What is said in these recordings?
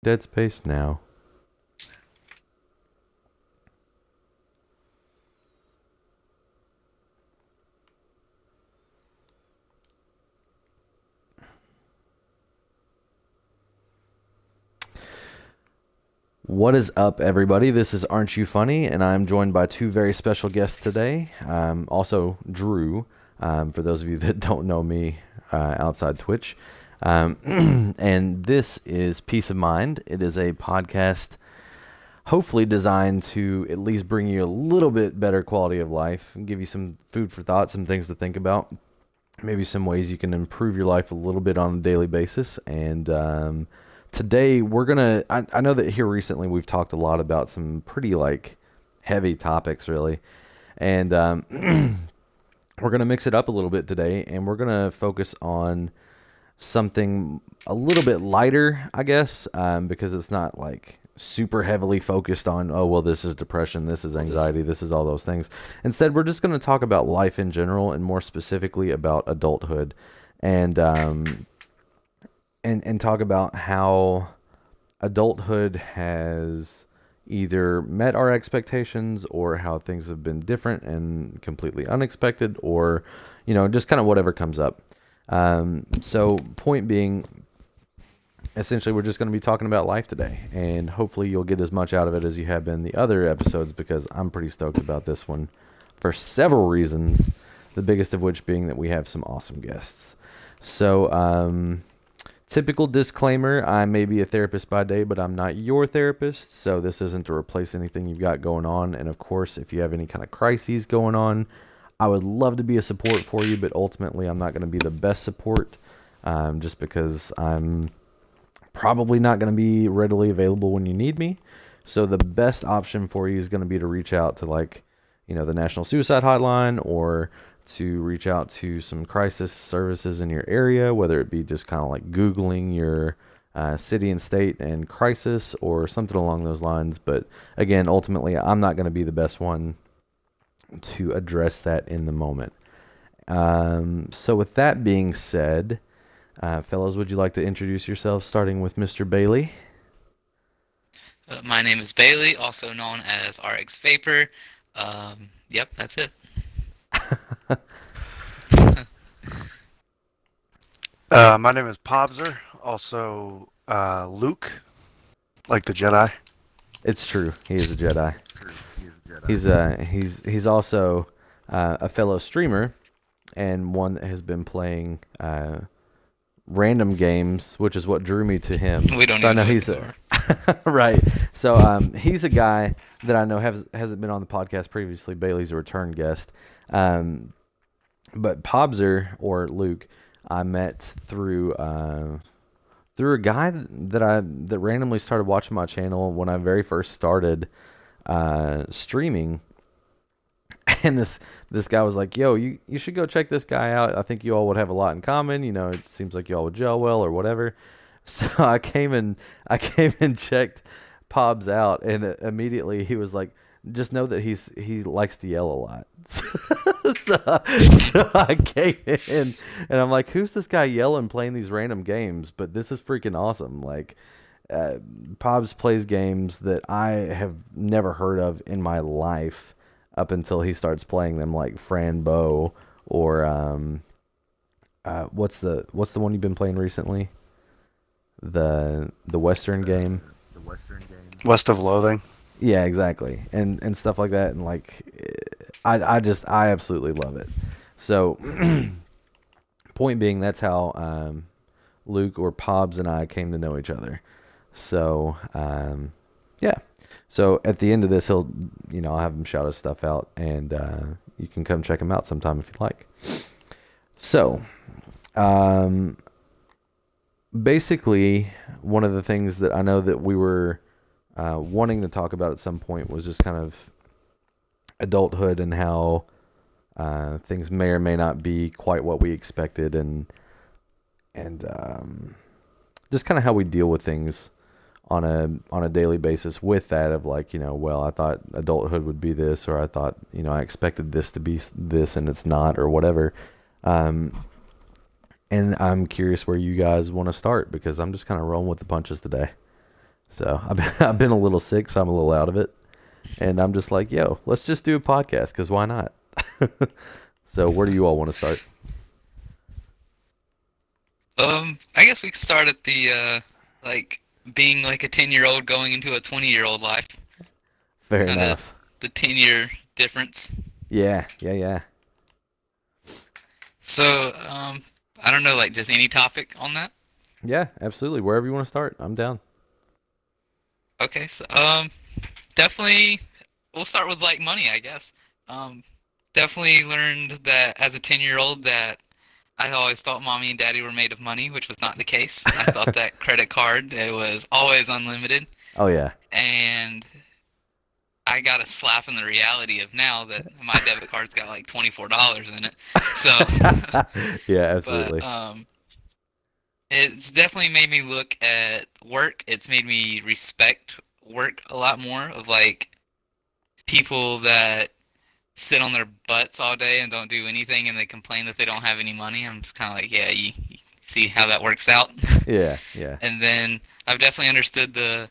Dead Space now. What is up, everybody? This is Aren't You Funny, and I'm joined by two very special guests today. Also, Drew, for those of you that don't know me outside Twitch. And this is Peace of Mind. It is a podcast hopefully designed to at least bring you a little bit better quality of life and give you some food for thought, some things to think about, maybe some ways you can improve your life a little bit on a daily basis. And today we're gonna I know that here recently we've talked a lot about some pretty heavy topics, really, and we're gonna mix it up a little bit today, and we're gonna focus on something a little bit lighter, I guess, because it's not like super heavily focused on, oh well, this is depression, this is anxiety, this is all those things. Instead, we're just going to talk about life in general, and more specifically about adulthood, and talk about how adulthood has either met our expectations, or how things have been different and completely unexpected, or just kind of whatever comes up. So point being, essentially, we're just going to be talking about life today, and hopefully you'll get as much out of it as you have been the other episodes, because I'm pretty stoked about this one for several reasons, the biggest of which being that we have some awesome guests. So, typical disclaimer, I may be a therapist by day, but I'm not your therapist, so this isn't to replace anything you've got going on. And of course, if you have any kind of crises going on, I would love to be a support for you, but ultimately I'm not going to be the best support, just because I'm probably not going to be readily available when you need me. So the best option for you is going to be to reach out to the National Suicide Hotline, or to reach out to some crisis services in your area, whether it be just kind of like Googling your city and state and crisis, or something along those lines. But again, ultimately, I'm not going to be the best one to address that in the moment. So with that being said, fellows, would you like to introduce yourselves, starting with Mr. Bailey? My name is Bailey, also known as RX Vapor. Yep, that's it. My name is Pobzer, also Luke, like the Jedi. It's true. He is a Jedi. He's also a fellow streamer, and one that has been playing random games, which is what drew me to him. We don't So I even know know he's right. So he's a guy that I know hasn't been on the podcast previously. Bailey's a return guest. But Pobzer, or Luke, I met through a guy that randomly started watching my channel when I very first started streaming. And this guy was like, yo, you should go check this guy out. I think you all would have a lot in common. It seems like you all would gel well, or whatever. So I came and checked Pobs out, and immediately he was like, just know that he likes to yell a lot. So I came in, and I'm like, who's this guy yelling, playing these random games? But this is freaking awesome. Pobs plays games that I have never heard of in my life up until he starts playing them, like Fran Bow, or what's the one you've been playing recently? The Western game. West of Loathing. Yeah, exactly, and stuff like that, and I absolutely love it. So, point being, that's how Luke, or Pobs, and I came to know each other. So, yeah. So at the end of this, I'll have him shout his stuff out, and you can come check him out sometime if you'd like. So, basically, one of the things that I know that we were wanting to talk about at some point was just kind of adulthood, and how things may or may not be quite what we expected, and just kind of how we deal with things on a daily basis, with that of well, I thought adulthood would be this, or I thought I expected this to be this and it's not, or whatever. And I'm curious where you guys want to start, because I'm just kind of rolling with the punches today. So I've been a little sick, so I'm a little out of it. And I'm just like, yo, let's just do a podcast because why not? So where do you all want to start? I guess we could start at the like being like a 10-year-old going into a 20-year-old life, Fair kind of enough. the 10-year difference. Yeah, yeah, yeah. So, I don't know, like just any topic on that. Yeah, absolutely. Wherever you want to start, I'm down. Okay, so definitely we'll start with like money, I guess. Um, definitely learned that as a 10-year-old that I always thought mommy and daddy were made of money, which was not the case. I thought that credit card it was always unlimited, Oh yeah. and I got a slap in the reality of now that my debit card's got like $24 in it. So, Yeah, but absolutely. it's definitely made me look at work. It's made me respect work a lot more of like people that sit on their butts all day and don't do anything and they complain that they don't have any money. I'm just kind of like, yeah, you see how that works out. Yeah, yeah. And then I've definitely understood the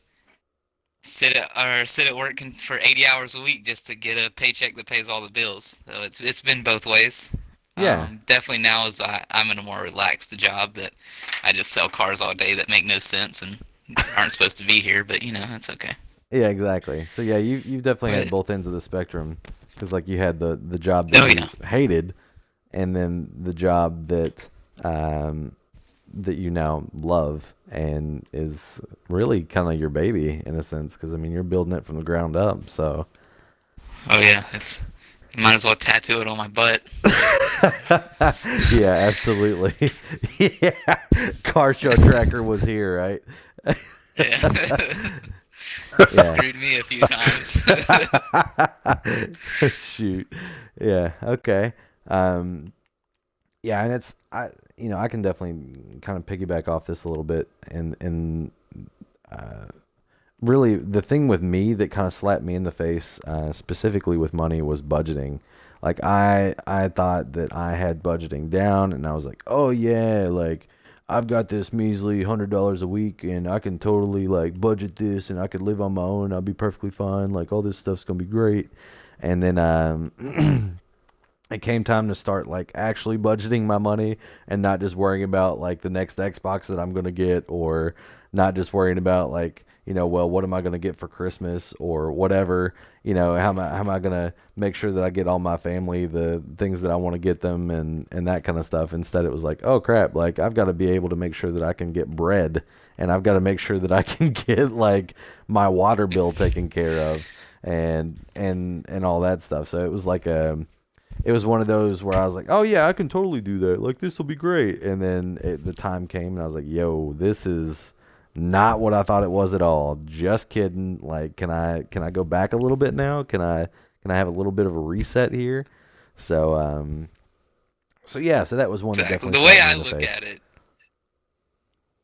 sit at work for 80 hours a week just to get a paycheck that pays all the bills. So it's been both ways. Yeah. Definitely now is I'm in a more relaxed job that I just sell cars all day that make no sense and aren't supposed to be here, but that's okay. Yeah, exactly. So yeah, you've definitely had But both ends of the spectrum because like you had the job that oh you yeah, hated, and then the job um that you now love and is really kind of your baby in a sense because I mean you're building it from the ground up. So oh yeah, it's might as well tattoo it on my butt. yeah, absolutely. Yeah, car show tracker was here, right? Yeah. Yeah. Screwed me a few times. Shoot. Yeah. Okay. Um, yeah, and I can definitely kind of piggyback off this a little bit, and uh, really the thing with me that kind of slapped me in the face, specifically with money, was budgeting. Like I thought that I had budgeting down, and I was like, oh yeah, like I've got this measly $100 a week, and I can totally like budget this, and I could live on my own. I'll be perfectly fine. Like all this stuff's gonna be great. And then it came time to start like actually budgeting my money and not just worrying about like the next Xbox that I'm gonna get, or not just worrying about like well, what am I gonna get for Christmas or whatever. How am I gonna make sure that I get all my family the things that I want to get them, and that kind of stuff. Instead, it was like, oh crap, like I've got to be able to make sure that I can get bread, and I've got to make sure that I can get like my water bill taken care of, and all that stuff. So it was like it was one of those where I was like, oh yeah, I can totally do that. Like this will be great. And then the time came, and I was like, yo, this is not what I thought it was at all. Just kidding. Like, can I go back a little bit now? Can I have a little bit of a reset here? So so yeah, so that was one that Exactly. definitely slapped me in the face.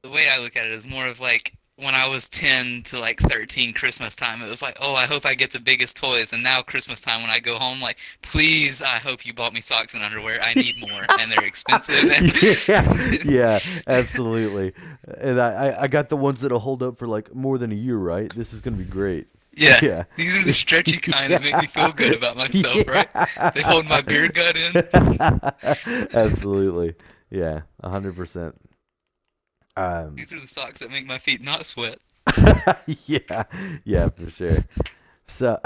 The way I look at it is more of like when I was 10 to like 13 Christmas time, it was like, oh, I hope I get the biggest toys. And now Christmas time when I go home, like, please, I hope you bought me socks and underwear. I need more. And they're expensive. Yeah, And yeah, absolutely. And I got the ones that'll hold up for like more than a year, right? This is gonna be great. yeah, Yeah. these are the stretchy kind that make me feel good about myself, right? They Yeah. hold my beer gut in. Absolutely. Yeah, 100%. Um, These are the socks that make my feet not sweat. yeah, yeah, for sure. So,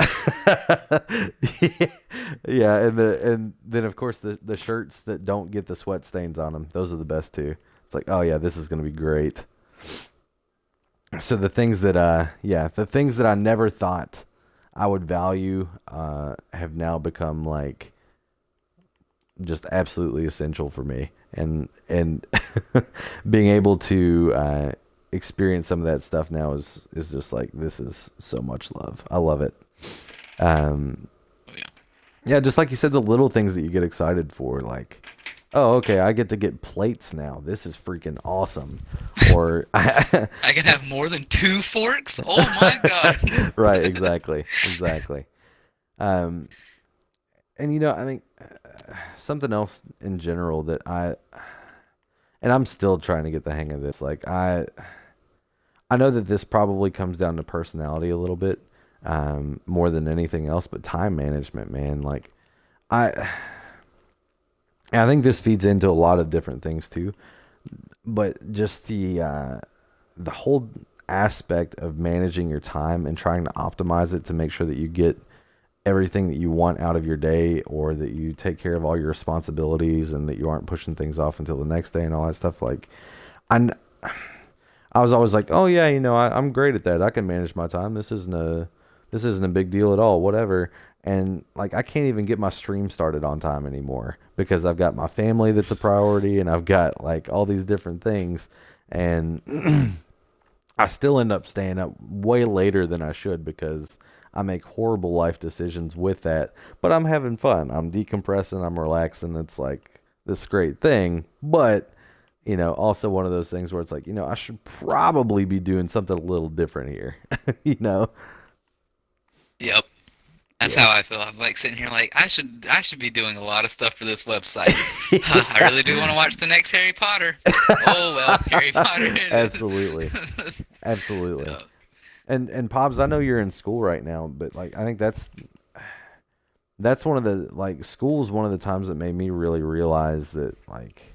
yeah, and then of course the shirts that don't get the sweat stains on them, those are the best too. It's like, oh yeah, this is gonna be great. So the things that I never thought I would value, have now become like just absolutely essential for me, and being able to experience some of that stuff now is just like, this is so much love. I love it. Um, Oh yeah. yeah, just like you said, the little things that you get excited for, like, oh, okay, I get to get plates now. This is freaking awesome. Or I can have more than 2 forks? Oh my god. right, exactly. Um, and I think something else in general that and I'm still trying to get the hang of this. Like I know that this probably comes down to personality a little bit, more than anything else, but time management, man. Like, I, I think this feeds into a lot of different things too, but just the whole aspect of managing your time and trying to optimize it to make sure that you get everything that you want out of your day, or that you take care of all your responsibilities and that you aren't pushing things off until the next day and all that stuff. Like, I I was always like, oh yeah, I'm great at that. I can manage my time. This isn't a big deal at all. Whatever. And like, I can't even get my stream started on time anymore because I've got my family that's a priority, and I've got like all these different things, and I still end up staying up way later than I should because I make horrible life decisions with that. But I'm having fun. I'm decompressing. I'm relaxing. It's like this great thing. But also one of those things where it's like, I should probably be doing something a little different here. you know? Yep. That's Yeah. how I feel. I'm like sitting here like I should be doing a lot of stuff for this website. I Yeah. really do want to watch the next Harry Potter. Oh well, Harry Potter it Absolutely. is. Absolutely. Yeah. And Pops, I know you're in school right now, but like, I think that's one of the, like, school is one of the times that made me really realize that, like,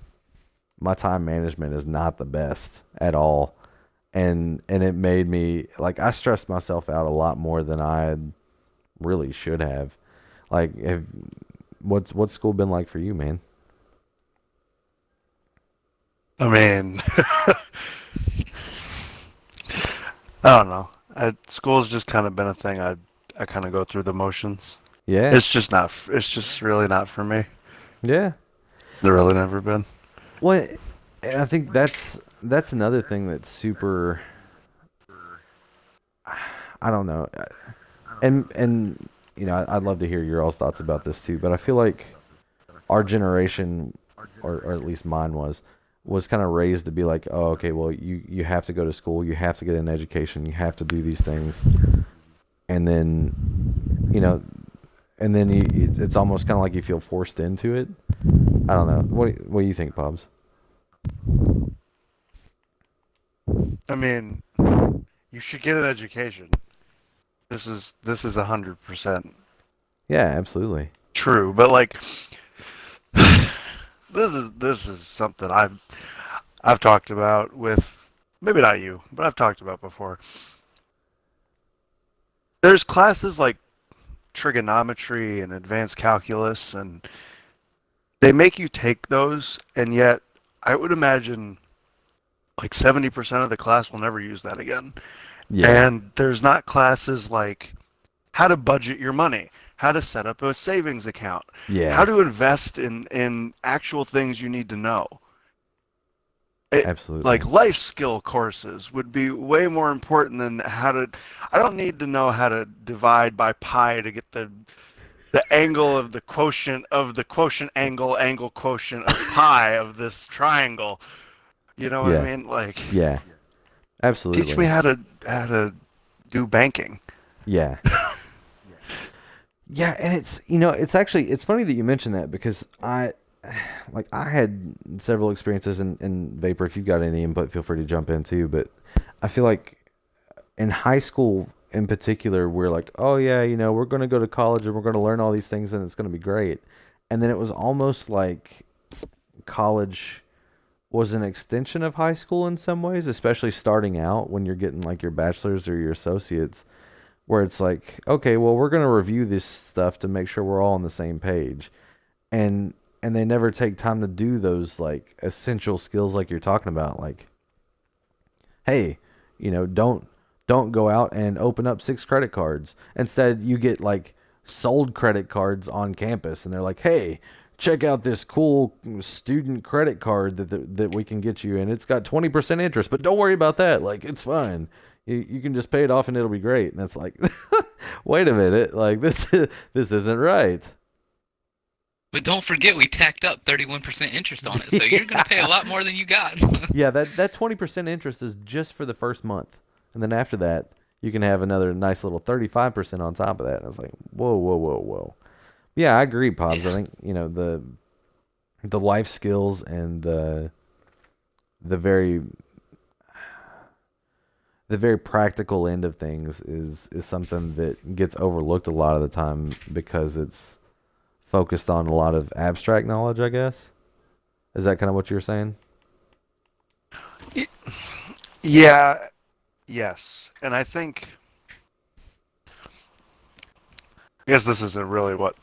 my time management is not the best at all. And it made me, like, I stressed myself out a lot more than I really should have. Like, what's school been like for you, man? I mean, I don't know. School's just kind of been a thing. I kind of go through the motions. Yeah. It's just not. It's just really not for me. Yeah. It's really never been. Well, and I think that's another thing that's super, I don't know. And I'd love to hear your all's thoughts about this too, but I feel like our generation, or at least mine was kind of raised to be like, oh, okay, well, you have to go to school, you have to get an education, you have to do these things, and then you know it's almost kind of like you feel forced into it. I don't know. What do you think, Pops? I mean, you should get an education. This is 100% Yeah, absolutely. true. But like, this is something I've talked about with, maybe not you, but I've talked about before. There's classes like trigonometry and advanced calculus, and they make you take those, and yet I would imagine like 70% of the class will never use that again. Yeah, And there's not classes like how to budget your money, how to set up a savings account, how yeah, to invest in actual things you need to know. Like absolutely. life skill courses would be way more important than how to. I don't need to know how to divide by pi to get the angle of the quotient angle quotient of pi of this triangle. You know what I Yeah, mean? Like, yeah, teach me absolutely. how to do banking. Yeah, yeah, and it's funny that you mentioned that because I had several experiences in vapor. If you've got any input, feel free to jump in too. But I feel like in high school in particular, we're like, oh yeah, we're going to go to college and we're going to learn all these things and it's going to be great. And then it was almost like college was an extension of high school in some ways, especially starting out when you're getting like your bachelor's or your associates, where it's like, okay, well, we're going to review this stuff to make sure we're all on the same page. And they never take time to do those like essential skills like you're talking about, like, hey, don't go out and open up 6 credit cards. Instead, you get like sold credit cards on campus, and they're like, hey, check out this cool student credit card that we can get you, and it's got 20% interest, but don't worry about that. Like, it's fine. You can just pay it off and it'll be great. And it's like, wait a minute, like this isn't right. But don't forget we tacked up 31% interest on it, so you're gonna pay a lot more than you got. Yeah, that 20% interest is just for the first month. And then after that, you can have another nice little 35% on top of that. And it's like, whoa, whoa, whoa, whoa. Yeah, I agree, Pops. I Yeah. think, the life skills and the very the very practical end of things is something that gets overlooked a lot of the time because it's focused on a lot of abstract knowledge, I guess. Is that kind of what you were saying? Yeah, yes. And I guess this isn't really what,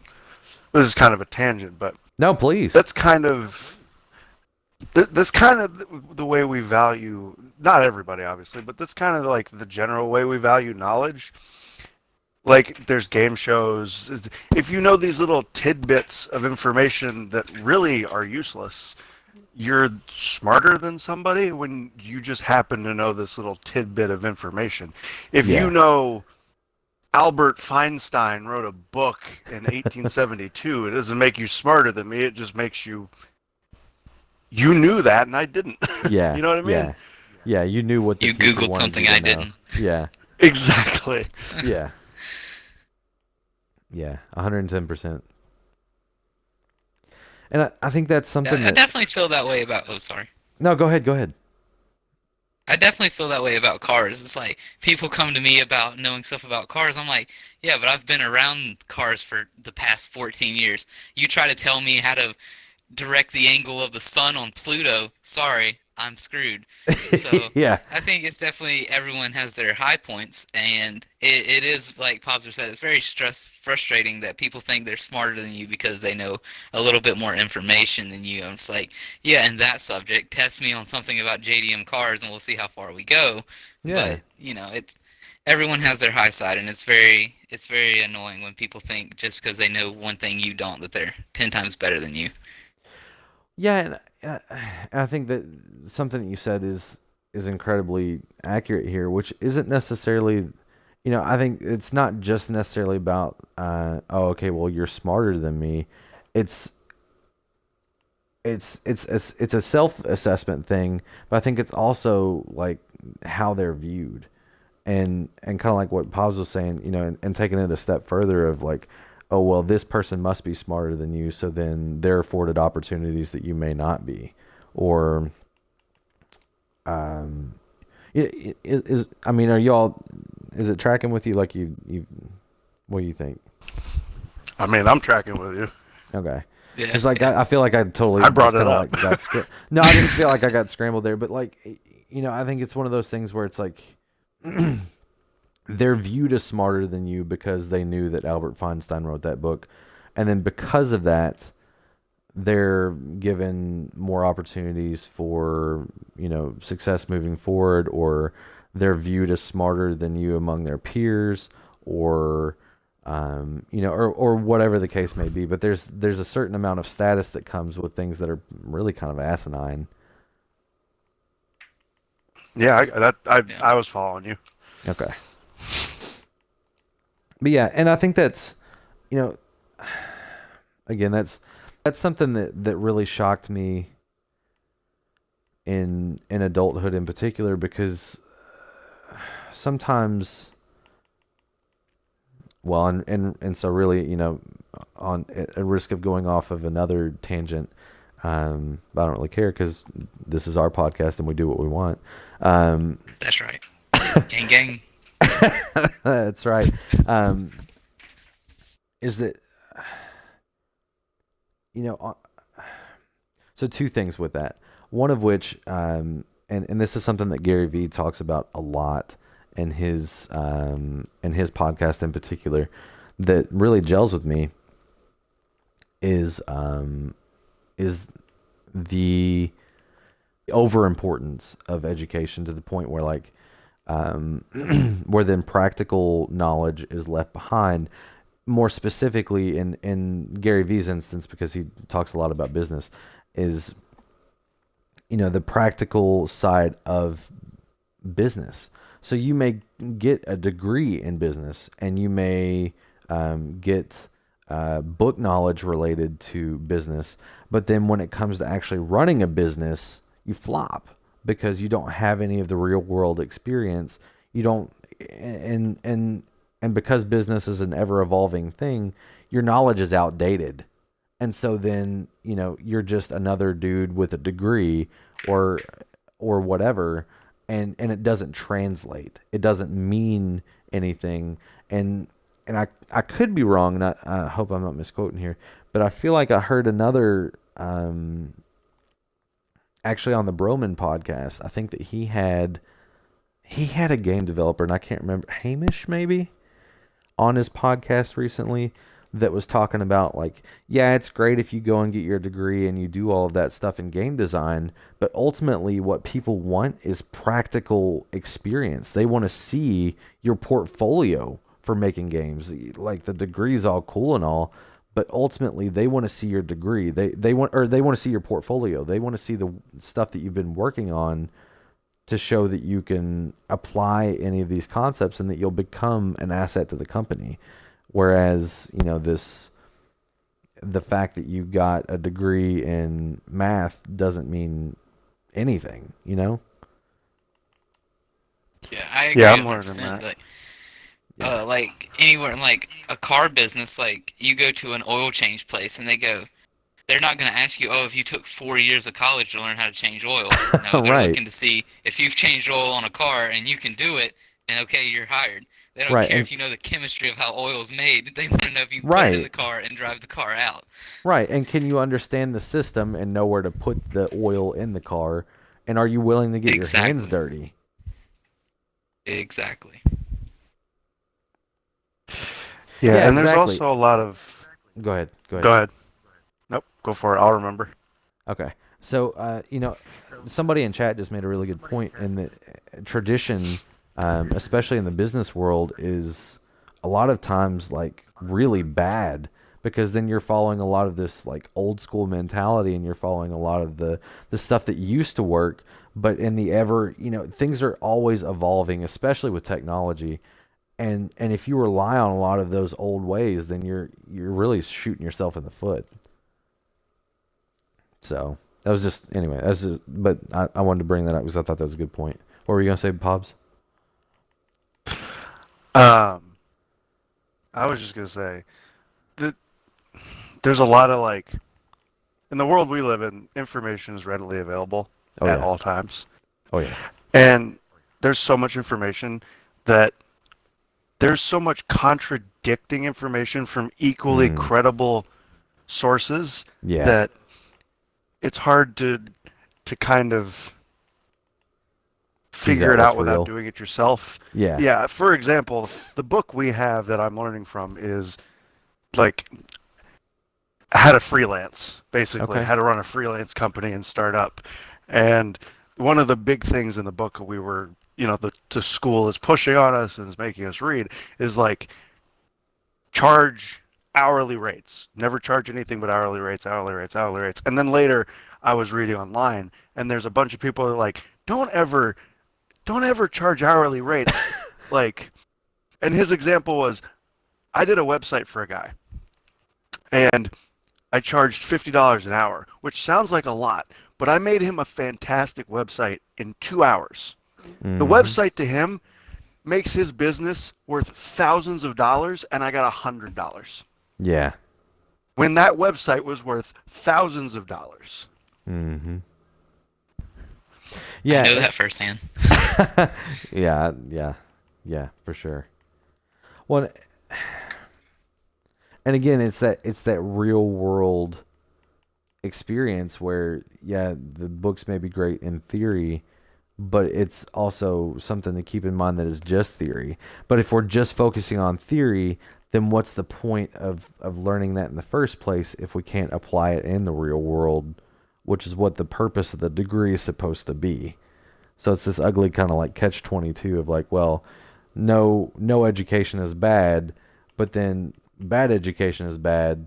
this is kind of a tangent, but No, please. that's kind of, that's kind of the way we value, not everybody obviously, but that's kind of like the general way we value knowledge. Like there's game shows. If you know these little tidbits of information that really are useless, you're smarter than somebody when you just happen to know this little tidbit of information. If Yeah. you know Albert Feinstein wrote a book in 1872, it doesn't make you smarter than me. It just makes you knew that and I didn't. Yeah. You know what I mean? Yeah. Yeah, you knew what the You teacher Googled wanted something you to I know. didn't. Yeah. Exactly. Yeah. Yeah. 110%. And I think that's something I that. definitely feel that way about. Oh, sorry. No, go ahead. Go ahead. I definitely feel that way about cars. It's like people come to me about knowing stuff about cars. I'm like, yeah, but I've been around cars for the past 14 years. You try to tell me how to direct the angle of the sun on Pluto. Sorry, I'm screwed. So Yeah. I think it's definitely everyone has their high points, and it is like Pobser said. It's very frustrating that people think they're smarter than you because they know a little bit more information than you. And it's like, yeah, in that subject, test me on something about JDM cars, and we'll see how far we go. Yeah. But it's everyone has their high side, and it's very annoying when people think just because they know one thing you don't that they're 10 times better than you. Yeah, and I think that something that you said is incredibly accurate here, which isn't necessarily, I think it's not just necessarily about, oh, okay, well, you're smarter than me. It's it's a self-assessment thing, but I think it's also like how they're viewed, and kind of like what Pops was saying, and taking it a step further of like, oh, well, this person must be smarter than you, so then they're afforded opportunities that you may not be, or are y'all, is it tracking with you? Like you what do you think? I mean, I'm tracking with you. Okay. Yeah, It's like I feel like I totally I brought just it kinda up. like got no, I didn't feel like I got scrambled there, but like, I think it's one of those things where it's like they're viewed as smarter than you because they knew that Albert Feinstein wrote that book, and then because of that, they're given more opportunities for success moving forward, or they're viewed as smarter than you among their peers, or or whatever the case may be. But there's a certain amount of status that comes with things that are really kind of asinine. Yeah, Yeah. I was following you. Okay. But yeah, and I think that's, again, that's something that really shocked me in adulthood in particular, because sometimes, well, and so really, on at risk of going off of another tangent, but I don't really care because this is our podcast and we do what we want. That's right. Gang, gang. That's right. Is that, so two things with that. One of which, and this is something that Gary Vee talks about a lot in his podcast in particular, that really gels with me, is the overimportance of education, to the point where like where then practical knowledge is left behind. More specifically, in Gary Vee's instance, because he talks a lot about business, is the practical side of business. So you may get a degree in business, and you may get book knowledge related to business, but then when it comes to actually running a business, you flop because you don't have any of the real world experience. You don't, and because business is an ever evolving thing, your knowledge is outdated. And so then, you're just another dude with a degree or whatever. and it doesn't translate. It doesn't mean anything. And I could be wrong, and I hope I'm not misquoting here, but I feel like I heard another actually on the Broman podcast. I think that he had a game developer, and I can't remember, Hamish maybe, on his podcast recently, that was talking about like, yeah, it's great if you go and get your degree and you do all of that stuff in game design, but ultimately what people want is practical experience. They want to see your portfolio for making games. Like the degree's all cool and all, but ultimately they want to see your degree. They want to see your portfolio. They want to see the stuff that you've been working on to show that you can apply any of these concepts and that you'll become an asset to the company. Whereas, the fact that you got a degree in math doesn't mean anything, Yeah, I agree Yeah, I'm learning 100%. that. Like anywhere in like a car business, like you go to an oil change place and they're not going to ask you, oh, if you took 4 years of college to learn how to change oil. No, they're Right, looking to see if you've changed oil on a car and you can do it, and okay, you're hired. They don't right, care and if you know the chemistry of how oil is made. They want to know if you can put it in the right, car and drive the car out. right. And can you understand the system and know where to put the oil in the car? And are you willing to get your hands Exactly. dirty? Exactly. Yeah, Yeah, and there's exactly. also a lot of. Go ahead. Go ahead. Go ahead. Nope, go for it. I'll remember. Okay. So, somebody in chat just made a really good point in that tradition, especially in the business world, is a lot of times like really bad because then you're following a lot of this like old school mentality and you're following a lot of the stuff that used to work, but in the ever, things are always evolving, especially with technology. And if you rely on a lot of those old ways, then you're really shooting yourself in the foot. So that was just anyway. That's just, but I wanted to bring that up because I thought that was a good point. What were you gonna say, Pops? Um, I was just gonna say that there's a lot of like in the world we live in, information is readily available Oh at yeah. all times, Oh yeah. and there's so much information that there's so much contradicting information from equally Mm, credible sources yeah. that it's hard to kind of Tease figure out it what's out without real. doing it yourself. Yeah. Yeah, for example, the book we have that I'm learning from is like how to freelance, basically, Okay. how to run a freelance company and start up. And one of the big things in the book we were, the school is pushing on us and is making us read is like charge hourly rates. Never charge anything but hourly rates, hourly rates, hourly rates. And then later I was reading online and there's a bunch of people that are like, don't ever charge hourly rates. Like, and his example was I did a website for a guy and I charged $50 an hour, which sounds like a lot, but I made him a fantastic website in 2 hours. The Mm-hmm. website to him makes his business worth thousands of dollars, and I got $100 Yeah. when that website was worth thousands of dollars. Mm-hmm. I Yeah. know that firsthand. Yeah. Yeah. Yeah. For sure. Well, and again, it's that real world experience where yeah, the books may be great in theory, but it's also something to keep in mind that is just theory. But if we're just focusing on theory, then what's the point of learning that in the first place if we can't apply it in the real world, which is what the purpose of the degree is supposed to be. So it's this ugly kind of like catch 22 of like, well, no education is bad, but then bad education is bad.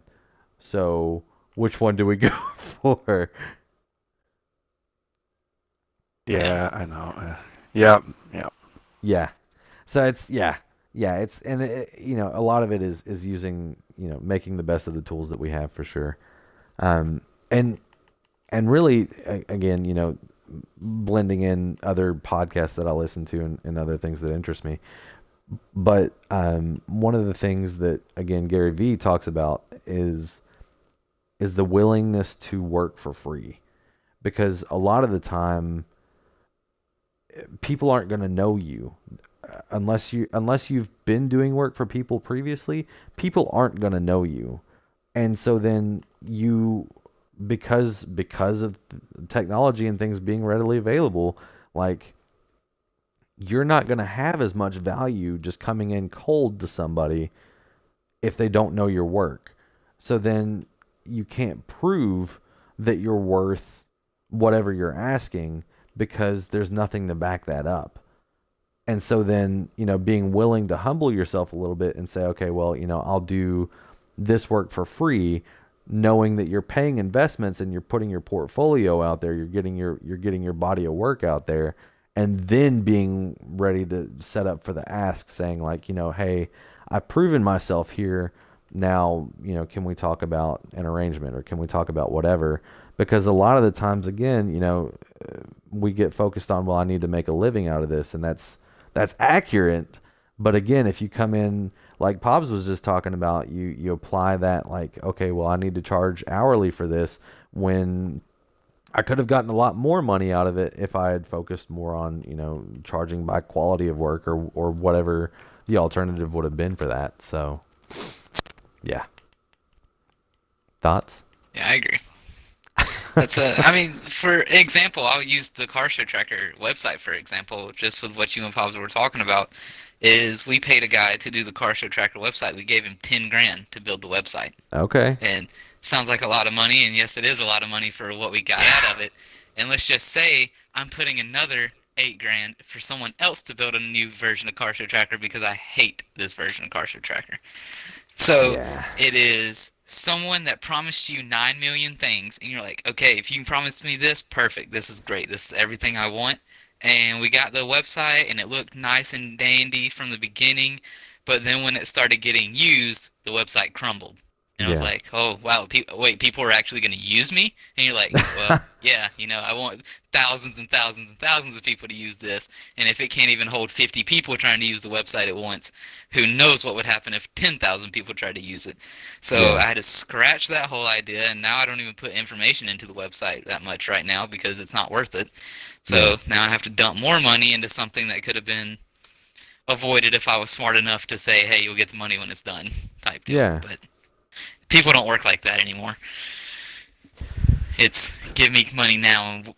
So which one do we go for? Yeah. Yeah, I know. Yeah, yeah. Yeah. So it's yeah, it's and a lot of it is using, making the best of the tools that we have for sure. Um and really again, blending in other podcasts that I listen to and other things that interest me. But one of the things that again Gary Vee talks about is the willingness to work for free because a lot of the time people aren't going to know you unless you've been doing work for people previously. People aren't going to know you, and so then you, because of technology and things being readily available, like, you're not going to have as much value just coming in cold to somebody if they don't know your work. So then you can't prove that you're worth whatever you're asking because there's nothing to back that up. And so then, being willing to humble yourself a little bit and say, okay, well, I'll do this work for free, knowing that you're paying investments and you're putting your portfolio out there, you're getting your body of work out there, and then being ready to set up for the ask, saying like, hey, I've proven myself here. Now, can we talk about an arrangement, or can we talk about whatever? Because a lot of the times, again, we get focused on, well, I need to make a living out of this, and that's accurate. But again, if you come in, like Pops was just talking about, you apply that, like, okay, well, I need to charge hourly for this, when I could have gotten a lot more money out of it if I had focused more on, charging by quality of work, or whatever the alternative would have been for that. So, yeah. Thoughts? Yeah, I agree. I mean, for example, I'll use the Car Show Tracker website, for example, just with what you and Pops were talking about, is we paid a guy to do the Car Show Tracker website. We gave him 10 grand to build the website. Okay. And sounds like a lot of money, and yes, it is a lot of money for what we got out of it. And let's just say I'm putting another 8 grand for someone else to build a new version of Car Show Tracker because I hate this version of Car Show Tracker. So it is someone that promised you 9 million things, and you're like, okay, if you can promise me this, perfect. This is great. This is everything I want. And we got the website, and it looked nice and dandy from the beginning, but then when it started getting used, the website crumbled. And I was like, oh, wow, people are actually going to use me? And you're like, well, yeah, I want thousands and thousands and thousands of people to use this. And if it can't even hold 50 people trying to use the website at once, who knows what would happen if 10,000 people tried to use it. So I had to scratch that whole idea, and now I don't even put information into the website that much right now because it's not worth it. So now I have to dump more money into something that could have been avoided if I was smart enough to say, hey, you'll get the money when it's done, type deal. Yeah. But people don't work like that anymore. It's give me money now, and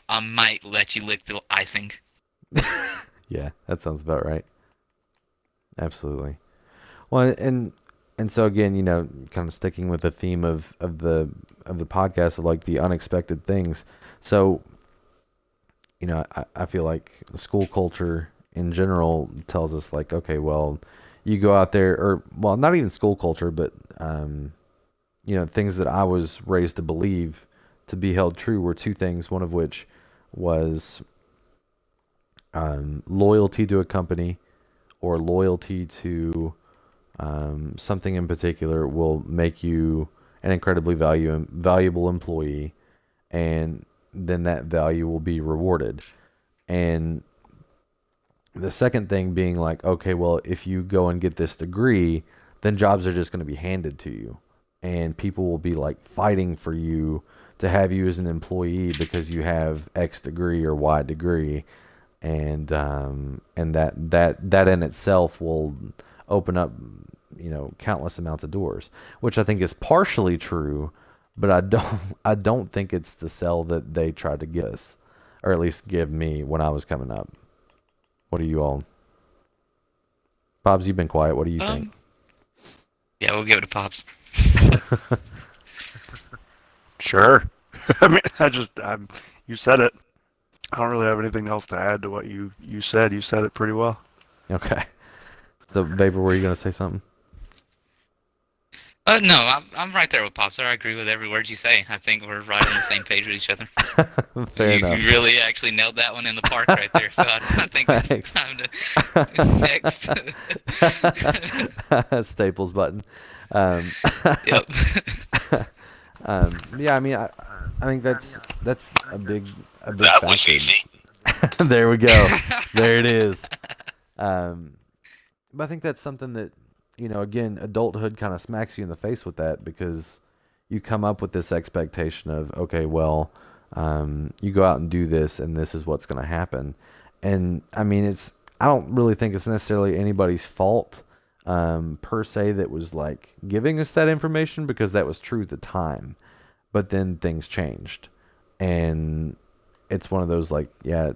I might let you lick the icing. Yeah, that sounds about right. Absolutely. Well, and so again, kind of sticking with the theme of the podcast of like the unexpected things. So, I feel like school culture in general tells us like, okay, well, you go out there, or well, not even school culture, but things that I was raised to believe to be held true were two things. One of which was loyalty to a company, or loyalty to something in particular, will make you an incredibly valuable employee, and then that value will be rewarded. And the second thing being like, okay, well, if you go and get this degree, then jobs are just going to be handed to you, and people will be like fighting for you to have you as an employee because you have X degree or Y degree, and that in itself will open up countless amounts of doors, which I think is partially true, but I don't think it's the sell that they tried to give us, or at least give me when I was coming up. What do you all? Pops, you've been quiet. What do you think? Yeah, we'll give it to Pops. Sure. I mean, you said it. I don't really have anything else to add to what you said. You said it pretty well. Okay. So, Vapor, were you going to say something? No, I'm right there with Pops. I agree with every word you say. I think we're right on the same page with each other. Fair enough. You really actually nailed that one in the park right there. So I think it's time to next. Staples button. Yep. Yeah, I mean, I think that's a big That was factor. easy. There we go. There it is. But I think that's something that, again, adulthood kind of smacks you in the face with that, because you come up with this expectation of, okay, well, you go out and do this, and this is what's going to happen. And I mean, I don't really think it's necessarily anybody's fault per se that was like giving us that information, because that was true at the time. But then things changed, and it's one of those like, yeah,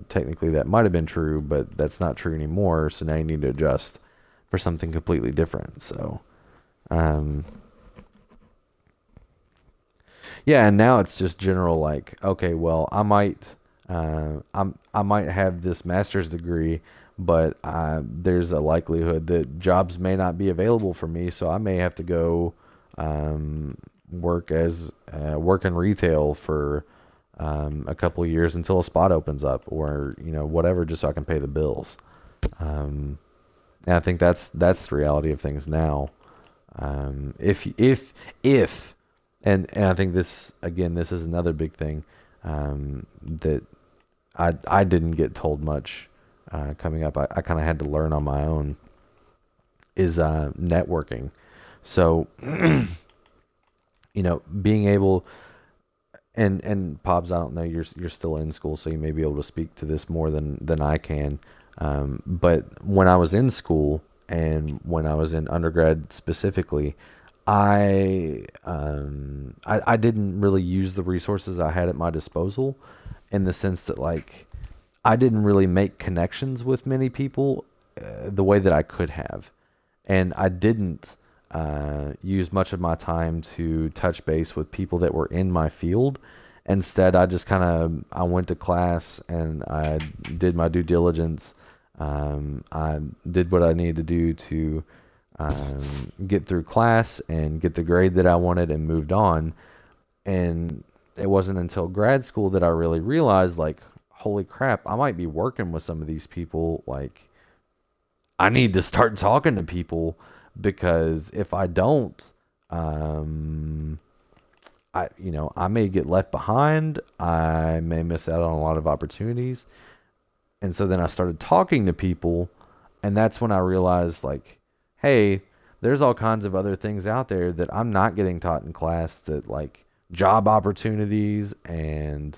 technically that might have been true, but that's not true anymore. So now you need to adjust for something completely different. So, um, yeah, and now it's just general like, okay, well, I might have this master's degree, but there's a likelihood that jobs may not be available for me, so I may have to go um, work in retail for a couple of years until a spot opens up, or whatever, just so I can pay the bills. And I think that's the reality of things now. If and I think this is another big thing that I didn't get told much coming up. I kind of had to learn on my own, is networking. So being able, and Pobbs, I don't know, you're still in school, so you may be able to speak to this more than I can. But when I was in school, and when I was in undergrad specifically, I didn't really use the resources I had at my disposal, in the sense that like I didn't really make connections with many people the way that I could have, and I didn't use much of my time to touch base with people that were in my field. Instead, I just I went to class and I did my due diligence. I did what I needed to do to get through class and get the grade that I wanted, and moved on. And it wasn't until grad school that I really realized, like, holy crap, I might be working with some of these people. Like, I need to start talking to people, because if I don't, I may get left behind. I may miss out on a lot of opportunities. And so then I started talking to people, and that's when I realized, like, hey, there's all kinds of other things out there that I'm not getting taught in class, that like job opportunities and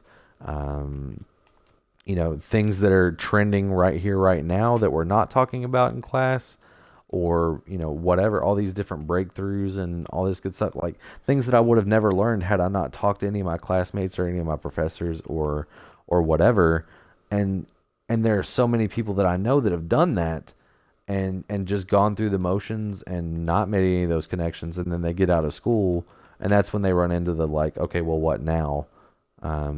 things that are trending right here, right now, that we're not talking about in class, or whatever, all these different breakthroughs and all this good stuff, like things that I would have never learned had I not talked to any of my classmates or any of my professors, or whatever. And there are so many people that I know that have done that, and just gone through the motions and not made any of those connections, and then they get out of school, and that's when they run into the like, okay, well, what now?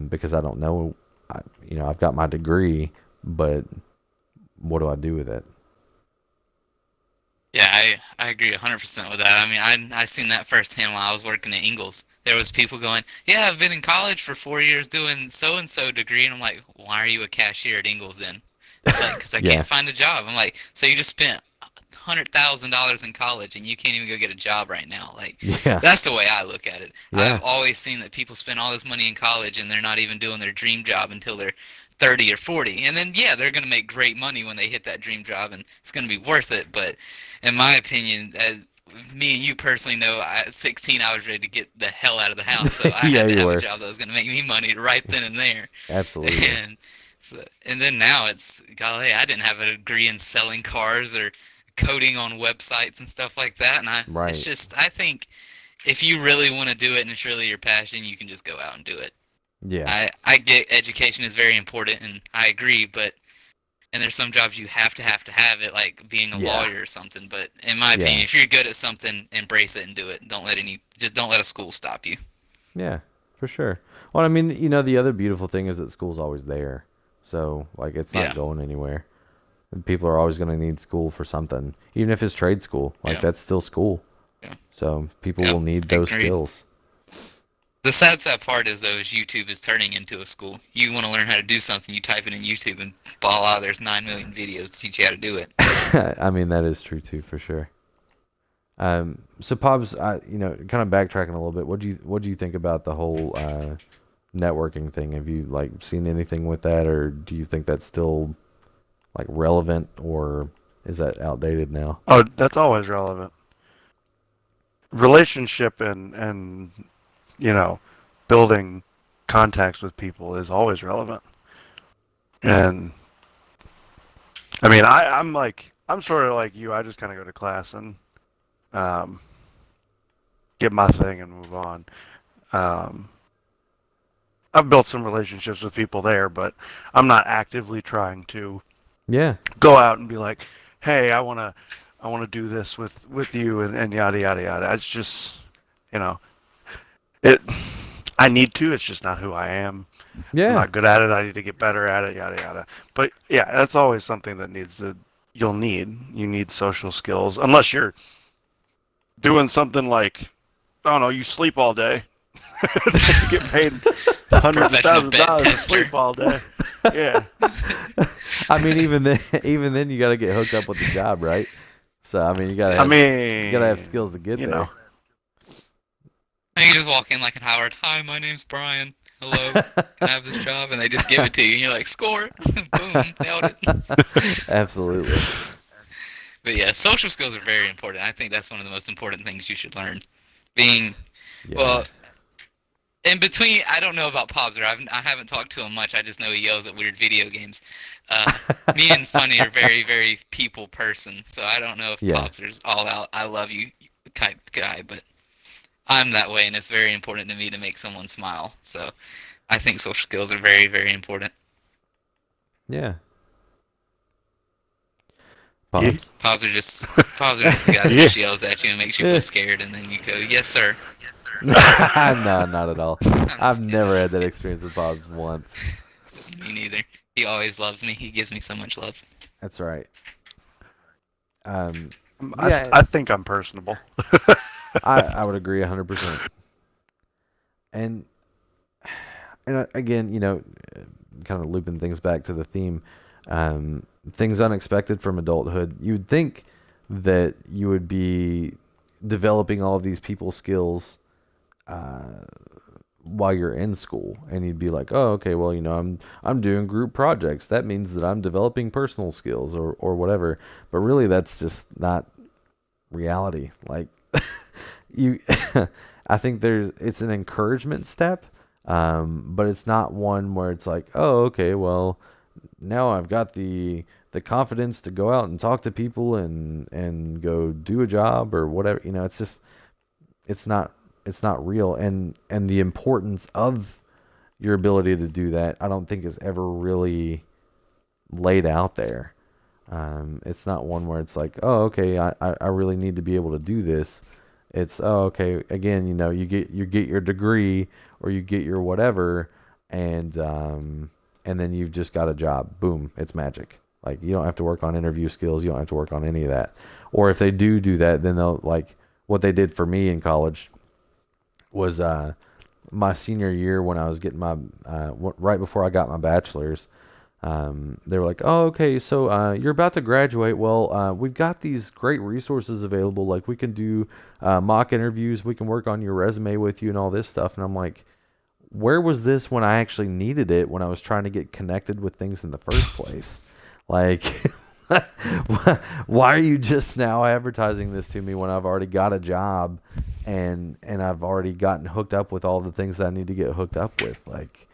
Because I don't know, I've got my degree, but what do I do with it? Yeah, I agree 100% with that. I mean, I seen that firsthand while I was working at Ingles. There was people going, "Yeah, I've been in college for 4 years doing so and so degree," and I'm like, "Why are you a cashier at Ingles then?" It's like, "Cause I Yeah, can't find a job." I'm like, "So you just spent $100,000 in college and you can't even go get a job right now?" Like, yeah, that's the way I look at it. yeah, I've always seen that people spend all this money in college and they're not even doing their dream job until they're 30 or 40. And then, yeah, they're going to make great money when they hit that dream job and it's going to be worth it. But in my opinion, as me and you personally know, at 16, I was ready to get the hell out of the house. So I yeah. had to You have a were, job that was going to make me money right then and there. absolutely. And so, and then now it's, golly, I didn't have a degree in selling cars or coding on websites and stuff like that. And it's Right. just, I think if you really want to do it and it's really your passion, you can just go out and do it. Yeah, I get education is very important and I agree, but and there's some jobs you have to have it, like being a yeah, lawyer or something. But in my opinion, yeah, if you're good at something, embrace it and do it. Don't let a school stop you. yeah, for sure. Well, I mean, the other beautiful thing is that school's always there, so like it's not Yeah, going anywhere. People are always going to need school for something, even if it's trade school. Like yeah, that's still school. yeah, So people yeah. will need those Agreed. skills. The sad part is though, is YouTube is turning into a school. You want to learn how to do something, you type it in YouTube, and voila, there's 9 million videos to teach you how to do it. I mean, that is true too, for sure. So Pops, kind of backtracking a little bit. What do you think about the whole networking thing? Have you like seen anything with that, or do you think that's still like relevant, or is that outdated now? Oh, that's always relevant. Relationship and you know, building contacts with people is always relevant. And I mean, I'm sort of like you. I just kind of go to class and um, get my thing and move on. Um, I've built some relationships with people there, but I'm not actively trying to Yeah. go out and be like, "Hey, I wanna do this with you," and yada yada yada. It's just, you know, it. I need to. It's just not who I am. I'm Yeah. not good at it. I need to get better at it. Yada yada. But yeah, that's always something that needs to. You'll need. You need social skills, unless you're doing something like, I don't know, you sleep all day. You get paid hundreds of Professional thousands of bed dollars to tester. sleep all day. Yeah. I mean, even then, you got to get hooked up with the job, right? So I mean, I you gotta have mean, skills to get you there. know. And you just walk in like an Howard. Hi, my name's Brian. Hello, can I have this job? And they just give it to you. And you're like, score. Boom, nailed it. Absolutely. But yeah, social skills are very important. I think that's one of the most important things you should learn. Being, Yeah. well, in between, I don't know about Pobser. I haven't talked to him much. I just know he yells at weird video games. Me and Funny are very, very people person. So I don't know if Yeah. Pobser's all out, I love you type guy. But I'm that way, and it's very important to me to make someone smile. So I think social skills are very, very important. Yeah. Yeah. Pops. Pobs are just the guy that Yeah. just yells at you and makes you Yeah. feel scared, and then you go, yes, sir. No, not at all. I'm just I've kidding, never I'm had just that kidding. experience with Pops once. Me neither. He always loves me. He gives me so much love. That's right. Um, I, yeah, I think I'm personable. I would agree 100%. And again, kind of looping things back to the theme, things unexpected from adulthood. You'd think that you would be developing all of these people skills while you're in school, and you'd be like, oh, okay, well, I'm doing group projects. That means that I'm developing personal skills or whatever. But really, that's just not reality. Like you, I think it's an encouragement step, but it's not one where it's like, oh, okay, well, now I've got the confidence to go out and talk to people and go do a job or whatever. It's just it's not real, and the importance of your ability to do that, I don't think is ever really laid out there. It's not one where it's like, oh, okay, I really need to be able to do this. It's, oh, okay, again, you get your degree or you get your whatever, and then you've just got a job. Boom, it's magic. Like, you don't have to work on interview skills. You don't have to work on any of that. Or if they do that, then they'll, like, what they did for me in college was my senior year when I was getting my right before I got my bachelor's. They were like, oh, okay, so you're about to graduate. Well, we've got these great resources available. Like, we can do mock interviews. We can work on your resume with you and all this stuff. And I'm like, where was this when I actually needed it, when I was trying to get connected with things in the first place? Like, why are you just now advertising this to me when I've already got a job and I've already gotten hooked up with all the things that I need to get hooked up with? Like,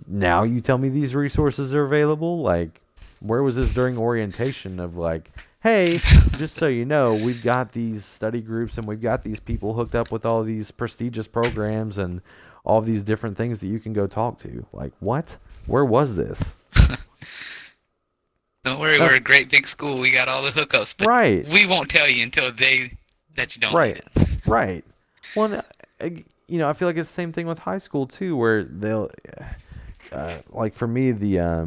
now you tell me these resources are available? Like, where was this during orientation of like, hey, just so you know, we've got these study groups and we've got these people hooked up with all these prestigious programs and all these different things that you can go talk to. Like, what? Where was this? Don't worry, we're a great big school. We got all the hookups, but Right. we won't tell you until that you don't Right. need it. Right. Well, I feel like it's the same thing with high school too, where they'll, like for me, yeah,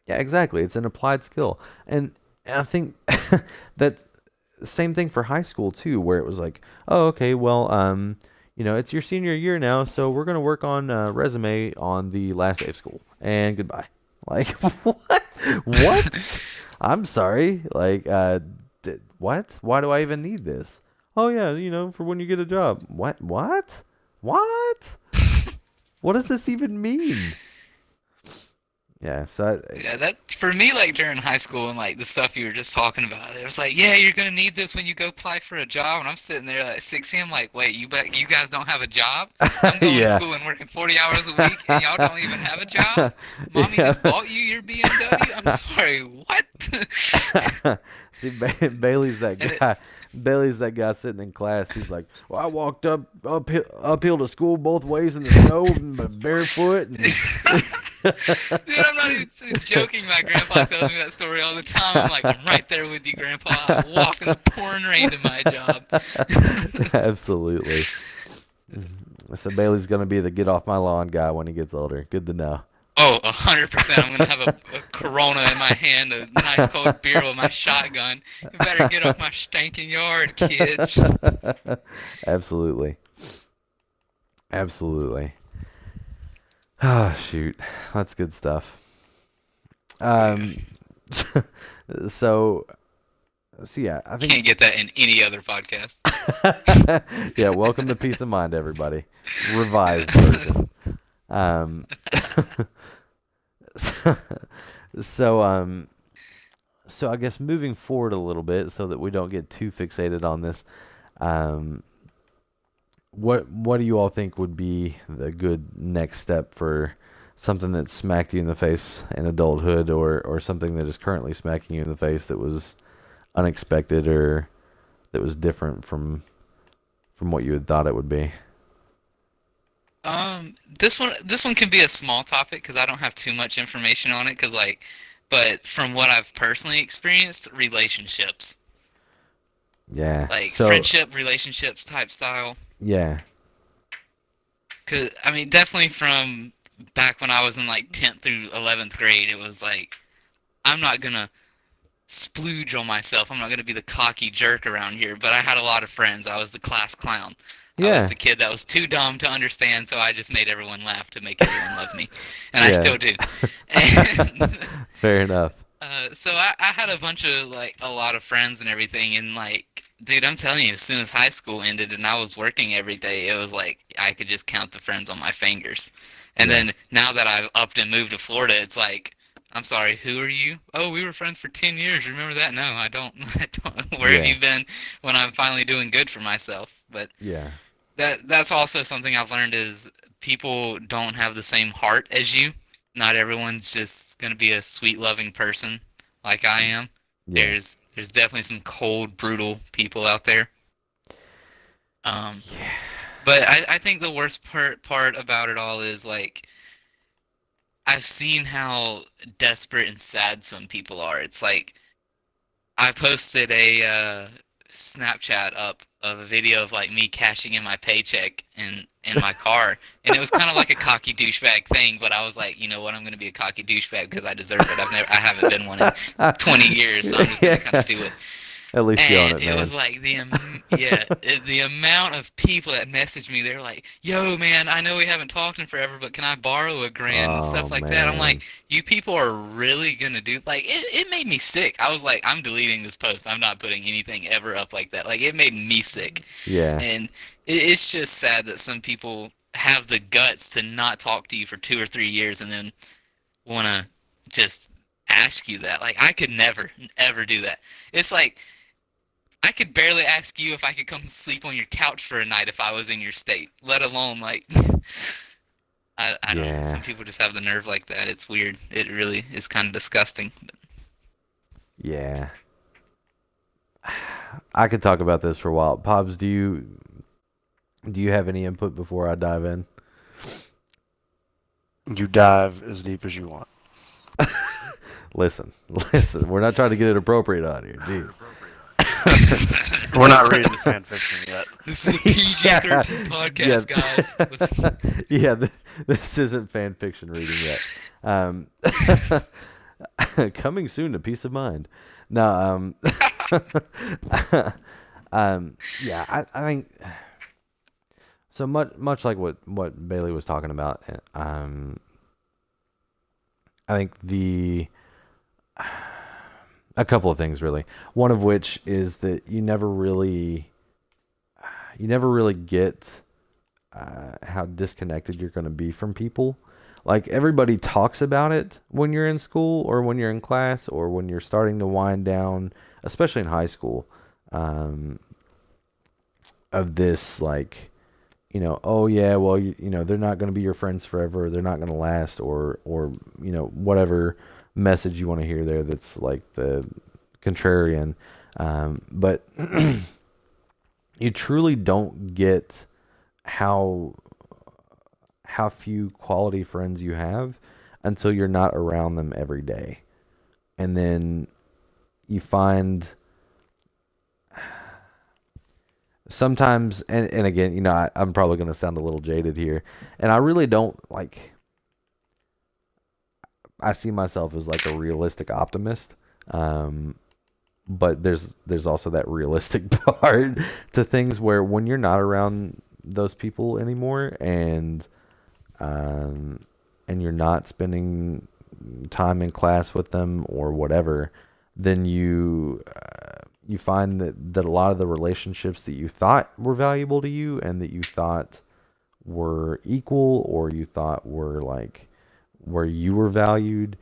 exactly. It's an applied skill, and I think that same thing for high school too, where it was like, oh, okay, well, it's your senior year now, so we're gonna work on resume on the last day of school, and goodbye. Like, what? What? I'm sorry. Like, what? Why do I even need this? Oh yeah, for when you get a job. What? What? What? What does this even mean? Yeah, so Yeah, that for me, like during high school and like the stuff you were just talking about, it was like, yeah, you're gonna need this when you go apply for a job. And I'm sitting there at 6 a.m. like, wait, you guys don't have a job? I'm going to yeah. school and working 40 hours a week, and y'all don't even have a job? Mommy Yeah. just bought you your BMW? I'm sorry, what? See, Bailey's that And it, guy. Bailey's that guy sitting in class. He's like, "Well, I walked uphill to school both ways in the snow, barefoot." And dude, I'm not even joking. My grandpa tells me that story all the time. I'm like, I'm right there with you, Grandpa. I walk in the pouring rain to my job. Absolutely. So Bailey's gonna be the get off my lawn guy when he gets older. Good to know. Oh, 100%. I'm gonna have a Corona in my hand, a nice cold beer with my shotgun. You better get off my stinking yard, kids. Absolutely. Absolutely. Oh shoot, that's good stuff. Um, so yeah, I think Can't get that in any other podcast. yeah. Welcome to Peace of Mind, everybody. Revised version. Um, so so I guess moving forward a little bit, so that we don't get too fixated on this. Um, what do you all think would be the good next step for something that smacked you in the face in adulthood, or something that is currently smacking you in the face that was unexpected or that was different from what you had thought it would be? This one can be a small topic because I don't have too much information on it. But from what I've personally experienced, relationships, Yeah. like So friendship, relationships type style. yeah. Cause I mean, definitely from back when I was in like 10th through 11th grade, it was like I'm not gonna splooge on myself. I'm not gonna be the cocky jerk around here. But I had a lot of friends. I was the class clown. I was Yeah. the kid that was too dumb to understand, so I just made everyone laugh to make everyone love me, and I Yeah. still do. And Fair enough. so I had a bunch of like a lot of friends and everything, and like, dude, I'm telling you, as soon as high school ended and I was working every day, it was like I could just count the friends on my fingers. And Yeah. then now that I've upped and moved to Florida, it's like, I'm sorry, who are you? Oh, we were friends for 10 years. Remember that? No, I don't. I don't. Where have Yeah. you been when I'm finally doing good for myself? But Yeah. that's also something I've learned is people don't have the same heart as you. Not everyone's just gonna be a sweet, loving person like I am. Yeah. There's definitely some cold, brutal people out there. Um, but I think the worst part about it all is like I've seen how desperate and sad some people are. It's like I posted a Snapchat up of a video of like me cashing in my paycheck in my car, and it was kind of like a cocky douchebag thing. But I was like, you know what? I'm gonna be a cocky douchebag because I deserve it. I haven't been one in 20 years, so I'm just gonna kind of do it. At least you own And it, it man. was like the amount of people that messaged me. They're like, "Yo, man, I know we haven't talked in forever, but can I borrow a grand and Oh stuff like that?" I'm man. like, "You people are really gonna do like it made me sick." I was like, "I'm deleting this post. I'm not putting anything ever up like that." Like it made me sick, Yeah. and it's just sad that some people have the guts to not talk to you for 2 or 3 years and then wanna just ask you that. Like I could never ever do that. It's like I could barely ask you if I could come sleep on your couch for a night if I was in your state, let alone like I don't know. Yeah. Some people just have the nerve like that. It's weird. It really is kind of disgusting. Yeah. I could talk about this for a while. Pops, do you have any input before I dive in? You dive as deep as you want. Listen. We're not trying to get it appropriate on here. Jeez. We're not reading the fan fiction yet. This is a PG-13 podcast, guys. Yeah, this isn't fan fiction reading yet. Coming soon to Peace of Mind. No, yeah, I think so much like what Bailey was talking about. I think a couple of things really. One of which is that you never really get how disconnected you're going to be from people. like everybody talks about it when you're in school or when you're in class or when you're starting to wind down, especially in high school, um, of this like, oh yeah, well, they're not going to be your friends forever. They're not going to last, or whatever message you want to hear there. That's like the contrarian, but you truly don't get how few quality friends you have until you're not around them every day, and then you find sometimes, and again, I'm probably going to sound a little jaded here, and I really don't like. I see myself as like a realistic optimist, um, but there's also that realistic part to things where when you're not around those people anymore, um, and you're not spending time in class with them or whatever, then you find that a lot of the relationships that you thought were valuable to you and that you thought were equal or you thought were like where you were valued,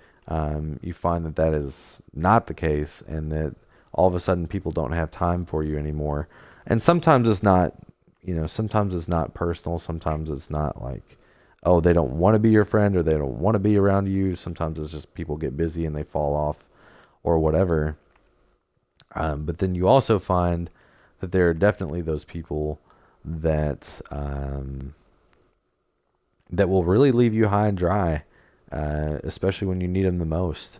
you find that that is not the case, and that all of a sudden people don't have time for you anymore. And sometimes it's not, sometimes it's not personal. Sometimes it's not like, oh, they don't want to be your friend or they don't want to be around you. Sometimes it's just people get busy and they fall off or whatever. But then you also find that there are definitely those people that that will really leave you high and dry, especially when you need them the most.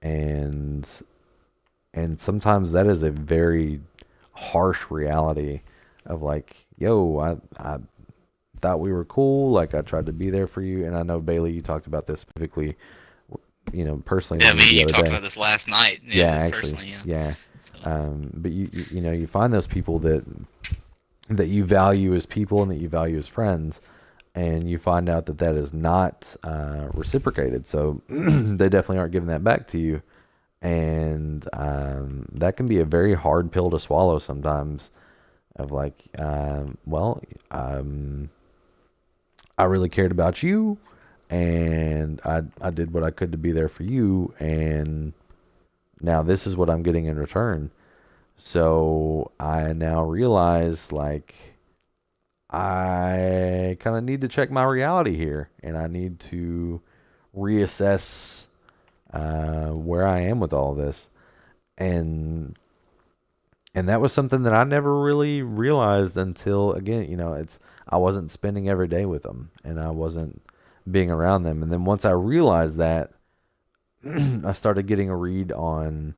And sometimes that is a very harsh reality of like, yo, I thought we were cool. Like I tried to be there for you, and I know Bailey, you talked about this specifically, personally Yeah, with me me and the you other talked day. about this last night. Yeah, Yeah, this actually, personally, yeah. yeah. So, But you find those people that you value as people and that you value as friends, and you find out that that is not reciprocated. So they definitely aren't giving that back to you, and that can be a very hard pill to swallow sometimes. Of like, well, I really cared about you, and I did what I could to be there for you, and now this is what I'm getting in return. So I now realize like I kind of need to check my reality here, and I need to reassess where I am with all this, and that was something that I never really realized until again, it's I wasn't spending every day with them, and I wasn't being around them, and then once I realized that, I started getting a read on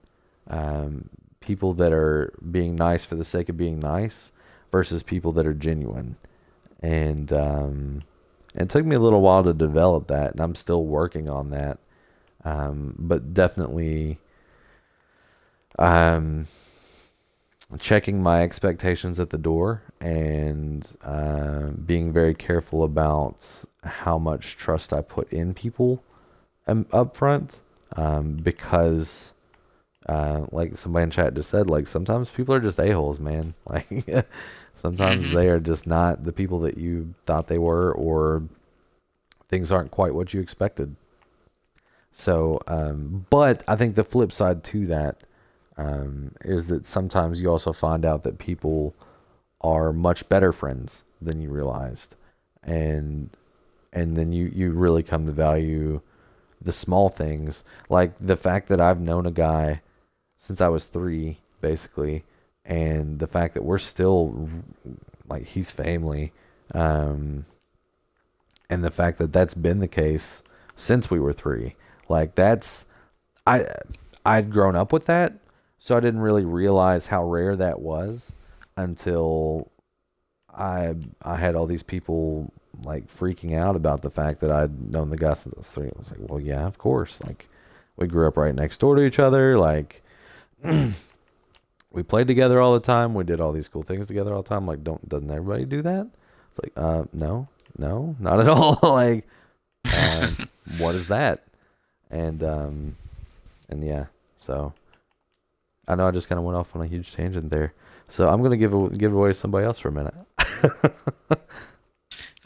um, people that are being nice for the sake of being nice versus people that are genuine. And it took me a little while to develop that, and I'm still working on that. But definitely um, checking my expectations at the door and being very careful about how much trust I put in people up front, because like somebody in chat just said, like sometimes people are just a-holes, man. Like sometimes hmm they are just not the people that you thought they were, or things aren't quite what you expected. So, but I think the flip side to that is that sometimes you also find out that people are much better friends than you realized, and then you really come to value the small things, like the fact that I've known a guy since I was 3, basically, and the fact that we're still like he's family, um, and the fact that that's been the case since we were 3, like that's I I'd grown up with that, so I didn't really realize how rare that was until I had all these people like freaking out about the fact that I'd known the guy since I was 3. I was like, well, yeah, of course. Like, we grew up right next door to each other. Like, we played together all the time. We did all these cool things together all the time. Like, doesn't everybody do that? It's like, no, not at all. Like, um, what is that? And yeah, so I know I just kind of went off on a huge tangent there. So I'm gonna give it away to somebody else for a minute.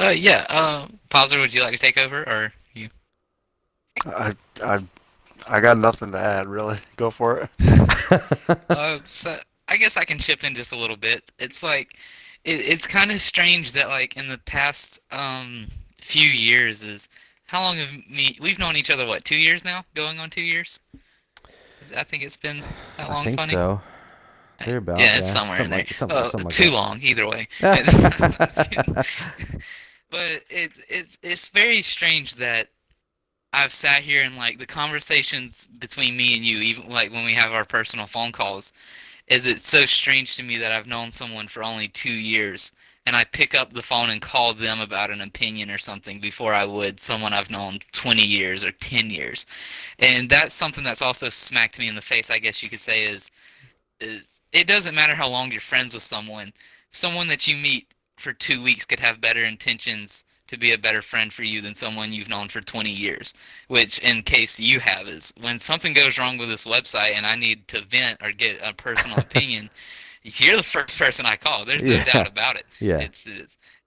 yeah. Pauser, would you like to take over, or you I I I got nothing to add really. Go for it. So I guess I can chip in just a little bit. It's like it's kind of strange that like in the past few years is how long have we've known each other what 2 years now? Going on 2 years? I think it's been that I long. think Funny. so. Thereabout, Yeah, it's yeah. somewhere in there. Something like Too that. long either way. But it's very strange that I've sat here and like the conversations between me and you, even like when we have our personal phone calls, is it's so strange to me that I've known someone for only 2 years and I pick up the phone and call them about an opinion or something before I would someone I've known 20 years or 10 years. And that's something that's also smacked me in the face, I guess you could say, is it doesn't matter how long you're friends with someone. Someone that you meet for 2 weeks could have better intentions to be a better friend for you than someone you've known for 20 years. Which, in case you have, is when something goes wrong with this website and I need to vent or get a personal opinion, you're the first person I call. There's no doubt Yeah. about it. Yeah. It's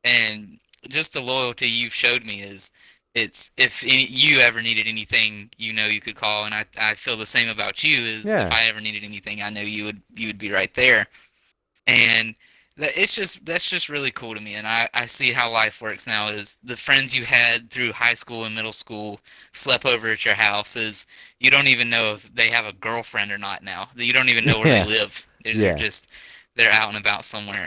and just the loyalty you've showed me is it's if you ever needed anything, you know you could call, and I feel the same about you. Is if Yeah. I ever needed anything, I know you would be right there, and that's just really cool to me, and I see how life works now. Is the friends you had through high school and middle school slept over at your house? Is you don't even know if they have a girlfriend or not now. You don't even know where they Yeah. live. They're Yeah. just they're out and about somewhere,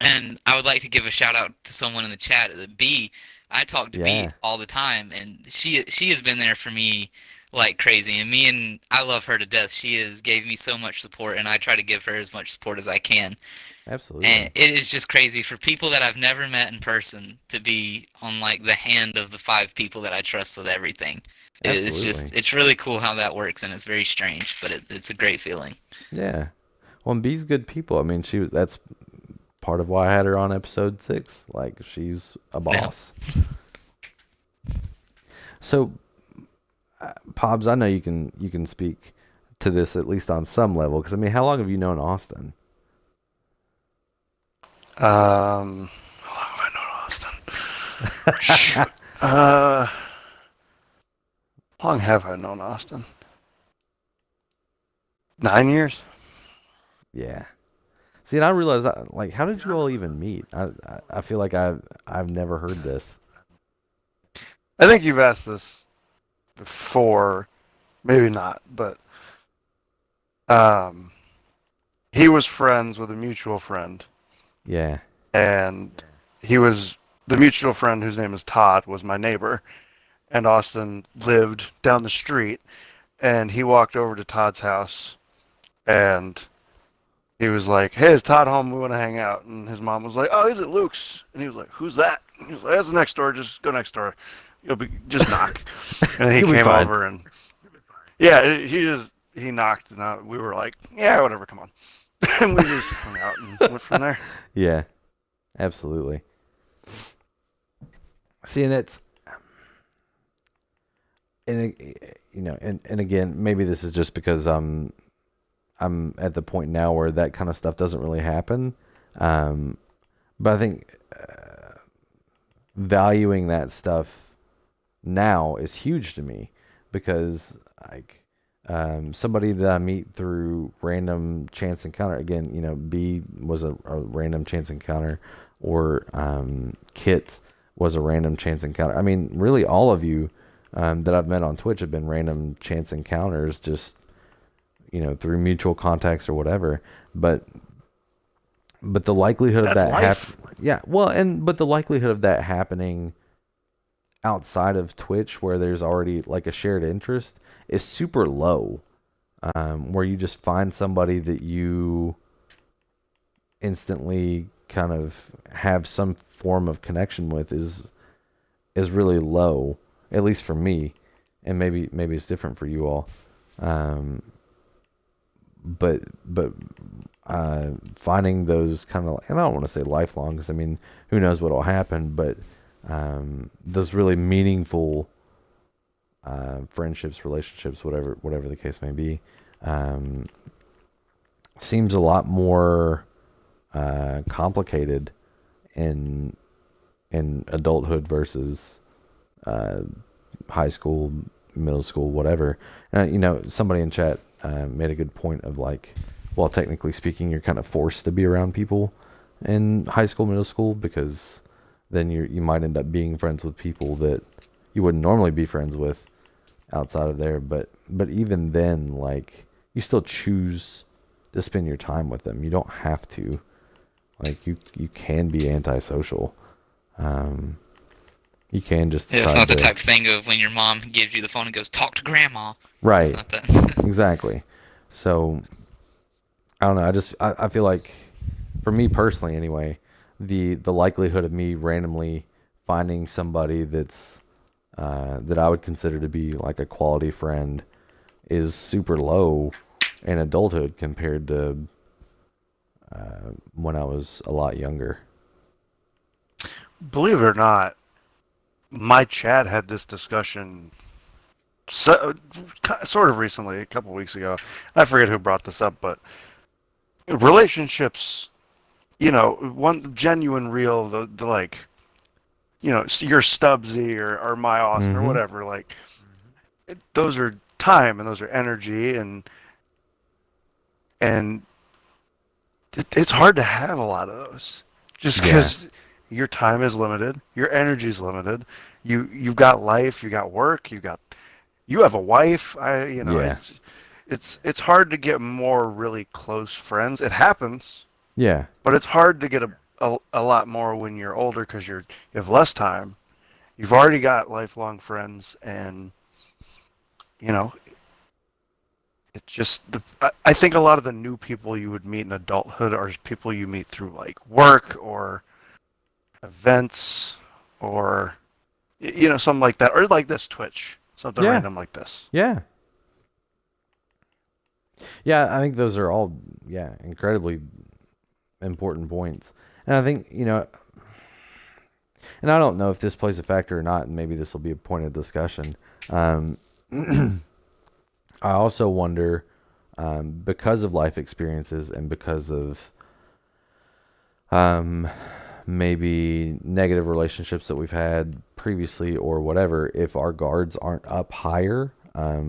and I would like to give a shout out to someone in the chat. B, I talk to B Yeah. all the time, and she has been there for me like crazy. And me and I love her to death. She has gave me so much support, and I try to give her as much support as I can. And Absolutely. it is just crazy for people that I've never met in person to be on like the hand of the five people that I trust with everything. It's Absolutely. just it's really cool how that works, and it's very strange, but it's a great feeling. Yeah. Well, and B's good people. I mean, that's part of why I had her on episode 6. Like, she's a Yeah. boss. So, Pobs, I know you can speak to this at least on some level, because I mean, how long have you known Austin? How long have I known Austin? Shoot. How long have I known Austin? 9 years. Yeah. See, and I realized, like, how did you all even meet? I feel like I've never heard this. I think you've asked this before, maybe not, but um, he was friends with a mutual friend, Yeah. and the mutual friend whose name is Todd was my neighbor, and Austin lived down the street, and he walked over to Todd's house, and he was like, "Hey, is Todd home? We want to hang out." And his mom was like, "Oh, he's at Luke's." And he was like, "Who's that?" And he was like, "That's next door. Just go next door. Just knock." And he You'll be came fine. over, and yeah, he knocked, and we were like, "Yeah, whatever, come on." And we just hung out and went from there. Yeah. Absolutely. See, and it's, and again, maybe this is just because I'm at the point now where that kind of stuff doesn't really happen. But I think valuing that stuff now is huge to me, because like somebody that I meet through random chance encounter, again, B was a random chance encounter, or Kit was a random chance encounter. I mean, really, all of you that I've met on Twitch have been random chance encounters, just through mutual contacts or whatever. But the likelihood of That's that life. yeah, well, but the likelihood of that happening outside of Twitch, where there's already like a shared interest, is super low. Where you just find somebody that you instantly kind of have some form of connection with is really low, at least for me, and maybe it's different for you all. Um, but finding those kind of, and I don't want to say lifelong, because I mean, who knows what will happen, but those really meaningful friendships, relationships, whatever the case may be, seems a lot more complicated in adulthood versus high school, middle school, whatever. Somebody in chat made a good point of like, well, technically speaking, you're kind of forced to be around people in high school, middle school, because then you might end up being friends with people that you wouldn't normally be friends with outside of there. But even then, like, you still choose to spend your time with them. You don't have to. Like, you can be antisocial. You can just Yeah, it's decide not the to, type of thing of when your mom gives you the phone and goes, talk to grandma. It's right. not that. Exactly. So I don't know. I feel like, for me personally anyway, the likelihood of me randomly finding somebody that I would consider to be like a quality friend is super low in adulthood compared to when I was a lot younger. Believe it or not, my chat had this discussion sort of recently, a couple weeks ago. I forget who brought this up, but relationships, one genuine, real, the like, your Stubbsy or my Austin or Mm-hmm. whatever, like, those are time and those are energy, and it's hard to have a lot of those just Yeah. because your time is limited, your energy is limited. You've got life, you got work, you have a wife. Yeah. It's hard to get more really close friends. It happens, Yeah. but it's hard to get a lot more when you're older because you have less time. You've already got lifelong friends, and you know it's just I think a lot of the new people you would meet in adulthood are people you meet through like work or events or something like that, or like this Twitch, something Yeah. random like this. Yeah. Yeah. I think those are all, incredibly important points. And I think, and I don't know if this plays a factor or not, and maybe this will be a point of discussion. Um, I also wonder, because of life experiences and because of um, maybe negative relationships that we've had previously or whatever, if our guards aren't up higher, I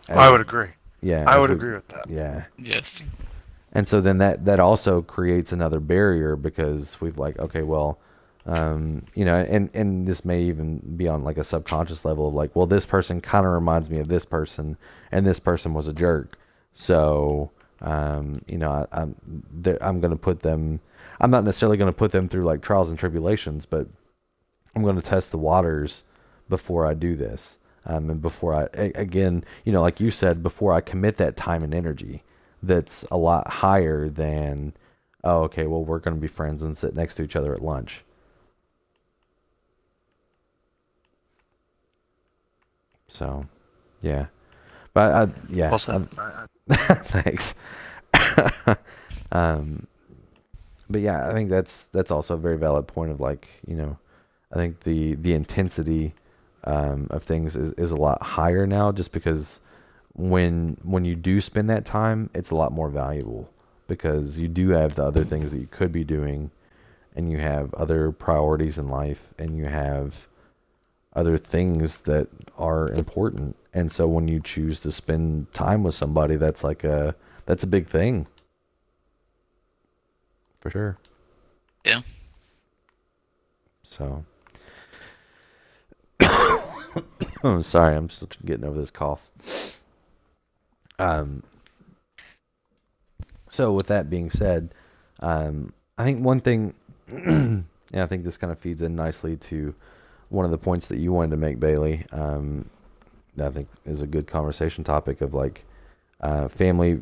as would agree. yeah, I as would we agree with that. yeah, Yes. and so then that also creates another barrier because we've like, okay, well, and this may even be on like a subconscious level of like, well, this person kind of reminds me of this person, and this person was a jerk, so I'm going to put them. I'm not necessarily going to put them through like trials and tribulations, but I'm going to test the waters before I do this, and before again, like you said, before I commit that time and energy, that's a lot higher than, oh, okay, well, we're going to be friends and sit next to each other at lunch. So, yeah, but yeah, Well said. thanks. um, but yeah, I think that's also a very valid point of like, I think the intensity of things is a lot higher now, just because when you do spend that time, it's a lot more valuable because you do have the other things that you could be doing, and you have other priorities in life, and you have other things that are important. And so when you choose to spend time with somebody, that's a big thing. For sure. Yeah. So oh, sorry, I'm still getting over this cough. So with that being said, I think one thing, and I think this kind of feeds in nicely to one of the points that you wanted to make, Bailey, that I think is a good conversation topic of like family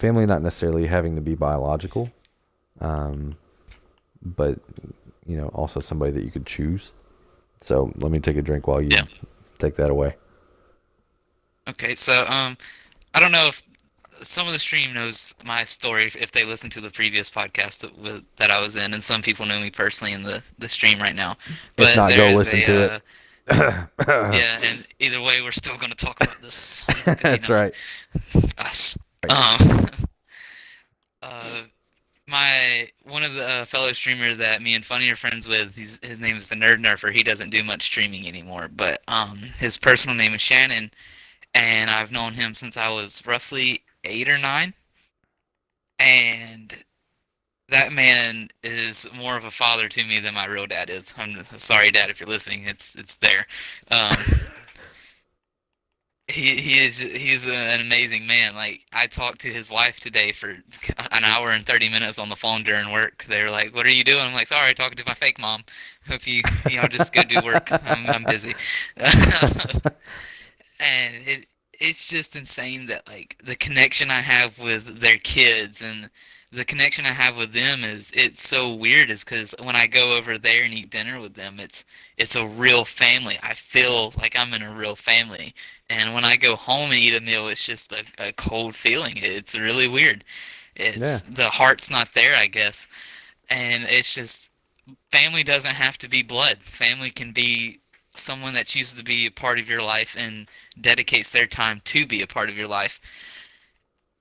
not necessarily having to be biological, but also somebody that you could choose. So let me take a drink while you take that away. Okay, so I don't know if some of the stream knows my story if they listened to the previous podcast that I was in, and some people know me personally in the stream right now. But If not, there go is listen to it. yeah, and either way, we're still going to talk about this. That's right. Us. Right. Uh, my my one of the fellow streamer that me and Funny are friends with, his name is the Nerd Nerfer. He doesn't do much streaming anymore, but his personal name is Shannon, and I've known him since I was roughly 8 or 9, and that man is more of a father to me than my real dad is. I'm sorry, Dad, if you're listening. It's there. Um, he's an amazing man. Like, I talked to his wife today for an hour and 30 minutes on the phone during work. They were like, "What are you doing?" I'm like, "Sorry, talking to my fake mom. Hope y'all just go do work. I'm busy." And it's just insane that, like, the connection I have with their kids and the connection I have with them is it's so weird is because when I go over there and eat dinner with them, it's a real family. I feel like I'm in a real family. And when I go home and eat a meal, it's just a cold feeling. It's really weird. Yeah. It's the heart's not there, I guess. And it's just family doesn't have to be blood. Family can be someone that chooses to be a part of your life and dedicates their time to be a part of your life.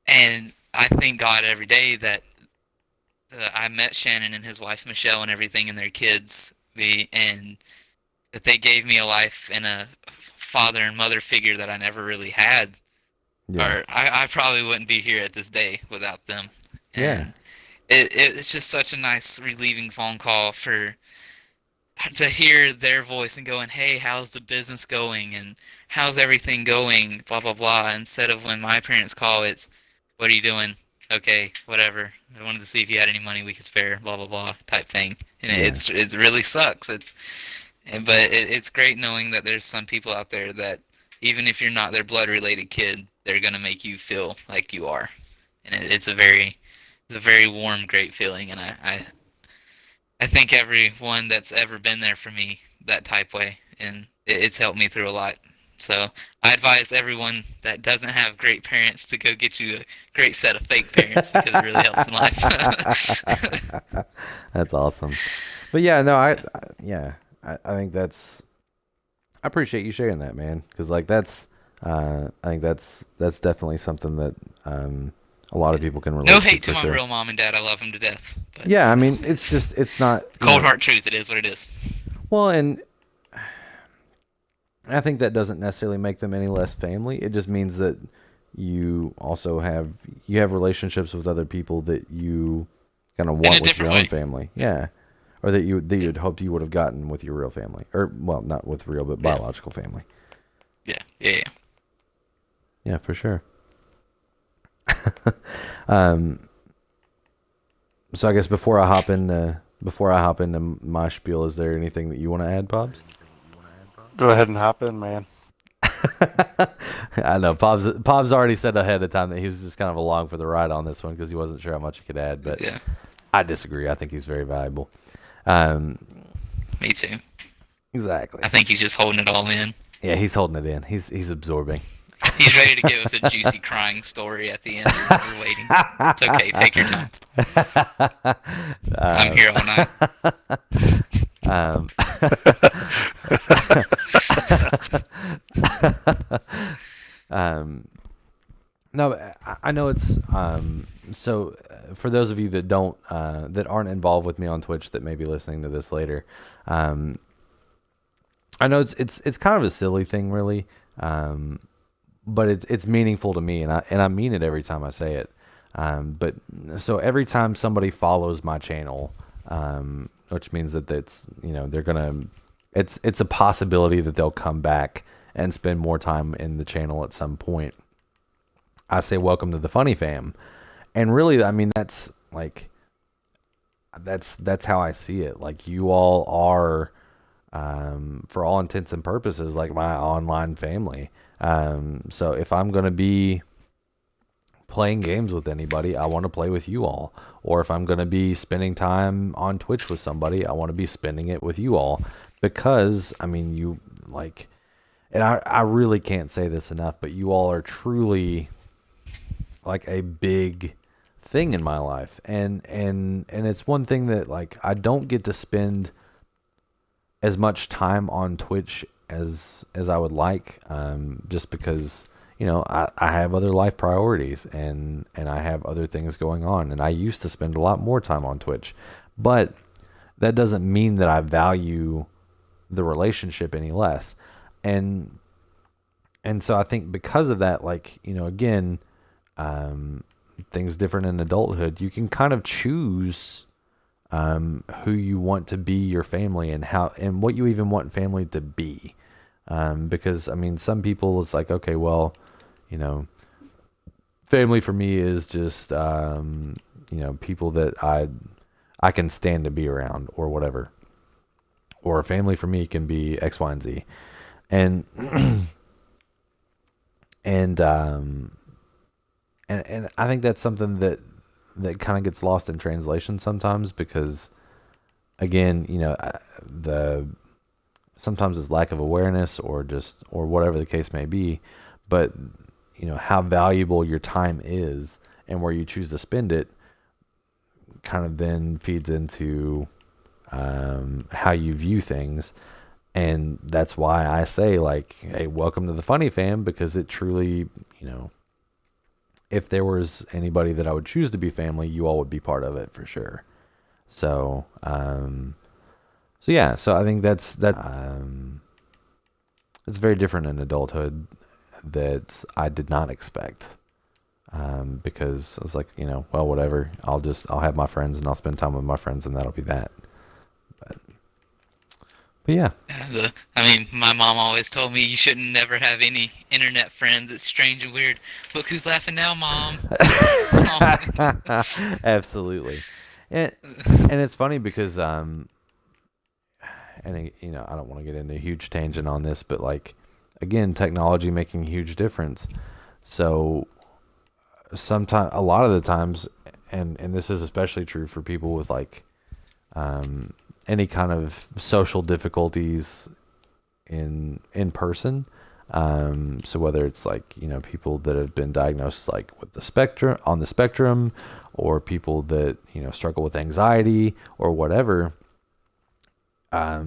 And I thank God every day that I met Shannon and his wife Michelle and everything and their kids, and that they gave me a life and a father and mother figure that I never really had. Yeah. Or I probably wouldn't be here at this day without them. Yeah. And it's just such a nice relieving phone call to hear their voice and going, "Hey, how's the business going? And how's everything going? Blah, blah, blah." Instead of when my parents call, it's, "What are you doing? Okay, whatever. I wanted to see if you had any money we could spare, blah, blah, blah," type thing. And Yeah. it really sucks. But it's great knowing that there's some people out there that, even if you're not their blood-related kid, they're going to make you feel like you are. And it's a very warm, great feeling. And I thank everyone that's ever been there for me that type way, and it's helped me through a lot. So I advise everyone that doesn't have great parents to go get you a great set of fake parents because it really helps in life. That's awesome. But yeah, no, I think I appreciate you sharing that, man, because like I think that's definitely something that a lot of people can relate No to hate for to my sure. real mom and dad. I love them to death. But Yeah, I mean, it's not cold heart truth. It is what it is. Well, and I think that doesn't necessarily make them any less family. It just means that you also have relationships with other people that you kind of In a want with different your own way. family. Yeah. Or that you'd hoped you would have gotten with your real family. Or well, not with real but Yeah. biological family. Yeah. Yeah, for sure. So I guess before I hop into my spiel, is there anything that you want to add, Pops? Go ahead and hop in, man. I know Pops already said ahead of time that he was just kind of along for the ride on this one because he wasn't sure how much he could add, but Yeah. I disagree. I think he's very valuable. Me too. Exactly. I think he's just holding it all in. Yeah, he's holding it in. He's absorbing. He's ready to give us a juicy crying story at the end. We're waiting. It's okay. Take your time. I'm here all night. No, I know it's so for those of you that don't that aren't involved with me on Twitch that may be listening to this later, I know it's kind of a silly thing, really, but it's meaningful to me, and I mean it every time I say it. But so every time somebody follows my channel, which means that they're gonna, it's a possibility that they'll come back and spend more time in the channel at some point. I say welcome to the Funny Fam, and really, I mean that's how I see it. Like, you all are, for all intents and purposes, like my online family. So if I'm gonna be playing games with anybody, I want to play with you all. Or if I'm going to be spending time on Twitch with somebody, I want to be spending it with you all. Because, I mean, you, like, and I really can't say this enough, but you all are truly, like, a big thing in my life. And it's one thing that, like, I don't get to spend as much time on Twitch as I would like, just because I have other life priorities, and I have other things going on, and I used to spend a lot more time on Twitch, but that doesn't mean that I value the relationship any less. And so I think because of that, like, again, things different in adulthood, you can kind of choose who you want to be your family, and how and what you even want family to be. Because I mean, some people, it's like, okay, well, family for me is just people that I can stand to be around, or whatever. Or family for me can be X, Y, and Z, and and and I think that's something that kind of gets lost in translation sometimes, because again, the sometimes it's lack of awareness, or whatever the case may be, but how valuable your time is and where you choose to spend it kind of then feeds into how you view things. And that's why I say, like, hey, welcome to the Funny Fam, because it truly, if there was anybody that I would choose to be family, you all would be part of it for sure. So, yeah, so I think that's it's very different in adulthood that I did not expect. Because I was like, well, whatever. I'll have my friends, and I'll spend time with my friends, and that'll be that. But yeah. I mean, my mom always told me you shouldn't never have any internet friends. It's strange and weird. Look who's laughing now, Mom. Absolutely. And it's funny because and I don't want to get into a huge tangent on this, but like, again, technology making a huge difference. So sometimes, a lot of the times, and this is especially true for people with like any kind of social difficulties in person. So whether it's like, people that have been diagnosed like with the spectrum, or people that, struggle with anxiety or whatever, a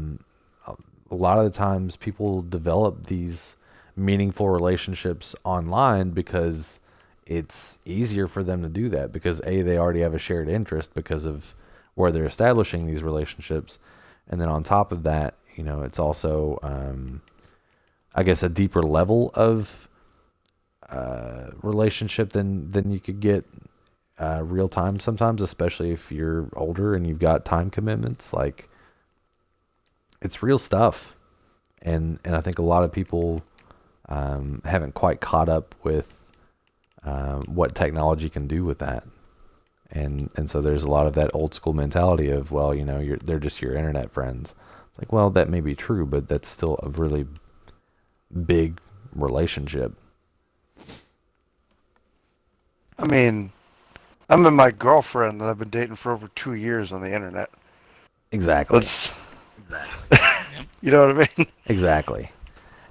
lot of the times people develop these meaningful relationships online because it's easier for them to do that, because they already have a shared interest because of where they're establishing these relationships. And then on top of that, it's also, I guess, a deeper level of relationship than you could get real time sometimes, especially if you're older and you've got time commitments. Like, it's real stuff. And I think a lot of people haven't quite caught up with what technology can do with that. And so there's a lot of that old school mentality of, well, they're just your internet friends. It's like, well, that may be true, but that's still a really big relationship. I mean, I'm with my girlfriend that I've been dating for over 2 years on the internet. Exactly. You know what I mean? Exactly.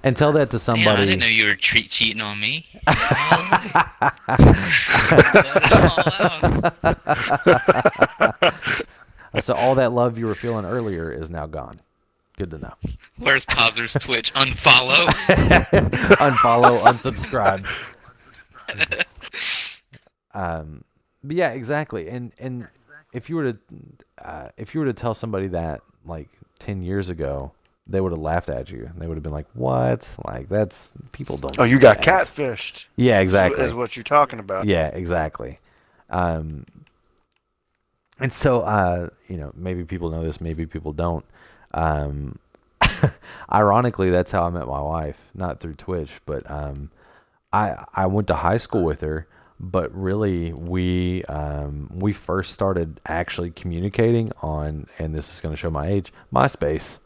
And tell that to somebody. Damn, I didn't know you were cheating on me. So all that love you were feeling earlier is now gone. Good to know. Where's Pozer's Twitch? Unfollow. Unfollow, unsubscribe. But yeah, exactly. And if you were to tell somebody that like 10 years ago, they would have laughed at you. They would have been like, "What? Like, that's, people don't." Oh, you got catfished. Yeah, exactly. Is what you're talking about. Yeah, exactly. And so, maybe people know this, maybe people don't. Ironically, that's how I met my wife, not through Twitch, but I went to high school with her, but really we first started actually communicating on, and this is going to show my age, MySpace.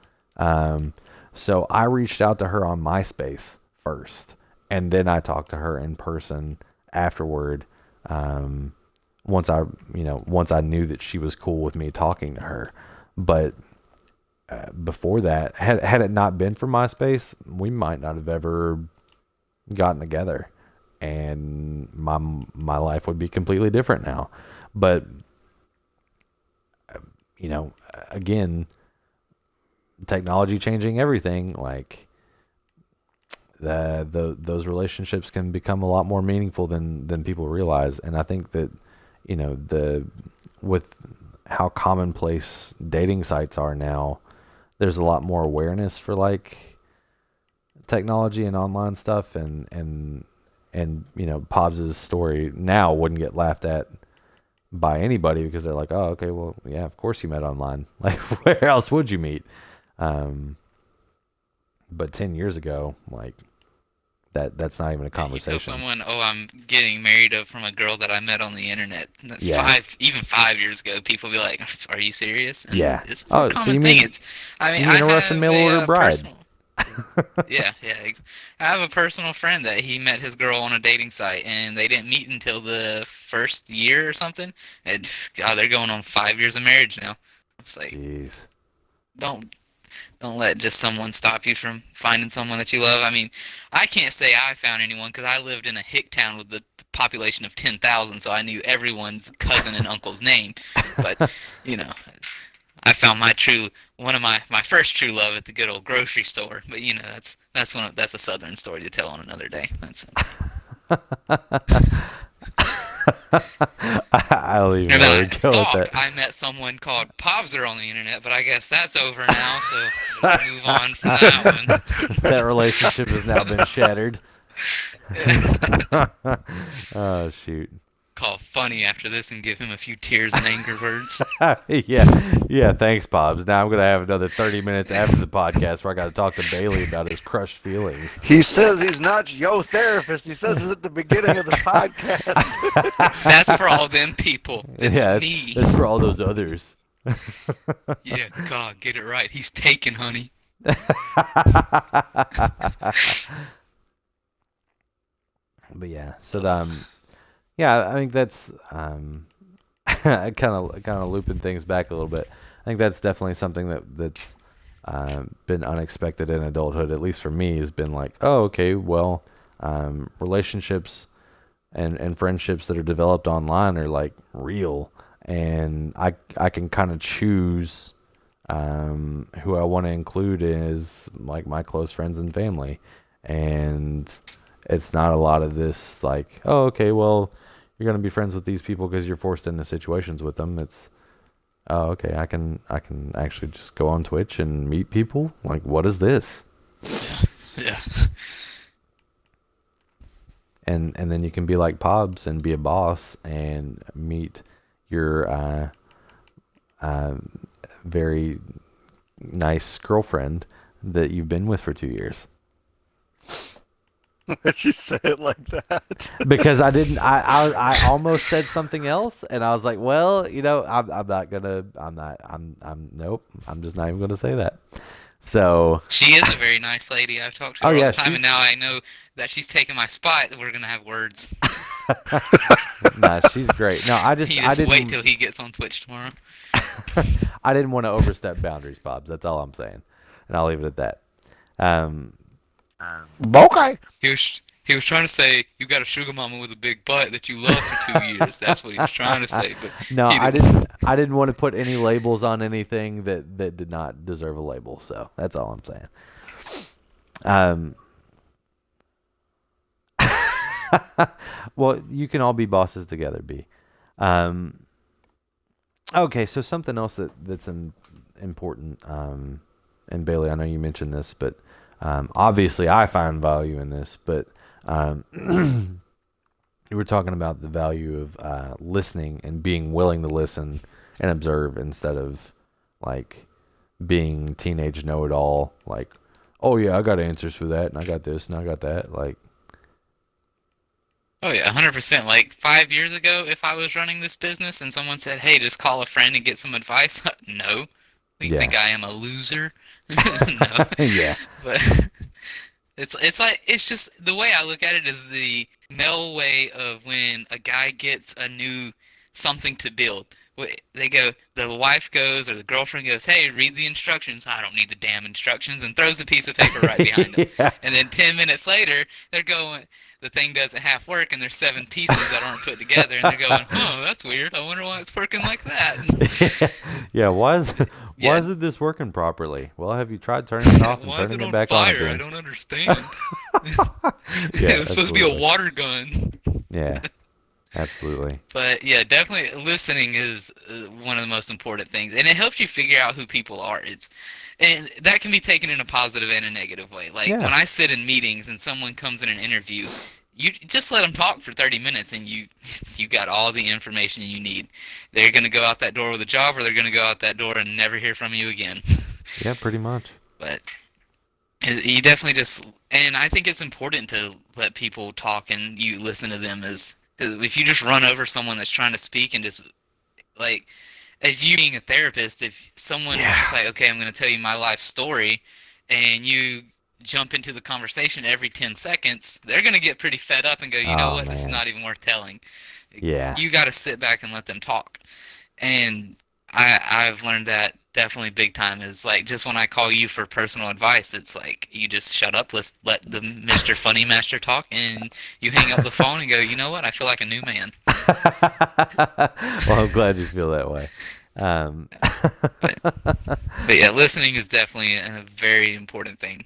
So I reached out to her on MySpace first, and then I talked to her in person afterward. Once I knew that she was cool with me talking to her. But before that, had it not been for MySpace, we might not have ever gotten together, and my life would be completely different now. But again, technology changing everything. Like, those relationships can become a lot more meaningful than people realize. And I think that, the with how commonplace dating sites are now, there's a lot more awareness for like technology and online stuff, and Pobbs's story now wouldn't get laughed at by anybody because they're like, oh, okay, well, yeah, of course you met online. Like, where else would you meet? But 10 years ago, like, that's not even a You tell conversation. someone, "Oh, I'm getting married from a girl that I met on the internet." That's Yeah. even 5 years ago, people be like, "Are you serious?" And Yeah. it's a Oh, so common you thing. mean It's, I mean, you I mean a Russian have mail order a bride? personal, yeah. I have a personal friend that he met his girl on a dating site, and they didn't meet until the first year or something. And God, they're going on 5 years of marriage now. It's like, Jeez. don't don't let just someone stop you from finding someone that you love. I mean, I can't say I found anyone because I lived in a hick town with the population of 10,000, so I knew everyone's cousin and uncle's name. But, you know, I found one of my first true love at the good old grocery store. But that's a southern story to tell on another day. That's I don't even And know then where I to go with thought that. I met someone called Pobser on the internet, but I guess that's over now, so we'll move on from that That relationship has now been shattered. one. Oh shoot. Call Funny after this and give him a few tears and anger words. Yeah. Thanks, Pops. Now I'm gonna have another 30 minutes after the podcast where I got to talk to Bailey about his crushed feelings. He says he's not your therapist. He says it at the beginning of the podcast. That's for all them people. It's Yeah, me. that's for all those others. Yeah, God, get it right. He's taken, honey. But yeah, so yeah, I think that's kind of looping things back a little bit. I think that's definitely something that's been unexpected in adulthood, at least for me, has been like, oh, okay, well, relationships and friendships that are developed online are like real, and I can kind of choose who I want to include as like my close friends and family, and it's not a lot of this like, oh, okay, well, you're gonna be friends with these people because you're forced into situations with them. It's, oh, okay, I can actually just go on Twitch and meet people. Like, what is this? Yeah. And then you can be like Pobbs and be a boss and meet your very nice girlfriend that you've been with for 2 years. Why'd you say it like that? Because I didn't, I almost said something else, and I was like, well, I'm not gonna, nope, I'm just not even gonna say that. So, She is a very nice lady. I've talked to her oh all yeah, the time, and now I know that she's taking my spot. That we're gonna have words. nah, she's great. No, I You just just wait didn't, till he gets on Twitch tomorrow. I didn't want to overstep boundaries, Pobbs. That's all I'm saying, and I'll leave it at that. Um, Okay. He was trying to say you got a sugar mama with a big butt that you love for 2 years. That's what he was trying to say, but no, he I didn't want to put any labels on anything that did not deserve a label. So that's all I'm saying. Well, you can all be bosses together, B. Okay, so something else that's important. And Bailey, I know you mentioned this, but obviously I find value in this. But you were talking about the value of listening and being willing to listen and observe instead of like being teenage know-it-all. Like, oh yeah, I got answers for that, and I got this, and I got that. Like, oh yeah, 100%. Like 5 years ago, if I was running this business and someone said, "Hey, just call a friend and get some advice," no. You yeah, think I am a loser? No. yeah, But it's just the way I look at it is the male way of when a guy gets a new something to build. They go, the wife goes or the girlfriend goes, "Hey, read the instructions." "I don't need the damn instructions," and throws the piece of paper right behind them. yeah, And then 10 minutes later, the thing doesn't half work and there's 7 pieces that aren't put together and they're going, oh, that's weird. I wonder why it's working like that. Yeah, why Yeah. isn't this working properly? Well, have you tried turning it off and Why is turning it it on back on fire? I again? don't understand. Yeah, It was supposed to be a absolutely. water gun. Yeah, absolutely. But yeah, definitely listening is one of the most important things, and it helps you figure out who people are. And that can be taken in a positive and a negative way. Like when Yeah. I sit in meetings and someone comes in an interview, you just let them talk for 30 minutes, and you got all the information you need. They're gonna go out that door with a job, or they're gonna go out that door and never hear from you again. Yeah, pretty much. But you definitely just, and I think it's important to let people talk and you listen to them as, 'cause if you just run over someone that's trying to speak and just like, if you being a therapist, if someone is just Yeah. like, okay, I'm going to tell you my life story, and you jump into the conversation every 10 seconds, they're going to get pretty fed up and go, you know Oh what, this is man. not even worth telling. Yeah. You got to sit back and let them talk. And I've learned that definitely big time is like just when I call you for personal advice, it's like you just shut up, let the Mr. Funny Master talk, and you hang up the phone and go, you know what, I feel like a new man. Well, I'm glad you feel that way. Um, But but yeah, listening is definitely a very important thing.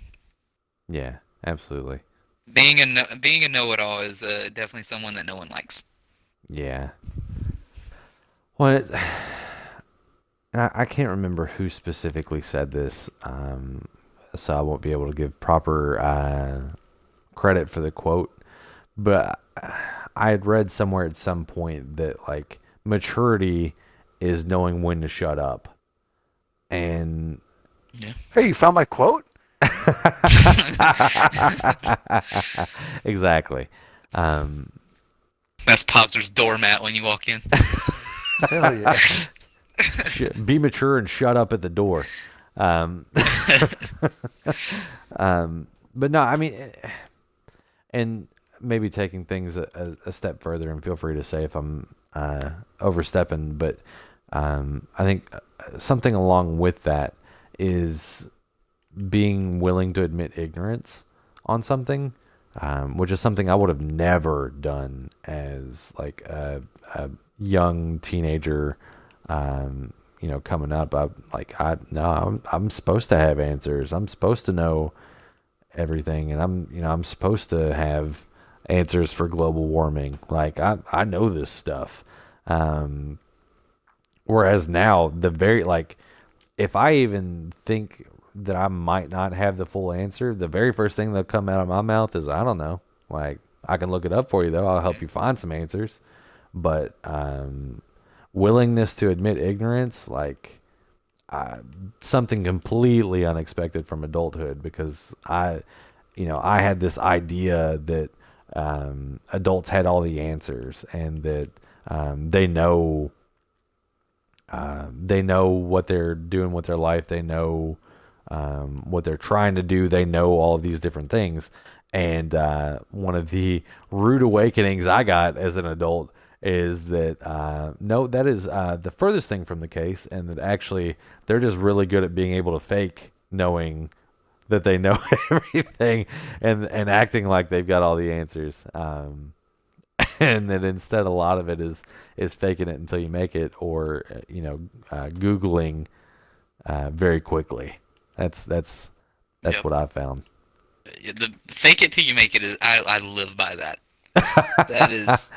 yeah, absolutely. Being a know-it-all is definitely someone that no one likes. Yeah. Well, I can't remember who specifically said this, so I won't be able to give proper credit for the quote. But I had read somewhere at some point that like maturity is knowing when to shut up, and Yeah. Hey, you found my quote? exactly. Um, That's Popster's doormat when you walk in. Hell yeah. be mature and shut up at the door. Um, but no, I mean, and maybe taking things a step further, and feel free to say if I'm overstepping, but I think something along with that is being willing to admit ignorance on something, which is something I would have never done as like a young teenager. Coming up, I'm supposed to have answers. I'm supposed to know everything, and I'm supposed to have answers for global warming. Like I know this stuff. Um, Whereas now, the very like, if I even think that I might not have the full answer, the very first thing that'll come out of my mouth is I don't know. Like I can look it up for you though. I'll help you find some answers. But willingness to admit ignorance, like something completely unexpected from adulthood, because I had this idea that adults had all the answers, and that they know what they're doing with their life. They know what they're trying to do. They know all of these different things. And one of the rude awakenings I got as an adult is that no, that is the furthest thing from the case, and that actually they're just really good at being able to fake knowing that they know everything, and acting like they've got all the answers. And that instead a lot of it is faking it until you make it, or googling very quickly. That's Yep. what I found. The fake it till you make it is, I live by that. That is,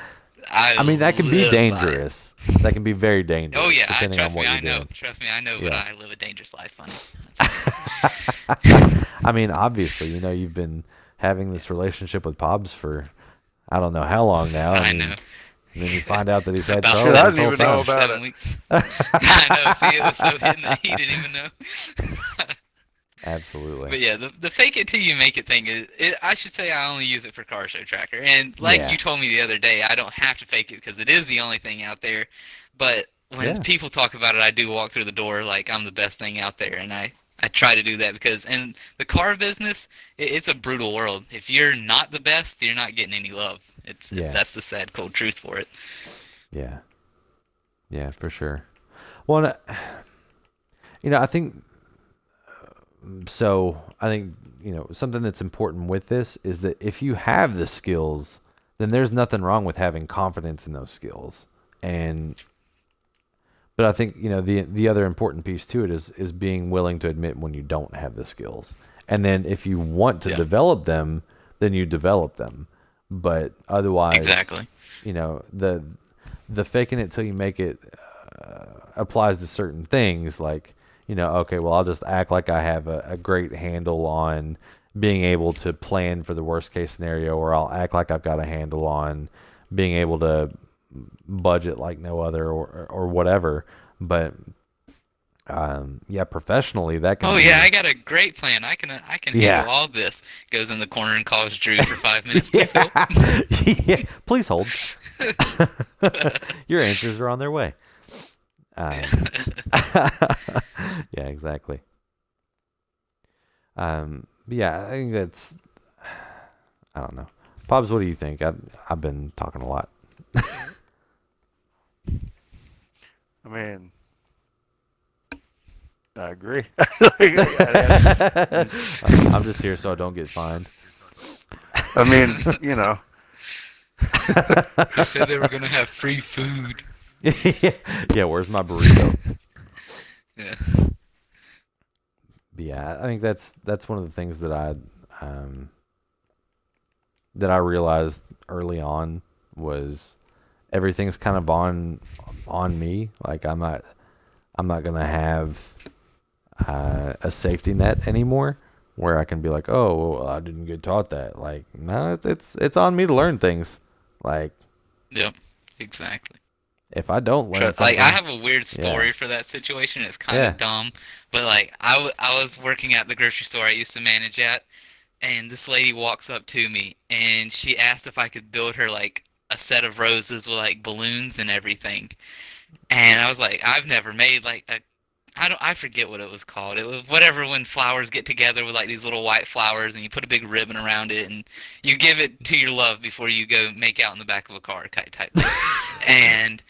I I mean, that can be live by it. dangerous. That can be very Oh dangerous yeah, depending on trust me, what you're I know. doing. Trust me, I know. But Yeah. I live a dangerous life, funny. That's okay. I mean, obviously, you've been having this relationship with Pobbs for I don't know how long now. I know. And then you find out that he's had About Shit, I trouble didn't this even whole know six or time. about 7 it. weeks. I know. See, it was so hidden that he didn't even know. Absolutely. But yeah, the fake it till you make it thing I should say I only use it for Car Show Tracker. And like Yeah. you told me the other day, I don't have to fake it because it is the only thing out there. But when Yeah. people talk about it, I do walk through the door like I'm the best thing out there, and I try to do that because in the car business, it's a brutal world. If you're not the best, you're not getting any love. Yeah. That's the sad cold truth for it. Yeah. Yeah, for sure. Well, I think So I think, something that's important with this is that if you have the skills, then there's nothing wrong with having confidence in those skills. And but I think, the other important piece to it is being willing to admit when you don't have the skills. And then if you want to Yeah, develop them, then you develop them. But otherwise, exactly. the faking it till you make it applies to certain things, like, okay, well, I'll just act like I have a great handle on being able to plan for the worst case scenario, or I'll act like I've got a handle on being able to budget like no other, or whatever. But yeah, professionally that can Oh yeah, be. I got a great plan. I can handle Yeah. all this. Goes in the corner and calls Drew for 5 minutes. Please help. Yeah. Yeah, please hold. Your answers are on their way. Yeah. um, yeah, exactly. But yeah, I think that's, I don't know. Pops, what do you think? I've been talking a lot. I mean, I agree. I I'm just here so I don't get fined. mean, you know, They said they were gonna have free food. Yeah, where's my burrito? Yeah. But yeah, I think that's one of the things um that I realized early on was everything's kind of on me. Like I'm not gonna have a safety net anymore where I can be like, oh, well, I didn't get taught that. Like, no, it's on me to learn things. Like, Yep. Exactly. if I don't learn Like I something, have a weird yeah, story for that situation. It's kind yeah, of dumb, but like I was working at the grocery store I used to manage at, and this lady walks up to me and she asked if I could build her like a set of roses with like balloons and everything. And I was like, I've never made like a I forget what it was called. It was whatever when flowers get together with like these little white flowers and you put a big ribbon around it and you give it to your love before you go make out in the back of a car type thing. And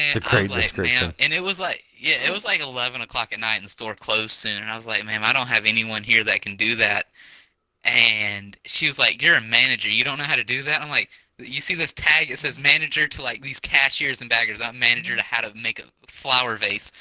it's and a I was great like, ma'am, description. and it was like yeah, it was like 11 o'clock at night and the store closed soon. And I was like, ma'am, I don't have anyone here that can do that. And she was like, "You're a manager. You don't know how to do that?" I'm like, "You see this tag? It says manager to like these cashiers and baggers. I'm manager to how to make a flower vase."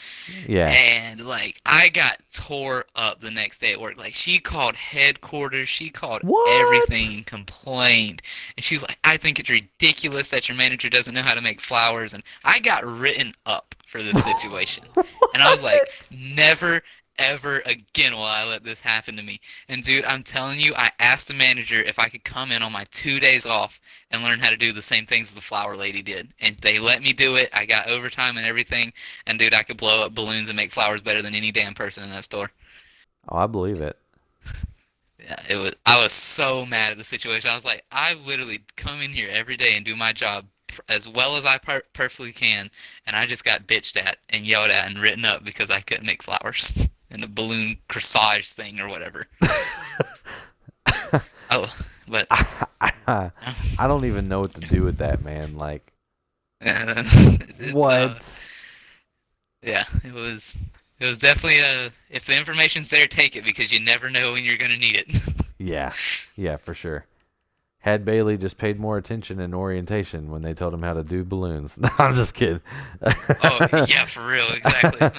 Yeah. And like, I got tore up the next day at work. Like, she called headquarters, she called What? everything, and complained. And she was like, "I think it's ridiculous that your manager doesn't know how to make flowers." And I got written up for this situation. And I was like, What? never ever again will I let this happen to me. And dude, I'm telling you, I asked the manager if I could come in on my 2 days off and learn how to do the same things the flower lady did. And they let me do it. I got overtime and everything. And dude, I could blow up balloons and make flowers better than any damn person in that store. Oh, I believe it. Yeah, it was. I was so mad at the situation. I was like, I literally come in here every day and do my job as well as I perfectly can, and I just got bitched at and yelled at and written up because I couldn't make flowers and a balloon corsage thing or whatever. Oh, but I don't even know what to do with that, man. Like, it's what? yeah, it was. It was definitely a. If the information's there, take it because you never know when you're gonna need it. Yeah. Yeah, for sure. Had Bailey just paid more attention in orientation when they told him how to do balloons. No, I'm just kidding. Oh yeah, for real, exactly.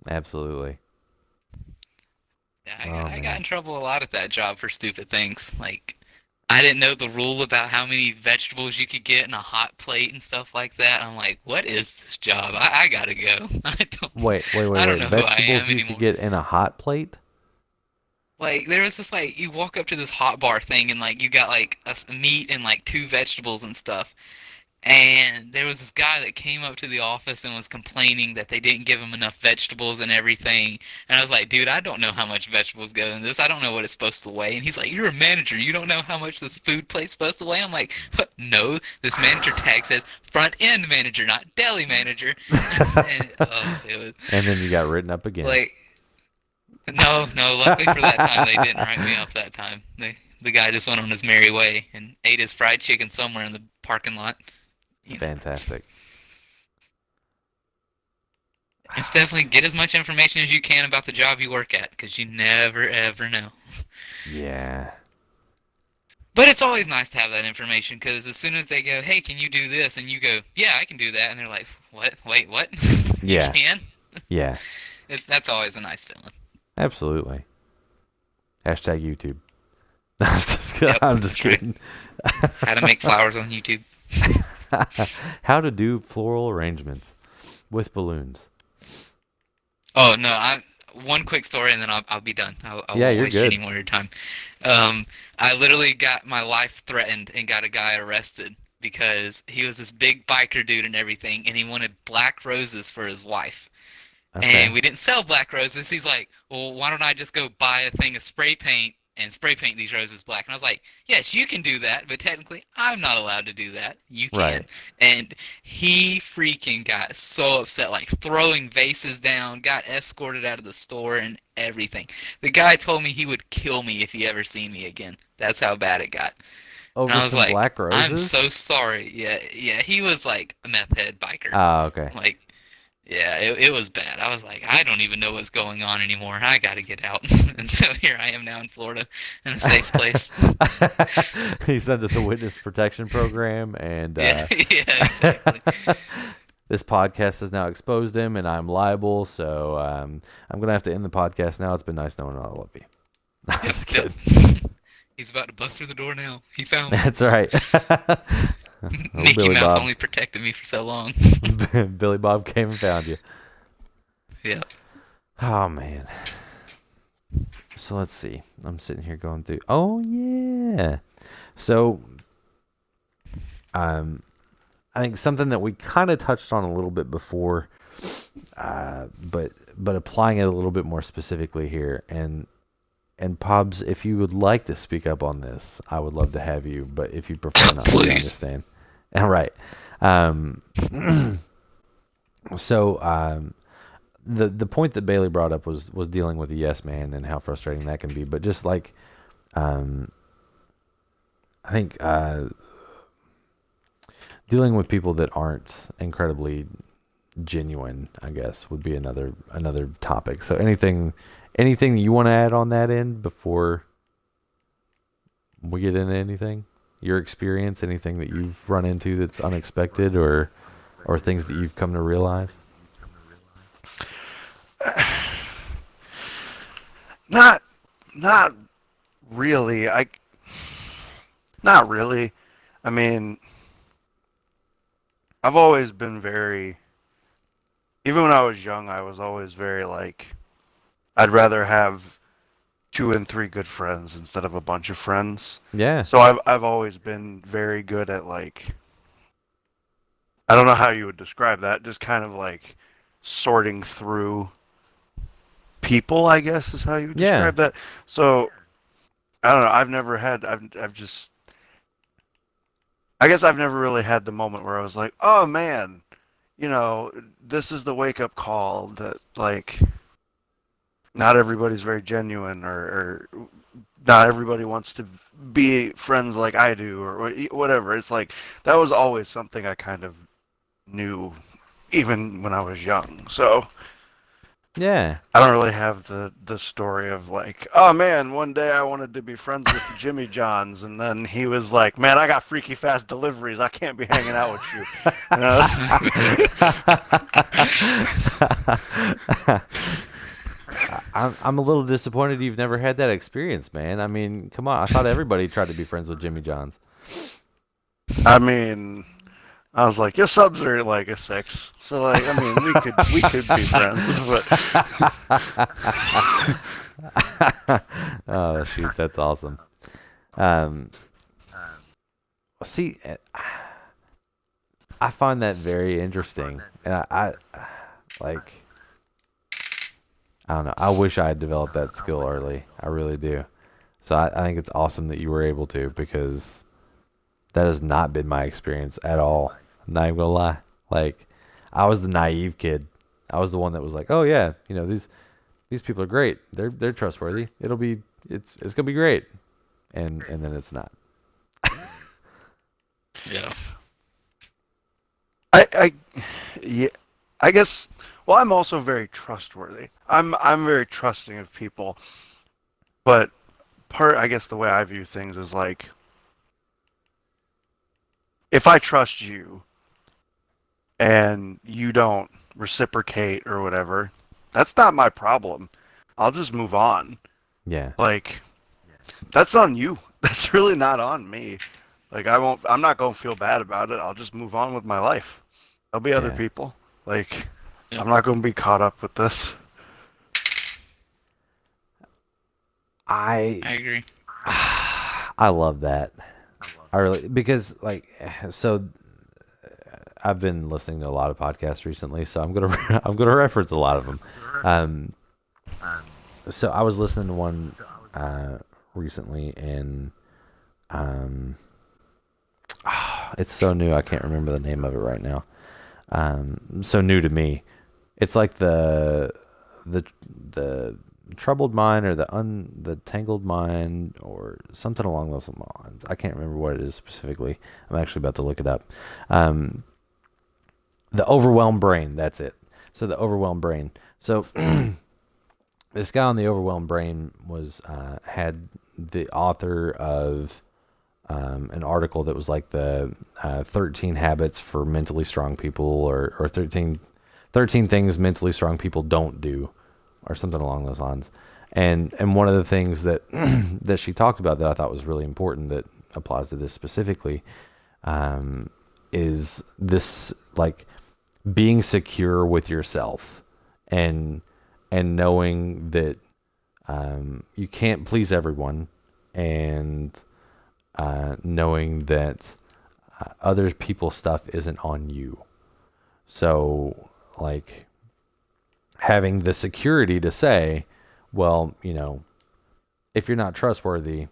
Absolutely. Yeah, Oh I got in man. trouble a lot at that job for stupid things. Like, I didn't know the rule about how many vegetables you could get in a hot plate and stuff like that. I'm like, what is this job? I gotta go. Wait, wait, wait, I don't wait. know who I Vegetables am you could anymore. get in a hot plate? Like, there was this like, you walk up to this hot bar thing and like you got like a meat and like two vegetables and stuff. And there was this guy that came up to the office and was complaining that they didn't give him enough vegetables and everything. And I was like, dude, I don't know how much vegetables go in this. I don't know what it's supposed to weigh. And he's like, you're a manager. You don't know how much this food plate's supposed to weigh? I'm like, no, this manager tag says front end manager, not deli manager. And oh, it was And then you got written up again. like, no, luckily for that time, they didn't write me off that time. The guy just went on his merry way and ate his fried chicken somewhere in the parking lot. You know, Fantastic. It's definitely get as much information as you can about the job you work at, because you never ever know. Yeah. But it's always nice to have that information, because as soon as they go, hey, can you do this? And you go, yeah, I can do that. And they're like, what? Wait, what? You Yeah. can? Yeah. That's always a nice feeling. Absolutely. Hashtag YouTube. I'm just, Yep, I'm just that's right. kidding. How to make flowers on YouTube. How to do floral arrangements with balloons. Oh, no, one quick story and then I'll be done. I Yeah, won't you're waste any good. more of your time. Um, I literally got my life threatened and got a guy arrested because he was this big biker dude and everything, and he wanted black roses for his wife. And Okay. we didn't sell black roses. He's like, well, why don't I just go buy a thing of spray paint and spray paint these roses black? And I was like, yes, you can do that, but technically I'm not allowed to do that. You can. Right. And he freaking got so upset, like throwing vases down, got escorted out of the store and everything. The guy told me he would kill me if he ever seen me again. That's how bad it got. And Over I was some like, black I'm roses? so sorry. Yeah, yeah, he was like a meth head biker. Ah, okay. Like, yeah, it was bad. I was like, I don't even know what's going on anymore. I gotta get out. And so here I am now in Florida in a safe place. He sent us a witness protection program, and Yeah, yeah, exactly. this podcast has now exposed him, and I'm liable. So I'm gonna have to end the podcast now. It's been nice knowing all of you. I'm Yep, just yep. kidding. He's about to bust through the door now. He found me. That's right. Oh, Mickey Billy Mouse Bob. only protected me for so long. Billy Bob came and found you. Yeah. Oh man. So let's see. I'm sitting here going through. Oh yeah. So um, I think something that we kind of touched on a little bit before, but applying it a little bit more specifically here. And Pobs, if you would like to speak up on this, I would love to have you. But if you prefer not, we Please. understand. All right. Um, so the point that Bailey brought up was dealing with a yes man and how frustrating that can be. But just like I think dealing with people that aren't incredibly genuine, I guess, would be another topic. So anything you want to add on that end before we get into anything? Your experience, anything that you've run into that's unexpected, or things that you've come to realize? Not, not really. Not really. I mean, I've always been very. Even when I was young, I was always very like. I'd rather have 2 and 3 good friends instead of a bunch of friends. Yeah. So I've always been very good at like. I don't know how you would describe that. Just kind of like sorting through people, I guess, is how you would Yeah. describe that. So I don't know. I've never had. I've just. I guess I've never really had the moment where I was like, oh man, this is the wake up call that like not everybody's very genuine, or not everybody wants to be friends like I do, or whatever. It's like that was always something I kind of knew even when I was young. So Yeah. I don't really have the story of like, oh man, one day I wanted to be friends with Jimmy Johns, and then he was like, man, I got freaky fast deliveries. I can't be hanging out with you. I'm a little disappointed you've never had that experience, man. I mean, come on. I thought everybody tried to be friends with Jimmy John's. I mean, I was like, your subs are like a 6, so like, I mean, we could be friends, but Oh shoot, that's awesome. Um, see, I find that very interesting, and I like. I don't know. I wish I had developed that skill early. I really do. So I think it's awesome that you were able to, because that has not been my experience at all. I'm not even gonna lie. Like, I was the naive kid. I was the one that was like, "Oh yeah, these people are great. They're trustworthy. It's gonna be great," and then it's not. Yeah. I yeah, I guess Well, I'm also very trustworthy. I'm very trusting of people, but I guess the way I view things is like, if I trust you and you don't reciprocate or whatever, that's not my problem. I'll just move on. Yeah. Like, that's on you. That's really not on me. Like, I'm not going to feel bad about it. I'll just move on with my life. There'll be other Yeah. people. Like, Yeah. I'm not going to be caught up with this. I I agree. I love that. I really because like so I've been listening to a lot of podcasts recently, so I'm gonna I'm gonna reference a lot of them. Um, so I was listening to one recently, and um, it's so new I can't remember the name of it right now. So new to me. It's like the the troubled mind or the tangled mind or something along those lines. I can't remember what it is specifically. I'm actually about to look it up. Um, the overwhelmed brain. That's it. So the overwhelmed brain. So this guy on the overwhelmed brain was had the author of an article that was like the 13 habits for mentally strong people or 13 things mentally strong people don't do or something along those lines. And one of the things that that she talked about that I thought was really important that applies to this specifically is this like being secure with yourself and knowing that you can't please everyone and knowing that other people's stuff isn't on you. So like having the security to say, well, you know, if you're not trustworthy,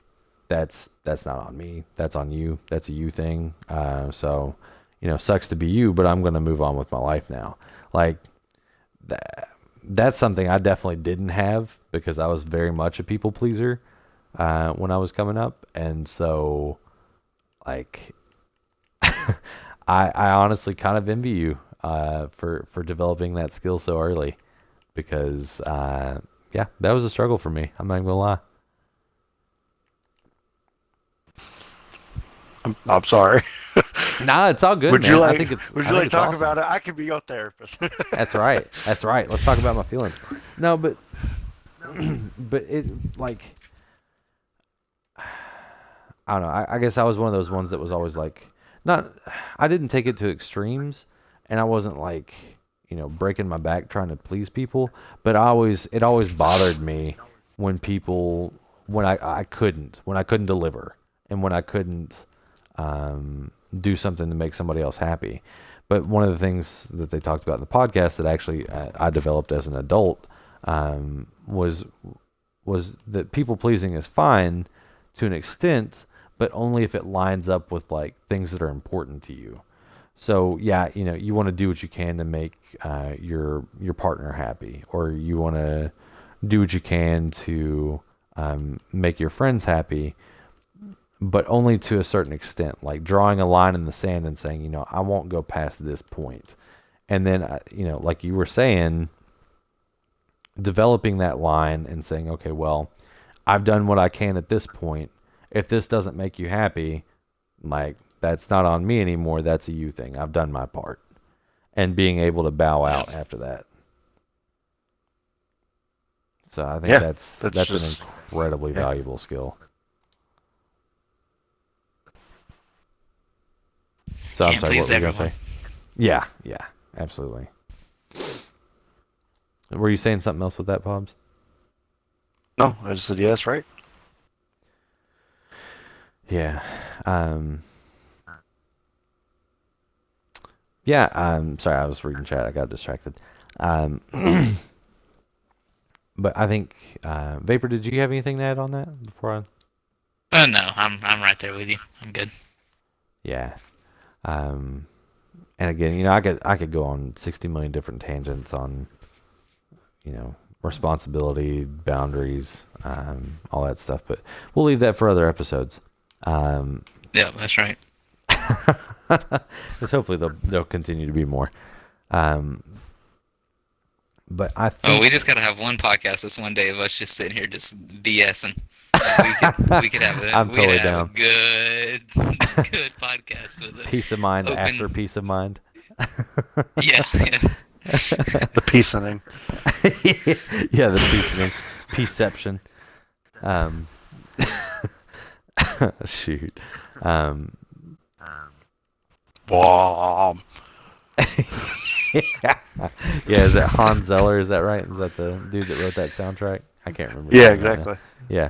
that's not on me. That's on you. That's a you thing. So, you know, sucks to be you, but I'm going to move on with my life now. Like that's something I definitely didn't have because I was very much a people pleaser when I was coming up, and so like I honestly kind of envy you for developing that skill so early because yeah, that was a struggle for me. I'm not even gonna lie. I'm sorry. Nah, it's all good, Would you man. like I would you think like it's to talk awesome. about it? I could be your therapist. That's right. That's right. Let's talk about my feelings. No, but but it like I don't know. I guess I was one of those ones that was always like not. I didn't take it to extremes, and I wasn't like you know breaking my back trying to please people. But it always bothered me when people when I couldn't deliver and when I couldn't do something to make somebody else happy. But one of the things that they talked about in the podcast that actually I developed as an adult was that people pleasing is fine to an extent, but only if it lines up with like things that are important to you. So yeah, you know, you want to do what you can to make your partner happy, or you want to do what you can to make your friends happy, but only to a certain extent. Like drawing a line in the sand and saying, you know, I won't go past this point. And then, you know, like you were saying, developing that line and saying, okay, well, I've done what I can at this point. If this doesn't make you happy, like that's not on me anymore. That's a you thing. I've done my part. And being able to bow out after that. So I think Yeah, that's just an incredibly valuable skill. So I'm Can't sorry, what please were you gonna everyone. say? Yeah, absolutely. Were you saying something else with that, Pobbs? no. I just said yeah, that's right. Yeah. Yeah, sorry, I was reading chat. I got distracted. Um, but I think, Vapor, did you have anything to add on that before I? No, I'm right there with you. I'm good. Yeah. And again, you know, I could go on 60 million different tangents on, you know, responsibility, boundaries, all that stuff, but we'll leave that for other episodes. Yeah, that's right. Because hopefully there'll continue to be more. But I Oh, we think just gotta have one podcast this one day of us just sitting here just BSing. We could have a I'm we'd totally have a down. good good podcast with an Peace of mind after open. peace of mind. Yeah, yeah. The peacening. Yeah, the peacening, peaceception. Um, shoot. Um, Bomb. yeah, is that Hans Zeller? Is that right? Is that the dude that wrote that soundtrack? I can't remember his Yeah, name right now. exactly. Yeah.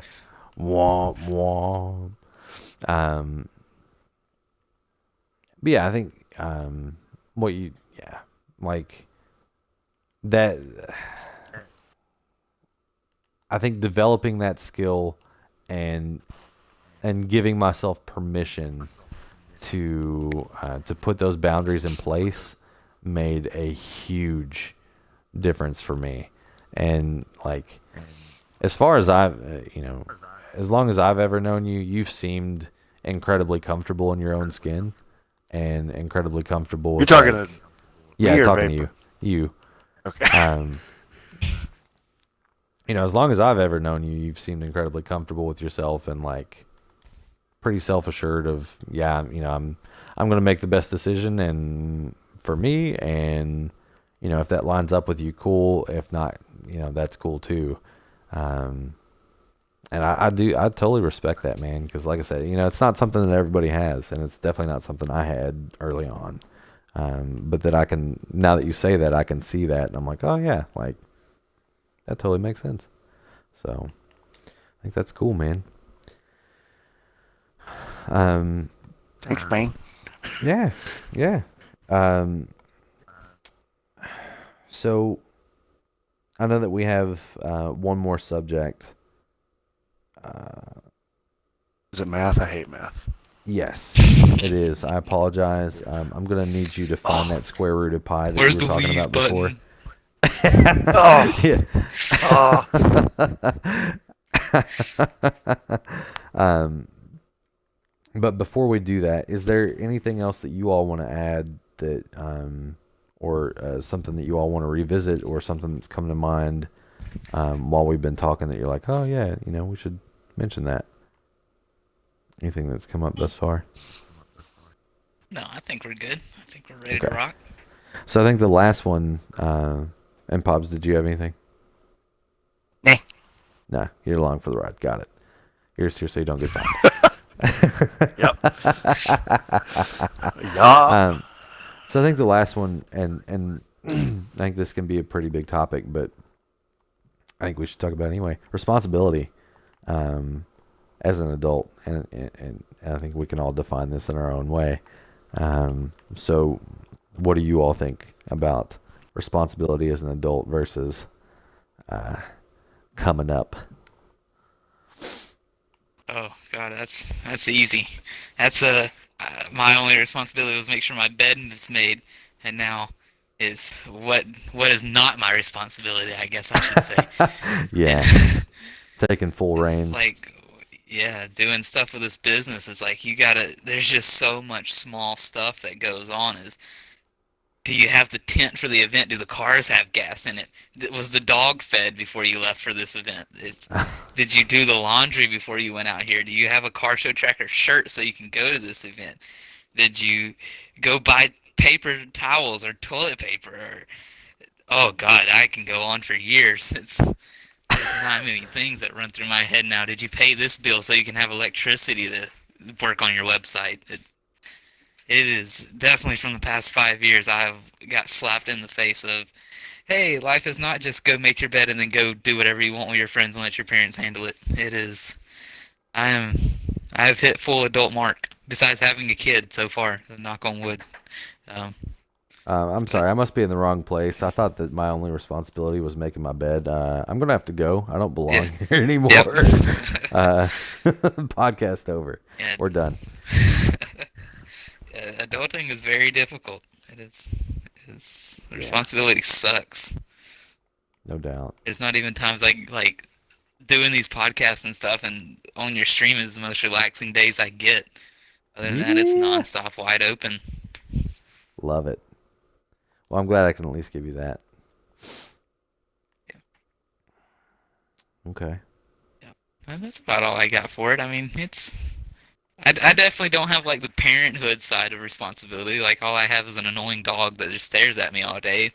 Womp womp. Um, but yeah, I think what you like that. I think developing that skill and giving myself permission to put those boundaries in place made a huge difference for me. And like as far as I've as long as I've ever known you, you've seemed incredibly comfortable in your own skin and incredibly comfortable You're with talking like to yeah, me or talking to you. Vapor? You. Okay. As long as I've ever known you, you've seemed incredibly comfortable with yourself and like pretty self-assured of I'm going to make the best decision and for me and if that lines up with you, cool. If not, that's cool too. Um, and I totally respect that, man, because like I said, it's not something that everybody has, and it's definitely not something I had early on. But that I can, now that you say that, I can see that, and I'm like, oh yeah, like that totally makes sense. So I think that's cool, man. Thanks, man. Yeah, yeah. So I know that we have one more subject. Is it math? I hate math. Yes, it is. I apologize. I'm gonna need you to find that square rooted pie that you Where's were the talking leave about before. Oh. um, but before we do that, is there anything else that you all want to add that, or something that you all want to revisit, or something that's come to mind while we've been talking that you're like, oh yeah, we should mention that? Anything that's come up thus far? No, I think we're good. I think we're ready to rock. So I think the last one, and Pops, did you have anything? Nah. Nah, you're along for the ride. Got it. You're here so you don't get fined. Yep. Yeah. So I think the last one, and I think this can be a pretty big topic, but I think we should talk about it anyway. Responsibility, as an adult, and I think we can all define this in our own way. So what do you all think about responsibility as an adult versus coming up? Oh God, that's easy. That's my only responsibility was make sure my bed is made, and now is what is not my responsibility, I guess I should say. Yeah, taking full It's reins. like, yeah, doing stuff with this business is like there's just so much small stuff that goes on. Do you have the tent for the event? Do the cars have gas in it? Was the dog fed before you left for this event? Did you do the laundry before you went out here? Do you have a car show tracker shirt so you can go to this event? Did you go buy paper towels or toilet paper? Oh God, I can go on for years. There's not many things that run through my head now. Did you pay this bill so you can have electricity to work on your website? It is definitely from the past 5 years I've got slapped in the face of, hey, life is not just go make your bed and then go do whatever you want with your friends and let your parents handle it. It is, I have hit full adult mark, besides having a kid so far, knock on wood. I'm sorry, I must be in the wrong place. I thought that my only responsibility was making my bed. I'm gonna have to go. I don't belong here anymore. Yep. Podcast over. Yeah. We're done. Adulting is very difficult. It is. The responsibility sucks. No doubt. There's not even times like doing these podcasts and stuff, and on your stream is the most relaxing days I get. Other than that, it's nonstop, wide open. Love it. Well, I'm glad I can at least give you that. Okay. And that's about all I got for it. I mean, I definitely don't have like the parenthood side of responsibility. Like all I have is an annoying dog that just stares at me all day.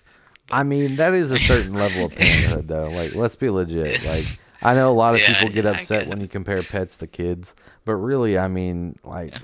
I But mean, that is a certain level of parenthood, though. Like, let's be legit. Like, I know a lot of yeah, people get I upset get when it. you compare pets to kids, but really, I mean, like, Yeah.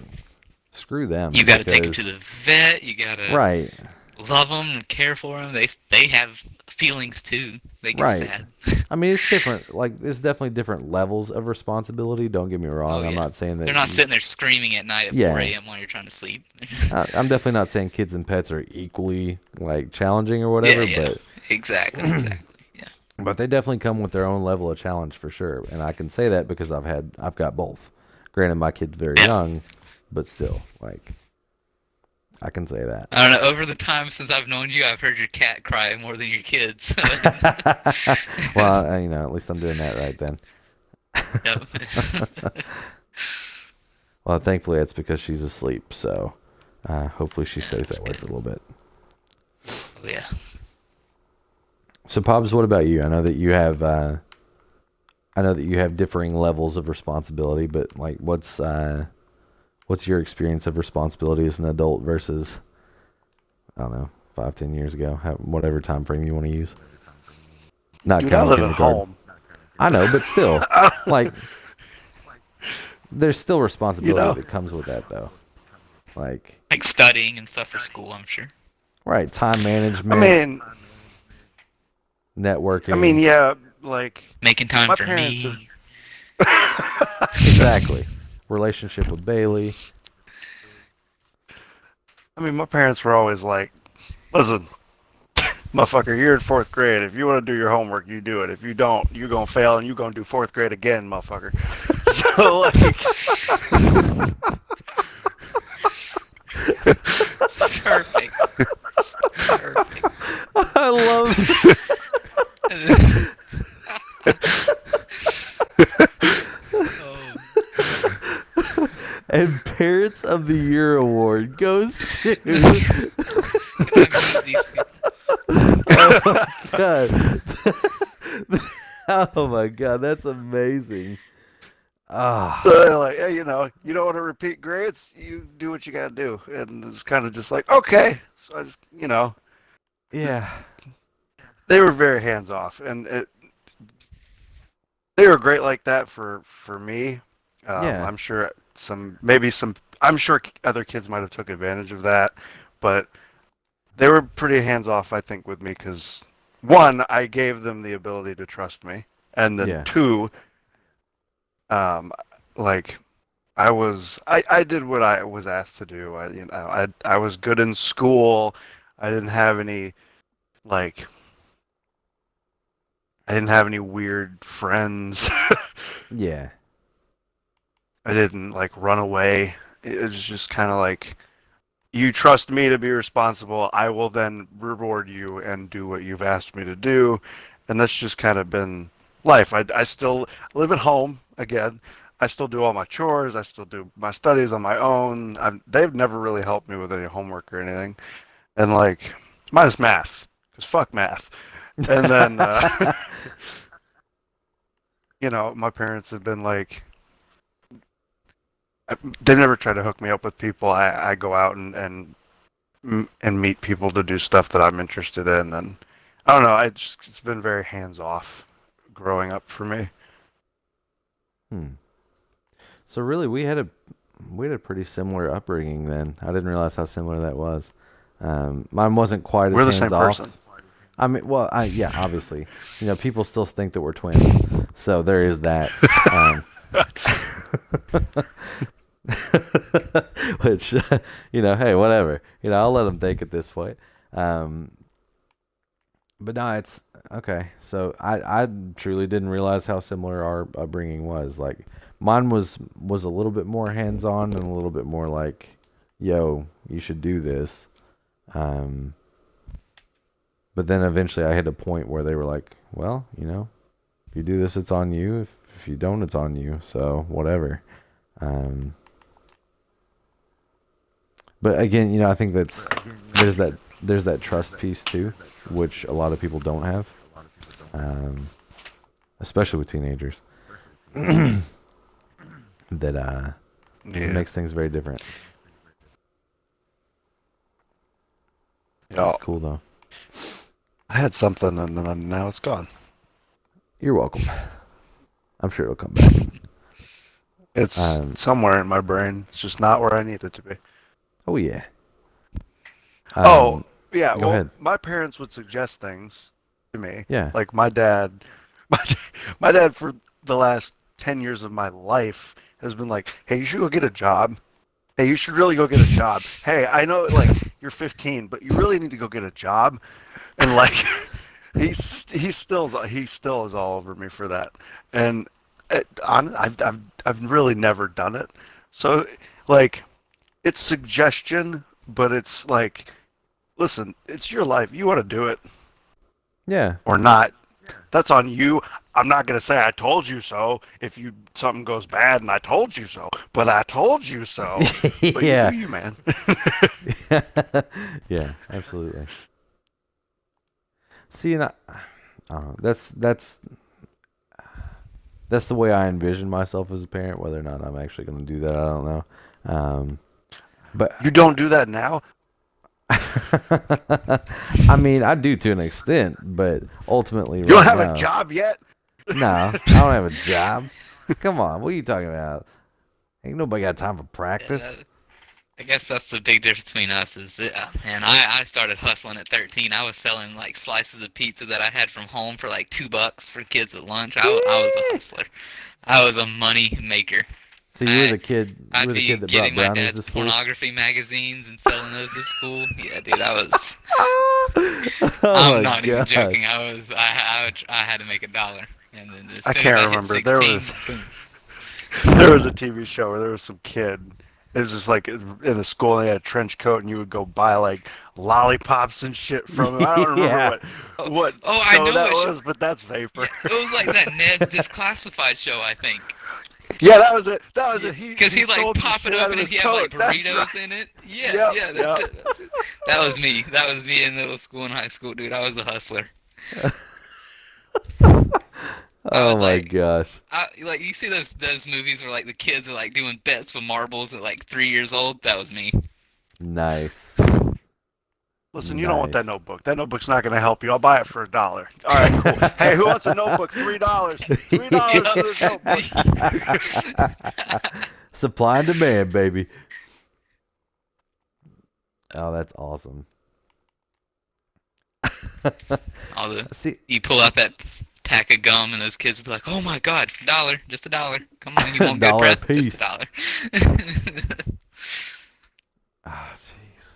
screw them You got to take him to because, the vet. You got to right, love them and care for them. They have feelings too. They get right. sad. I mean, it's different. Like, it's definitely different levels of responsibility. Don't get me Oh wrong. I'm yeah. not saying They're that. not sitting there screaming at night at Yeah, 4 a.m. while you're trying to sleep. I'm definitely not saying kids and pets are equally like challenging or Yeah, whatever, yeah. but Exactly, exactly. Yeah. they definitely come with their own level of challenge for sure. And I can say that because I've got both. Granted, my kid's very Yeah. young, but still, like, I can say that. I don't know. Over the time since I've known you, I've heard your cat cry more than your kids. Well, at least I'm doing that right then. Yep. Well, thankfully it's because she's asleep, so hopefully she Yeah, stays that's that way good. for a little bit. Oh yeah. So, Pops, what about you? I know that you have differing levels of responsibility, but like, what's your experience of responsibility as an adult versus, I don't know, 5, 10 years ago, whatever time frame you want to use, not Dude, I counting live at kindergarten. home. I know, but still, like, there's still You responsibility know, that comes with that, though. Like, Like studying and stuff for school, I'm sure. right, time I management, mean, networking, yeah, like Making time my for parents have. me. exactly, relationship with Bailey. I mean, my parents were always like, "Listen, motherfucker, you're in fourth grade. If you want to do your homework, you do it. If you don't, you're gonna fail and you're gonna do fourth grade again, motherfucker." So It's perfect. It's perfect. I love Oh, and Parents of the Year award goes to can I meet these people? oh my god. Oh my god, that's amazing. Ah, like, hey, you don't want to repeat grades, you do what you gotta do, and it's kind of just like, okay. So I just, yeah. they were very hands off, and they were great like that for me. Yeah. I'm sure I'm sure other kids might have took advantage of that, but they were pretty hands off, I think, with me because one, I gave them the ability to trust me, and then Yeah. two, like I did what I was asked to do. I was good in school. I didn't have any like I didn't have any weird friends. Yeah. I didn't like run away. It was just kind of like you trust me to be responsible. I will then reward you and do what you've asked me to do, and that's just kind of been life. I still live at home again. I still do all my chores. I still do my studies on my own. They've never really helped me with any homework or anything, and like minus math, because fuck math. And then my parents have been like they never try to hook me up with people. I go out and meet people to do stuff that I'm interested in, and I don't know. It's been very hands off growing up for me. Hmm. So really, we had a pretty similar upbringing then. I didn't realize how similar that was. Mine wasn't quite as We're the hands same off. person. I mean, well, yeah, obviously, people still think that we're twins, so there is that. Um, which, hey, whatever. I'll let them think at this point. Um, but no, it's okay. So I truly didn't realize how similar our upbringing was. Like mine was a little bit more hands on and a little bit more like, yo, you should do this. Um, but then eventually I hit a point where they were like, well, if you do this, it's on you. If you don't, it's on you. So whatever. Um, but again, I think there's that trust piece too, which a lot of people don't have. Um, especially with teenagers. That it makes things very different. Yeah. That's cool though. I had something and then now it's gone. You're welcome. I'm sure it'll come back. It's somewhere in my brain. It's just not where I need it to be. Oh yeah. Oh, yeah. Go Well, ahead. my parents would suggest things to me. Yeah. Like my dad, my dad for the last 10 years of my life has been like, hey, you should go get a job. Hey, you should really go get a job. Hey, I know like you're 15, but you really need to go get a job. And like he still is all over me for that. And I've really never done it. So like it's suggestion, but it's like, listen, it's your life. You want to do it Yeah. or not. That's on you. I'm not gonna say I told you so if something goes bad and I told you so, but I told you so. But Yeah. you do you, man. Yeah, absolutely. See, and I don't know, that's the way I envision myself as a parent. Whether or not I'm actually going to do that, I don't know. But You don't do that now? I mean, I do to an extent, but ultimately, You don't right have now, a job yet? no, I don't have a job. Come on, what are you talking about? Ain't nobody got time for practice. Yeah, I guess that's the big difference between us is, man, I started hustling at 13. I was selling like slices of pizza that I had from home for like $2 for kids at lunch. I was a hustler. I was a money maker. So you were the kid. You I'd were the be kid that brought getting my brownies to dad's school. pornography magazines and selling those to school. Yeah, dude, I was. Oh I'm my not even gosh. joking. I had to make $1, and then as I soon can't as I remember. hit There 16, was boom. there was a TV show where there was some kid. It was just like in the school and they had a trench coat and you would go buy like lollipops and shit from him. I don't remember Yeah. what Oh, I show know that what show. was, but that's vapor. It was like that Ned's Disclassified show, I think. Yeah, that was it. That was it. Because he like sold the pop shit it out open of and he his had like coat. That's burritos right. in it. Yeah, Yep, yeah, that's yep. it. That's it. That was me. That was me in middle school and high school, dude. I was the hustler. I Oh would my like, gosh. like you see those movies where like the kids are like doing bets with marbles at like 3 years old. That was me. Nice. Listen, you don't want that Nice. notebook. That notebook's not going to help you. I'll buy it for $1. All right, cool. Hey, who wants a notebook? $3. $3 for this notebook. Supply and demand, baby. Oh, that's awesome. See, You pull out that pack of gum and those kids will be like, "Oh my God, $1, just $1. Come on, you want good Dollar a breath? Just piece. $1." ah, jeez.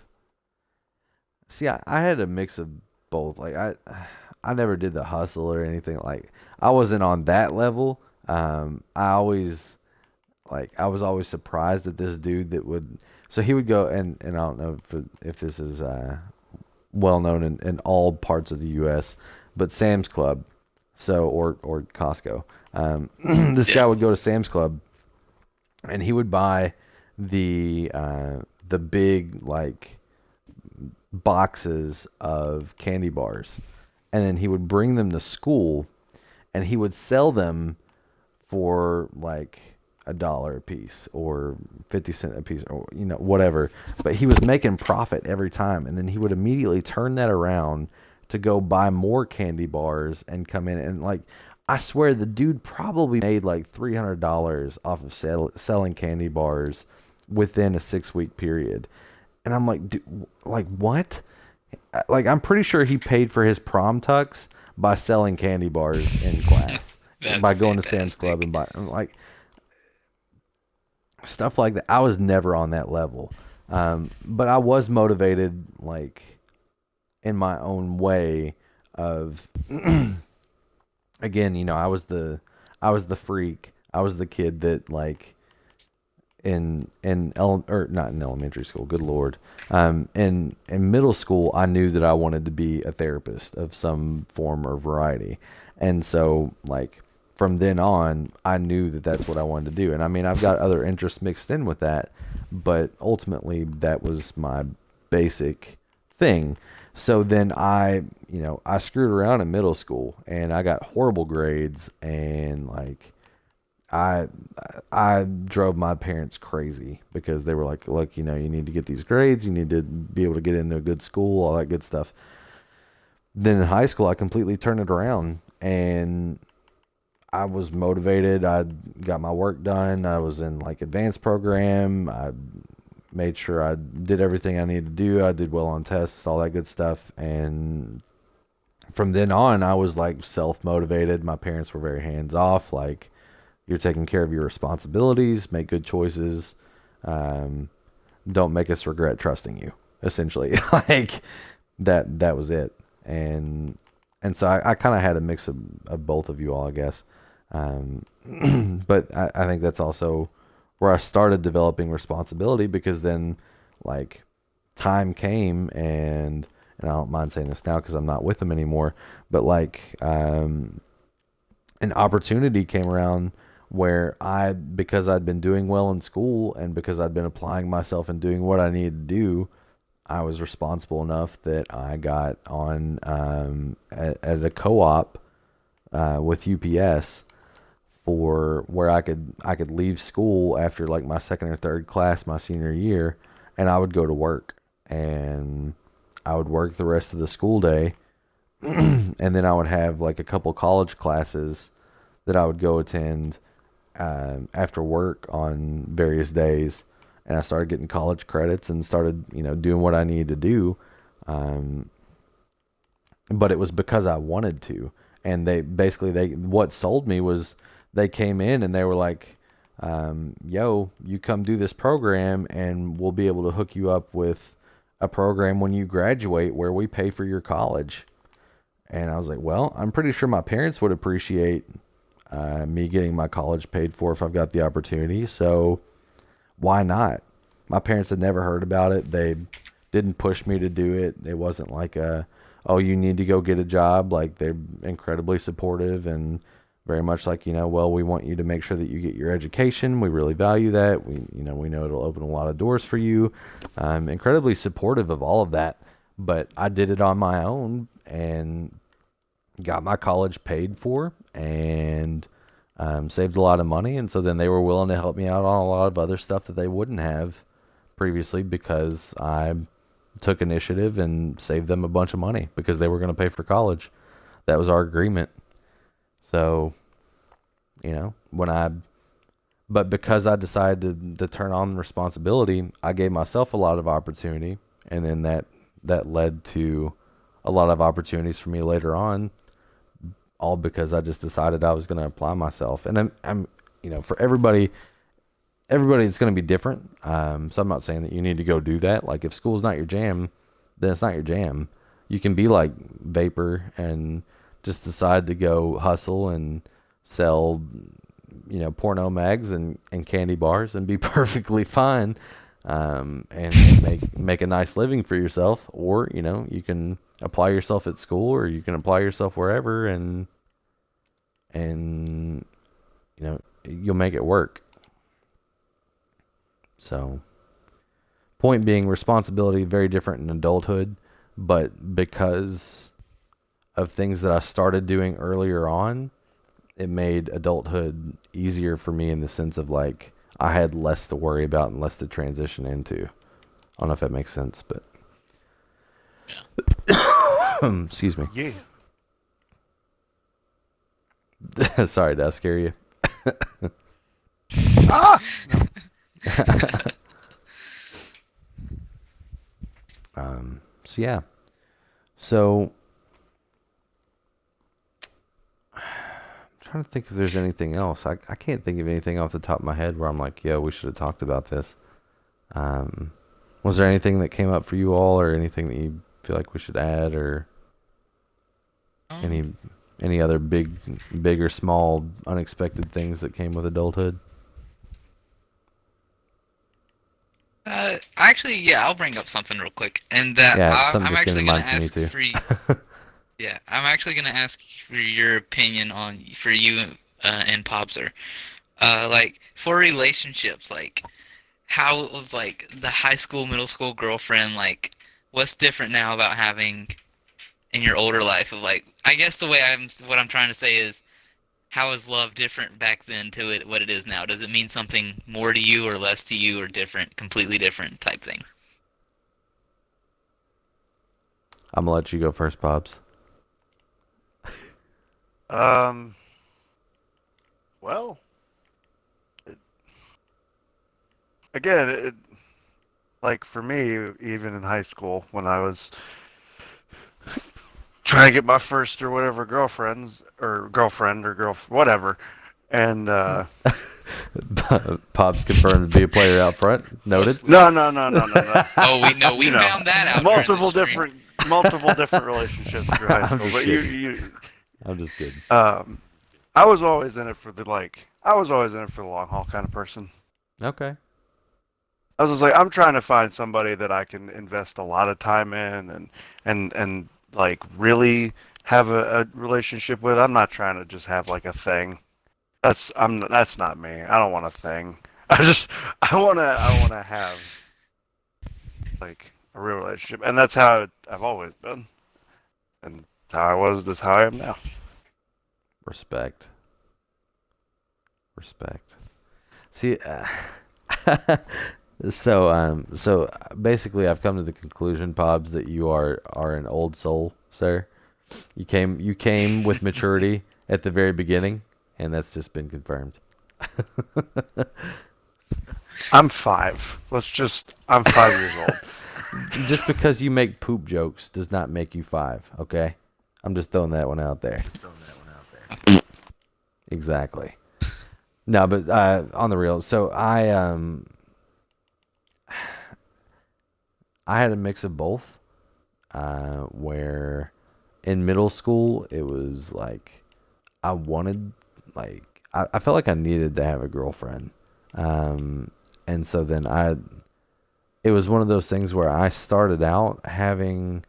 See, I had a mix of both. Like I never did the hustle or anything. Like I wasn't on that level. I was always surprised at this dude that would. So he would go and I don't know if this is well known in all parts of the U.S., but Sam's Club, so or Costco. This guy would go to Sam's Club, and he would buy the big like boxes of candy bars, and then he would bring them to school, and he would sell them for like $1 a piece or 50 cents a piece or whatever, but he was making profit every time, and then he would immediately turn that around to go buy more candy bars and come in and like I swear the dude probably made like $300 off of selling candy bars within a 6-week period. And I'm like, dude, like what? Like I'm pretty sure he paid for his prom tux by selling candy bars in class. By going to Sam's Club and I'm like stuff like that. I was never on that level, but I was motivated, like in my own way. Of again, I was the freak. I was the kid that like or not in elementary school. Good Lord, in middle school, I knew that I wanted to be a therapist of some form or variety, and so like. From then on, I knew that that's what I wanted to do. And I mean, I've got other interests mixed in with that, but ultimately that was my basic thing. So then I screwed around in middle school and I got horrible grades and like I I drove my parents crazy because they were like, look, you need to get these grades, you need to be able to get into a good school, all that good stuff. Then in high school, I completely turned it around and I was motivated. I got my work done. I was in like advanced program. I made sure I did everything I needed to do. I did well on tests, all that good stuff. And from then on, I was like self motivated. My parents were very hands off. Like, you're taking care of your responsibilities, make good choices. Um, don't make us regret trusting you. Essentially, like that was it. And so I kind of had a mix of both of you all, I guess. Um, but I think that's also where I started developing responsibility because then, like, time came and I don't mind saying this now because I'm not with them anymore. But like, an opportunity came around where because I'd been doing well in school and because I'd been applying myself and doing what I needed to do, I was responsible enough that I got on at a co-op with UPS for where I could leave school after like my second or third class my senior year, and I would go to work and I would work the rest of the school day, and then I would have like a couple college classes that I would go attend after work on various days, and I started getting college credits and started doing what I needed to do. Um, but it was because I wanted to. And they what sold me was they came in and they were like, yo, you come do this program and we'll be able to hook you up with a program when you graduate where we pay for your college. And I was like, well, I'm pretty sure my parents would appreciate me getting my college paid for if I've got the opportunity. So why not? My parents had never heard about it. They didn't push me to do it. It wasn't like oh, you need to go get a job. Like, they're incredibly supportive and very much like, well, we want you to make sure that you get your education. We really value that. We know it'll open a lot of doors for you. Incredibly supportive of all of that. But I did it on my own and got my college paid for and saved a lot of money. And so then they were willing to help me out on a lot of other stuff that they wouldn't have previously because I took initiative and saved them a bunch of money because they were going to pay for college. That was our agreement. So, but because I decided to turn on responsibility, I gave myself a lot of opportunity, and then that led to a lot of opportunities for me later on, all because I just decided I was going to apply myself. And I'm for everybody it's going to be different. So I'm not saying that you need to go do that. Like, if school's not your jam, then it's not your jam. You can be like Vapor and just decide to go hustle and sell, porno mags and candy bars and be perfectly fine, and make a nice living for yourself. Or, you can apply yourself at school or you can apply yourself wherever and you'll make it work. So, point being, responsibility very different in adulthood, but because of things that I started doing earlier on, it made adulthood easier for me in the sense of like I had less to worry about and less to transition into. I don't know if that makes sense, but excuse me. Yeah. Sorry, did I scare you? Ah! So yeah. So I'm trying to think if there's anything else. I can't think of anything off the top of my head where I'm like, yeah, we should have talked about this. Was there anything that came up for you all, or anything that you feel like we should add, or any Um, any other big or small unexpected things that came with adulthood? actually, yeah, I'll bring up something real quick, and that Yeah, something I'm just came to actually gonna mind for me ask too. for yeah, I'm actually gonna ask for your opinion on for you and Pobser. Like for relationships, like how it was like the high school, middle school girlfriend, like what's different now about having in your older life of like, I guess what I'm trying to say is, how is love different back then to what it is now? Does it mean something more to you or less to you or different, completely different type thing? I'm gonna let you go first, Pops. Um, well, it, again, like for me, even in high school, when I was trying to get my first or whatever girlfriend or whatever, and Pops confirmed to be a player out front. Noted. Mostly. no. Oh, we know we You know, found that out during the multiple stream. different multiple different relationships through high I'm school, just but kidding. you I'm just kidding. I was always in it for I was always in it for the long haul kind of person. Okay. I was just like, I'm trying to find somebody that I can invest a lot of time in and like really have a relationship with. I'm not trying to just have like a thing. That's not me. I don't want a thing. I wanna have like a real relationship, and that's how I've always been, and how I was. That's how I am now. Respect. Respect. See, so basically, I've come to the conclusion, Pobs, that you are an old soul, sir. You came with maturity at the very beginning, and that's just been confirmed. I'm 5. I'm 5 years old. Just because you make poop jokes does not make you 5, okay? I'm just throwing that one out there. Exactly. No, but on the real, so I had a mix of both. Where in middle school it was like I wanted, like I felt like I needed to have a girlfriend, and so then it was one of those things where I started out having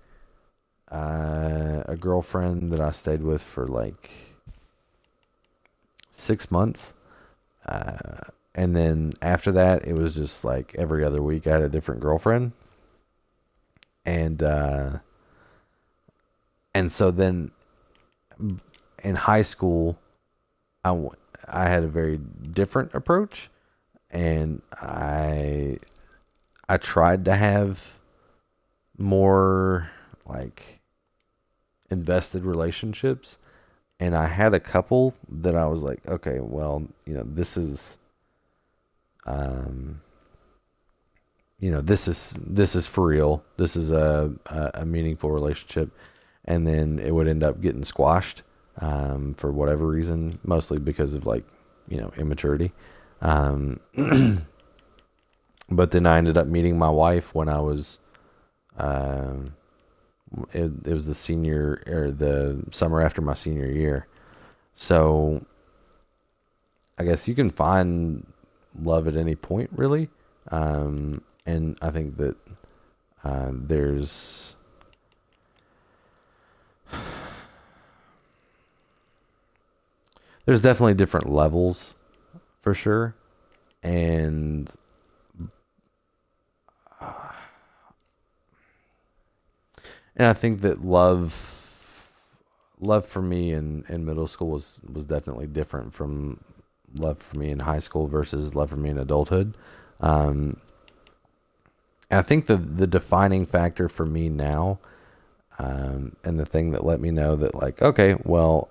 a girlfriend that I stayed with for like 6 months. And then after that, it was just like every other week I had a different girlfriend. And so then in high school, I had a very different approach, and I tried to have more like invested relationships, and I had a couple that I was like, okay, well, this is this is for real. This is a meaningful relationship, and then it would end up getting squashed for whatever reason, mostly because of like immaturity. Um, but then I ended up meeting my wife when I was it was the summer after my senior year. So I guess you can find love at any point, really. And I think that there's definitely different levels for sure. And I think that love for me in middle school was definitely different from love for me in high school versus love for me in adulthood. And I think the defining factor for me now, and the thing that let me know that like, okay, well,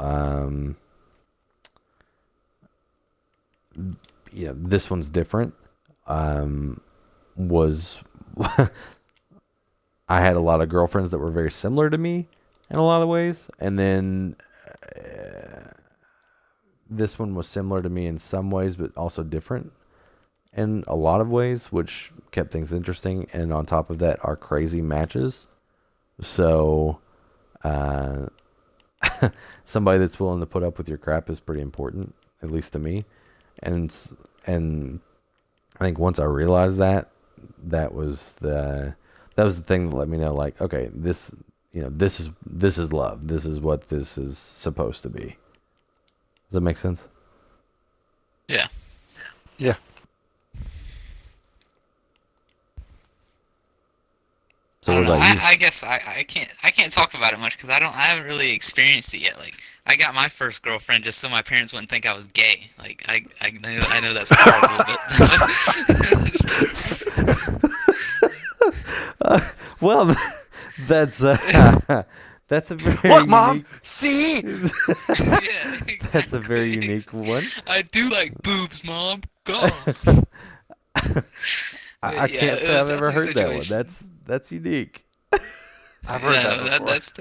this one's different, was I had a lot of girlfriends that were very similar to me in a lot of ways, and then this one was similar to me in some ways, but also different in a lot of ways, which kept things interesting. And on top of that, are crazy matches. So, somebody that's willing to put up with your crap is pretty important, at least to me. And I think once I realized that, that was the thing that let me know, like, okay, this is love. This is what this is supposed to be. Does that make sense? Yeah. So what don't know. about you? I guess I can't talk about it much because I haven't really experienced it yet. Like I got my first girlfriend just so my parents wouldn't think I was gay. Like I know that's horrible, Well, that's that's a very Look, Mom. unique. See? but yeah, That's a very exactly. unique one. I do like boobs, Mom. God. I Yeah, can't it say was I've ever definitely a heard that one. situation. That's unique. I've heard that No, before. that's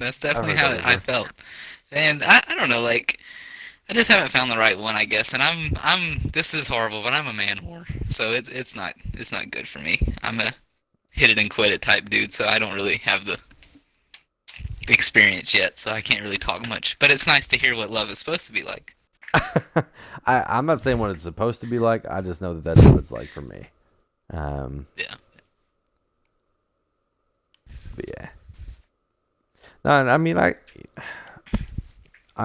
I've definitely heard how that I before. felt. And I don't know, like I just haven't found the right one, I guess. And I'm this is horrible, but I'm a man whore, so it's not good for me. I'm a hit it and quit it type dude, so I don't really have the experience yet, so I can't really talk much. But it's nice to hear what love is supposed to be like. I'm not saying what it's supposed to be like. I just know that that's what it's like for me. Yeah. But yeah. No, I mean I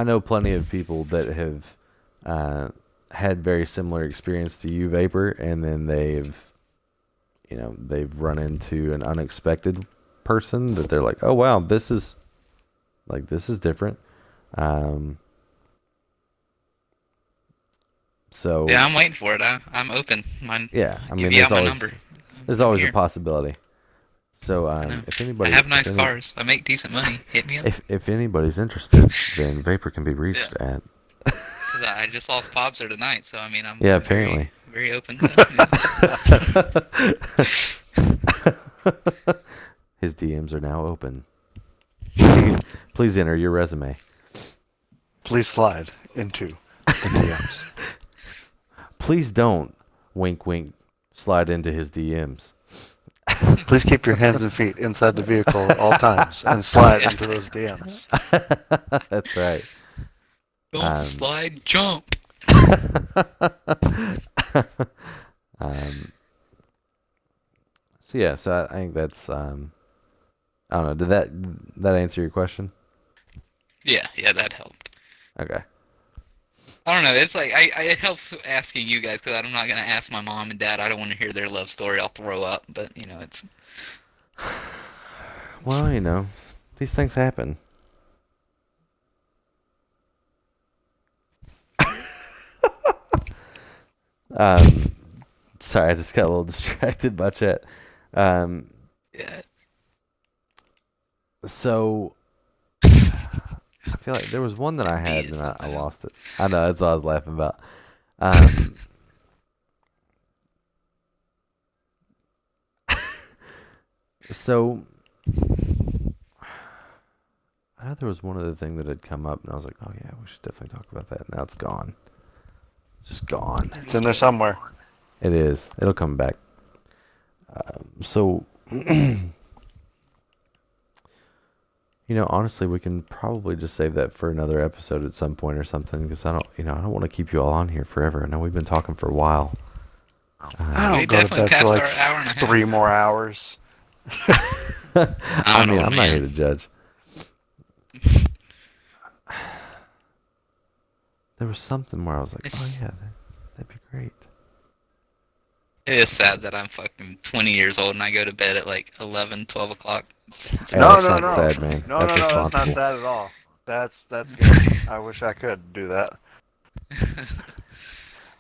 know plenty of people that have had very similar experience to you, Vapor, and then they've run into an unexpected person that they're like, oh wow, this is different. So Yeah, I'm waiting for it. I'm open. yeah, I Give mean you out my number. there's I'm always a here. possibility. So I know. if I anybody have nice cars. I make decent money. Hit me up. if anybody's interested, then Vapor can be reached Yeah. at. Because I just lost Pops there tonight, so I mean I'm Yeah, very apparently. very open. His DMs are now open. Please enter your resume. Please slide into the DMs. Please don't, wink wink, slide into his DMs. Please keep your hands and feet inside the vehicle at all times and slide into those DMs. That's right. Don't slide, jump. um, so yeah, so I think that's I don't know. Did that answer your question? Yeah, that helped. Okay. I don't know. It's like it helps asking you guys because I'm not gonna ask my mom and dad. I don't want to hear their love story. I'll throw up. But it's Well, these things happen. Sorry, I just got a little distracted by chat. yeah. So I feel like there was one that I had and I lost it. I know, that's what I was laughing about. So I know there was one other thing that had come up and I was like, oh yeah, we should definitely talk about that. Now it's gone. It's just gone. It's in there somewhere. It is. It'll come back. So honestly, we can probably just save that for another episode at some point or something because I don't want to keep you all on here forever. I know we've been talking for a while. I We don't go to definitely bed for passed like our hour and a half. 3 more hours. I don't mean, know, I'm not man. here to judge. There was something where I was like, It's- oh yeah, that'd be great. It is sad that I'm fucking 20 years old and I go to bed at like 11, 12 o'clock. It's Hey, No, that's no, not no. sad, man. No, That's no, that's not responsible. sad at all. That's good. I wish I could do that.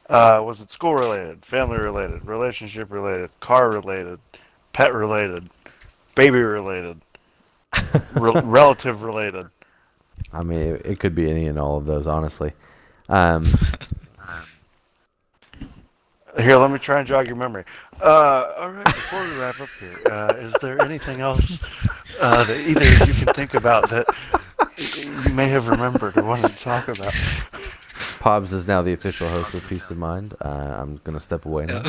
Was it school related, family related, relationship related, car related, pet related, baby related, relative related? I mean, it could be any and all of those, honestly. Here, let me try and jog your memory. All right, before we wrap up here, is there anything else that either of you can think about that you may have remembered or wanted to talk about? Pobbs is now the official host of Peace of Mind. I'm going to step away now.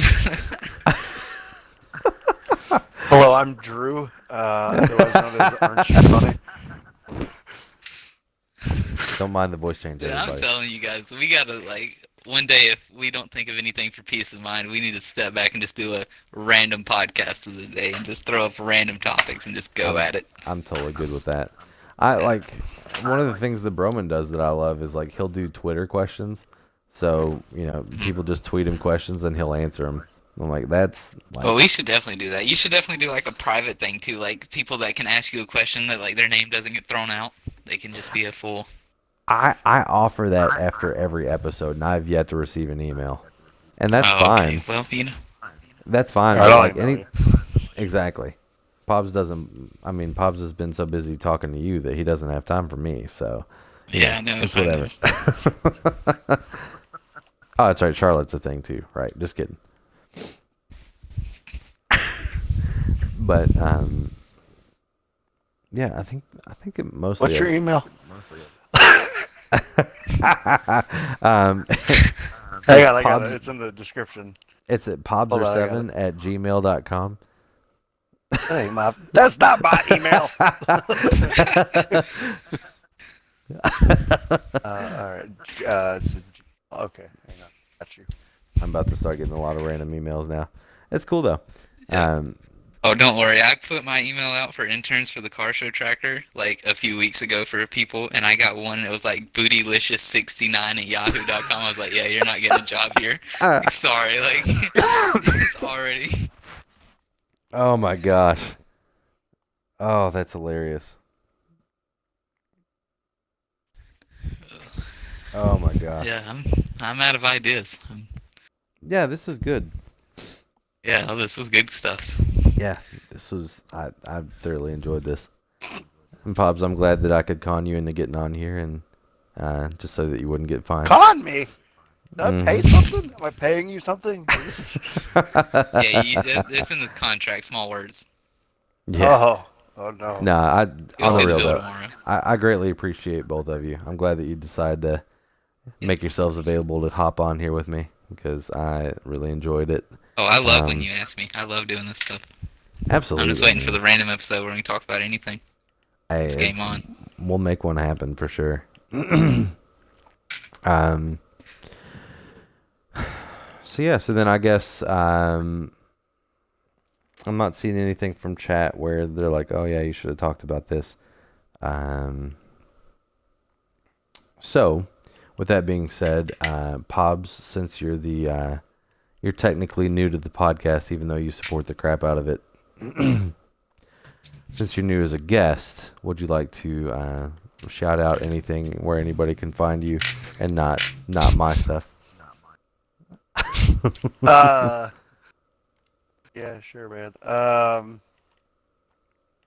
Hello, I'm Drew, otherwise known as Ernst Funny. Don't mind the voice change, Yeah, I'm everybody. telling you guys, we gotta one day if we don't think of anything for peace of mind, we need to step back and just do a random podcast of the day and just throw up random topics and just go at it. I'm totally good with that. One of the things that Broman does that I love is he'll do Twitter questions. So, people just tweet him questions and he'll answer them. I'm like, that's like, Well, we should definitely do that. You should definitely do like a private thing too, like people that can ask you a question that like their name doesn't get thrown out. They can just be a full. I offer that after every episode, and I've yet to receive an email, and that's Oh, okay. fine. Well, That's fine. I But don't like email you. exactly, Pobs doesn't. I mean, Pobs has been so busy talking to you that he doesn't have time for me. So yeah, I know. it's I know. whatever. Oh, that's right. Charlotte's a thing too, right? Just kidding. But yeah, I think it mostly. What's your email? um, Hang on, I got Pobs- it. It's in the description. It's at Hold on, I got pobser7@gmail.com. Hey, that's not my email. All right. Okay, hang on. Got you. I'm about to start getting a lot of random emails now. It's cool though. Yeah. Oh, don't worry. I put my email out for interns for the car show tracker like a few weeks ago for people, and I got one that was like bootylicious69@yahoo.com. I was like, yeah, you're not getting a job here. Like, sorry, like it's already. Oh my gosh. Oh, that's hilarious. Oh my gosh. Yeah, I'm out of ideas. Yeah, this is good. Yeah, oh, this was good stuff. Yeah, this was I thoroughly enjoyed this. And Pops, I'm glad that I could con you into getting on here and just so that you wouldn't get fined. Con me. Did I pay something? Am I paying you something? Yeah, it's in the contract, small words. Yeah. Oh no. No, You'll on see the the real bill though, tomorrow. I greatly appreciate both of you. I'm glad that you decide to make yourselves available to hop on here with me because I really enjoyed it. Oh, I love when you ask me. I love doing this stuff. Absolutely. I'm just waiting for the random episode where we talk about anything. Hey, It's game on. We'll make one happen for sure. So then I guess I'm not seeing anything from chat where they're like, oh yeah, you should have talked about this. So with that being said, Pobs, since you're you're technically new to the podcast, even though you support the crap out of it. Since you're new as a guest, would you like to shout out anything where anybody can find you and not my stuff? Yeah, sure, man.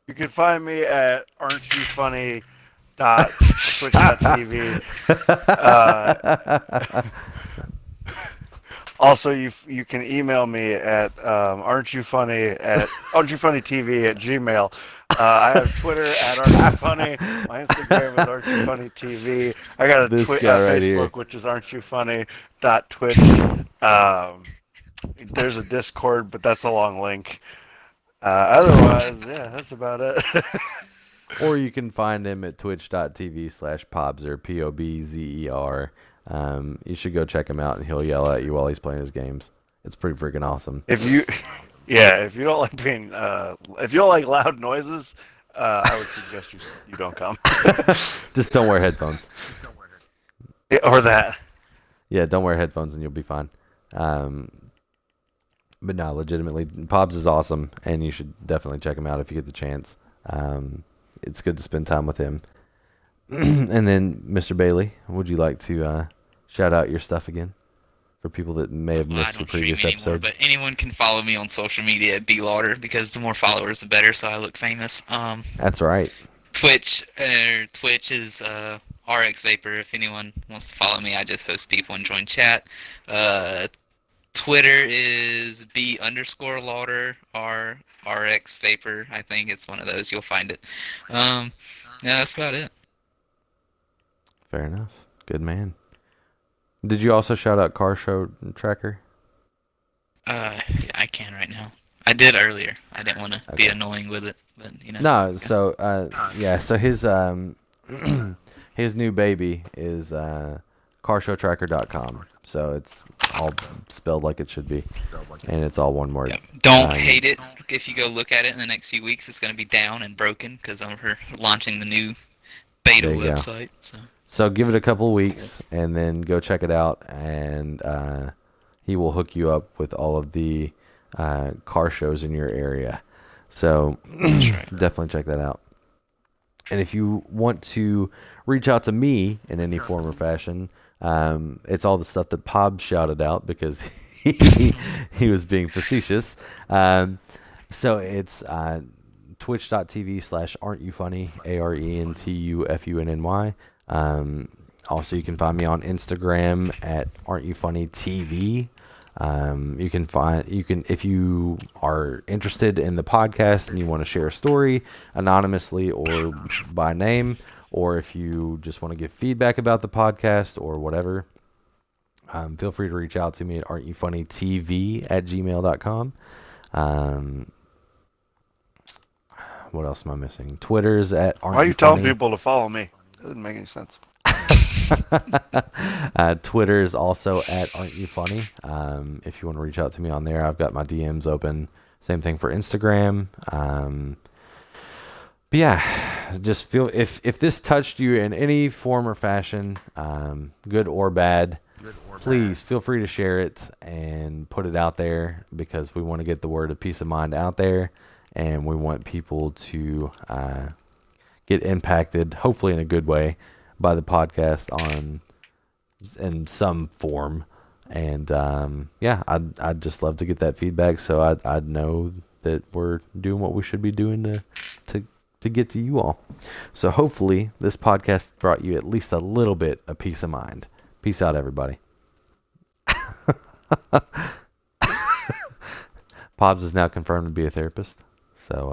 You can find me at aren'tyouffunny.twitch.tv. Also, you can email me at aren'tyouffunnytv@gmail. I have Twitter at aren'tyouffunny. My Instagram is aren'tyouffunnytv. I got a This guy right here. Facebook, which is aren'tyouffunny.twitch. There's a Discord, but that's a long link. Otherwise, yeah, that's about it. Or you can find him at twitch.tv/Pobzer, Pobzer. You should go check him out, and he'll yell at you while he's playing his games. It's pretty freaking awesome. if you don't like if you don't like loud noises, I would suggest you don't come. Just don't wear headphones. Or that. Yeah, don't wear headphones, and you'll be fine. But no, legitimately, Pobs is awesome, and you should definitely check him out if you get the chance. It's good to spend time with him. And then, Mr. Bailey, would you like to shout out your stuff again for people that may have I missed the don't stream previous anymore, episode? but anyone can follow me on social media at blaughter because the more followers, the better. So I look famous. That's right. Twitch is RX Vapor. If anyone wants to follow me, I just host people and join chat. Twitter is B_Lauder RX Vapor. I think it's one of those. You'll find it. Yeah, that's about it. Fair enough. Good man. Did you also shout out Car Show Tracker? Mm-hmm. I can right now. I did earlier. I didn't want to be annoying with it, but you know. No, so so his his new baby is carshowtracker.com. So it's all spelled like it should be, and it's all one word. Yeah. Don't hate it. If you go look at it in the next few weeks, it's going to be down and broken because I'm launching the new beta There you go. website. So give it a couple of weeks, and then go check it out, and he will hook you up with all of the car shows in your area. So That's right. definitely check that out. And if you want to reach out to me in any form or fashion, it's all the stuff that Pob shouted out because he was being facetious. So it's twitch.tv/aren't you funny, ARENTUFUNNY. Also, you can find me on Instagram at aren't you funny TV. You can if you are interested in the podcast and you want to share a story anonymously or by name, or if you just want to give feedback about the podcast or whatever, feel free to reach out to me at aren'tyoufunnytv@gmail.com. What else am I missing? Twitter's at aren't Why are you you telling funny. people to follow me? That doesn't make any sense. Twitter is also at aren't you funny. If you want to reach out to me on there, I've got my DMs open. Same thing for Instagram. But yeah, just feel if this touched you in any form or fashion, good or bad, please feel free to share it and put it out there, because we want to get the word of peace of mind out there, and we want people to get impacted, hopefully in a good way, by the podcast in some form. And yeah, I'd just love to get that feedback, so I'd know that we're doing what we should be doing to get to you all. So hopefully this podcast brought you at least a little bit of peace of mind. Peace out, everybody. Pobbs is now confirmed to be a therapist, so